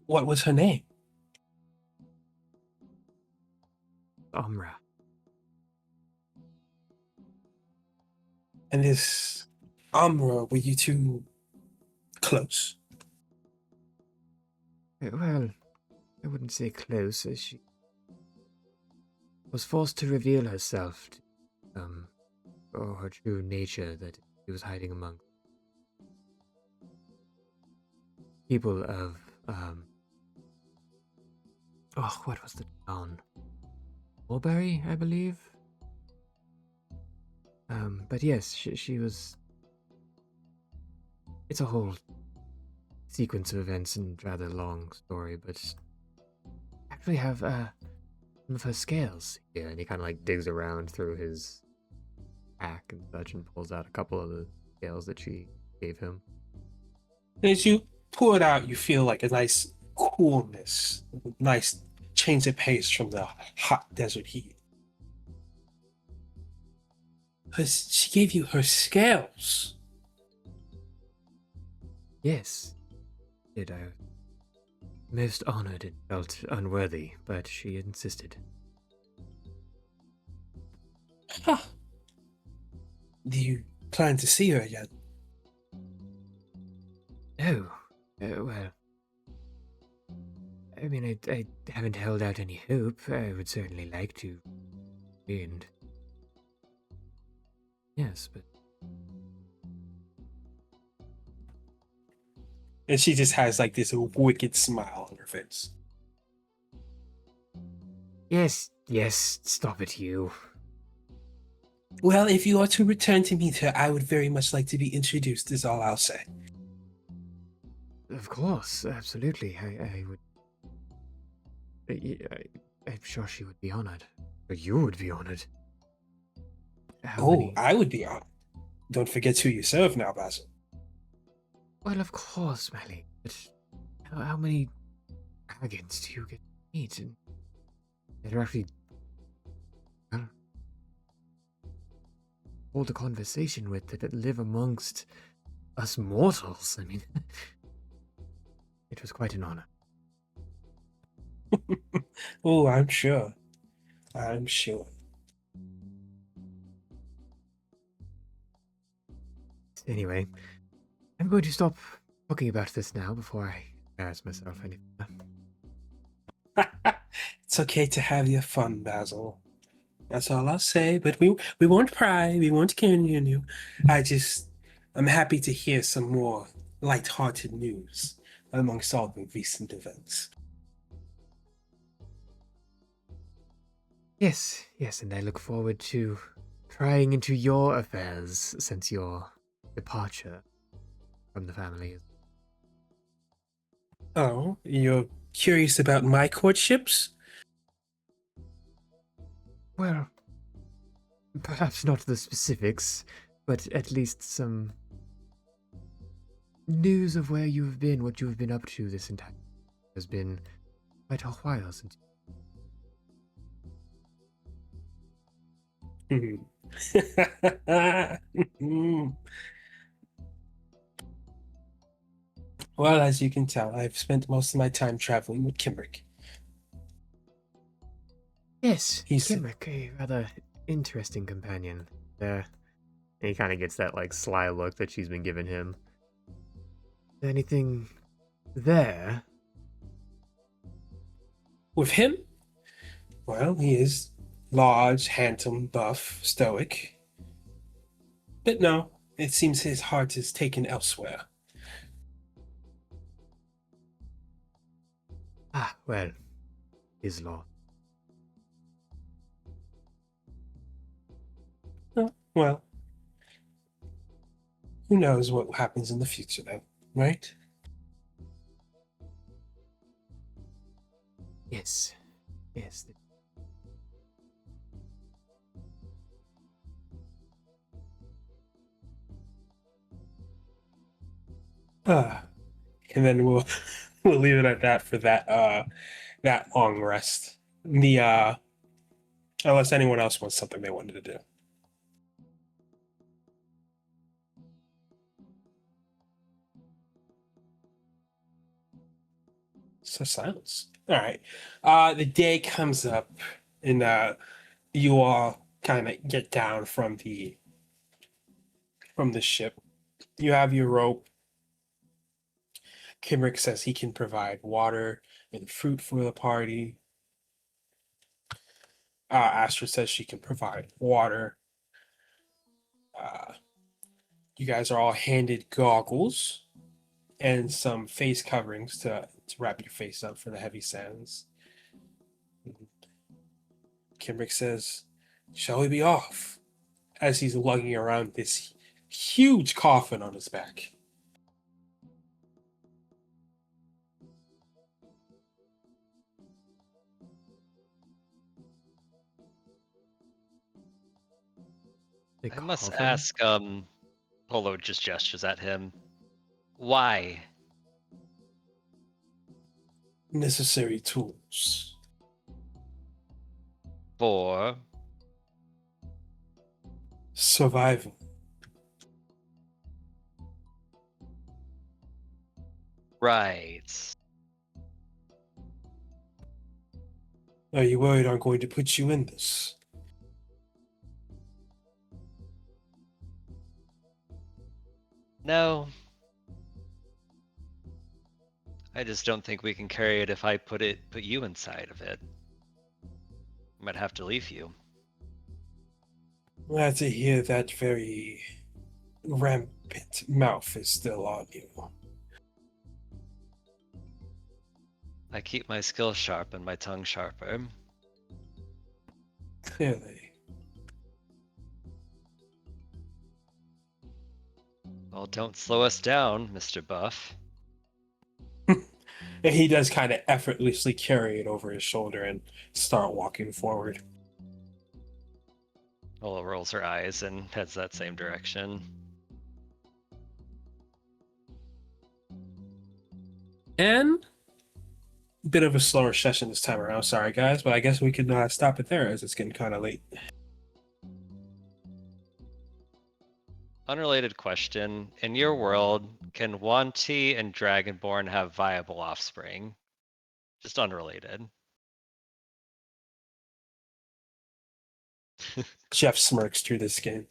What was her name? Omra. And this Amra, were you two close? Well, I wouldn't say close, as she was forced to reveal herself to, or her true nature that she was hiding among people of, oh, what was the town? Mulberry, I believe? But yes, she was... It's a whole sequence of events and rather long story, but I actually have, some of her scales here, and he kind of like digs around through his pack and such and pulls out a couple of the scales that she gave him. As you pull it out, you feel like a nice coolness, nice change of pace from the hot desert heat. She gave you her scales. Yes, did I? Most honored and felt unworthy, but she insisted. Huh. Do you plan to see her again? Oh, well. I mean, I haven't held out any hope. I would certainly like to. And. Yes, but. And she just has like this wicked smile on her face. Yes, stop it, you. Well, if you are to return to meet her, I would very much like to be introduced, is all I'll say. Of course, absolutely. I would. I'm sure she would be honored. Or you would be honored. I would be honored. Don't forget who you serve now, Basil. Well, of course, Malik. But how many dragons do you get to meet and that are actually hold a conversation with that live amongst us mortals? I mean, it was quite an honor. Oh, I'm sure. I'm sure. Anyway, I'm going to stop talking about this now before I embarrass myself any further. It's okay to have your fun, Basil. That's all I'll say. But we won't pry. We won't canyon you. I'm happy to hear some more light-hearted news amongst all the recent events. Yes, and I look forward to prying into your affairs since your departure from the family. Oh, you're curious about my courtships? Well, perhaps not the specifics, but at least some news of where you have been, what you have been up to this entire. It has been quite a while since. Well, as you can tell, I've spent most of my time traveling with Kimrick. Yes, He's- Kimrick, a rather interesting companion. Yeah. And he kind of gets that like sly look that she's been giving him. Anything there? With him? Well, he is large, handsome, buff, stoic. But no, it seems his heart is taken elsewhere. Ah, well, his law. Oh, well, who knows what happens in the future, though, right? Yes, yes. And then we'll we'll leave it at that for that long rest. The unless anyone else wants something they wanted to do. So silence. All right. The day comes up, and you all kind of get down from the ship. You have your rope. Kimrick says he can provide water and fruit for the party. Astrid says she can provide water. You guys are all handed goggles and some face coverings to wrap your face up for the heavy sands. Kimrick says, "Shall we be off?" As he's lugging around this huge coffin on his back. The I must coffin? ask, Polo just gestures at him. Why? Necessary tools. For? Survival. Right. Are you worried I'm going to put you in this? No. I just don't think we can carry it if I put you inside of it. I might have to leave you. Glad to hear that very rampant mouth is still on you. I keep my skills sharp and my tongue sharper. Clearly. Well, don't slow us down, Mr. Buff. And he does kind of effortlessly carry it over his shoulder and start walking forward. Ola rolls her eyes and heads that same direction. And bit of a slower session this time around. Sorry, guys, but I guess we can stop it there as it's getting kind of late. Unrelated question. In your world, can Wanti and Dragonborn have viable offspring? Just unrelated. Jeff smirks through the screen.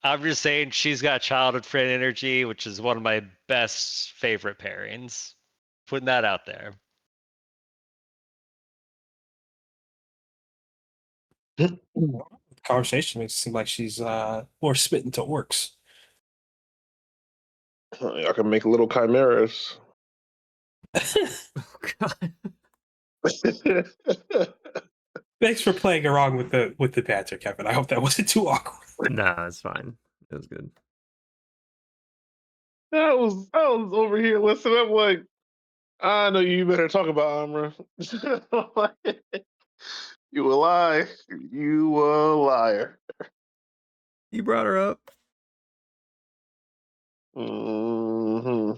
I'm just saying she's got childhood friend energy, which is one of my best favorite pairings. Putting that out there. Conversation makes it seem like she's more spitting to orcs. I can make little chimeras. Oh, God. Thanks for playing along with the banter, Kevin. I hope that wasn't too awkward. Nah, it's fine. It was good. I was over here listening. I'm like, I know you better talk about Amra. You a lie. You a liar. You brought her up. Hmm.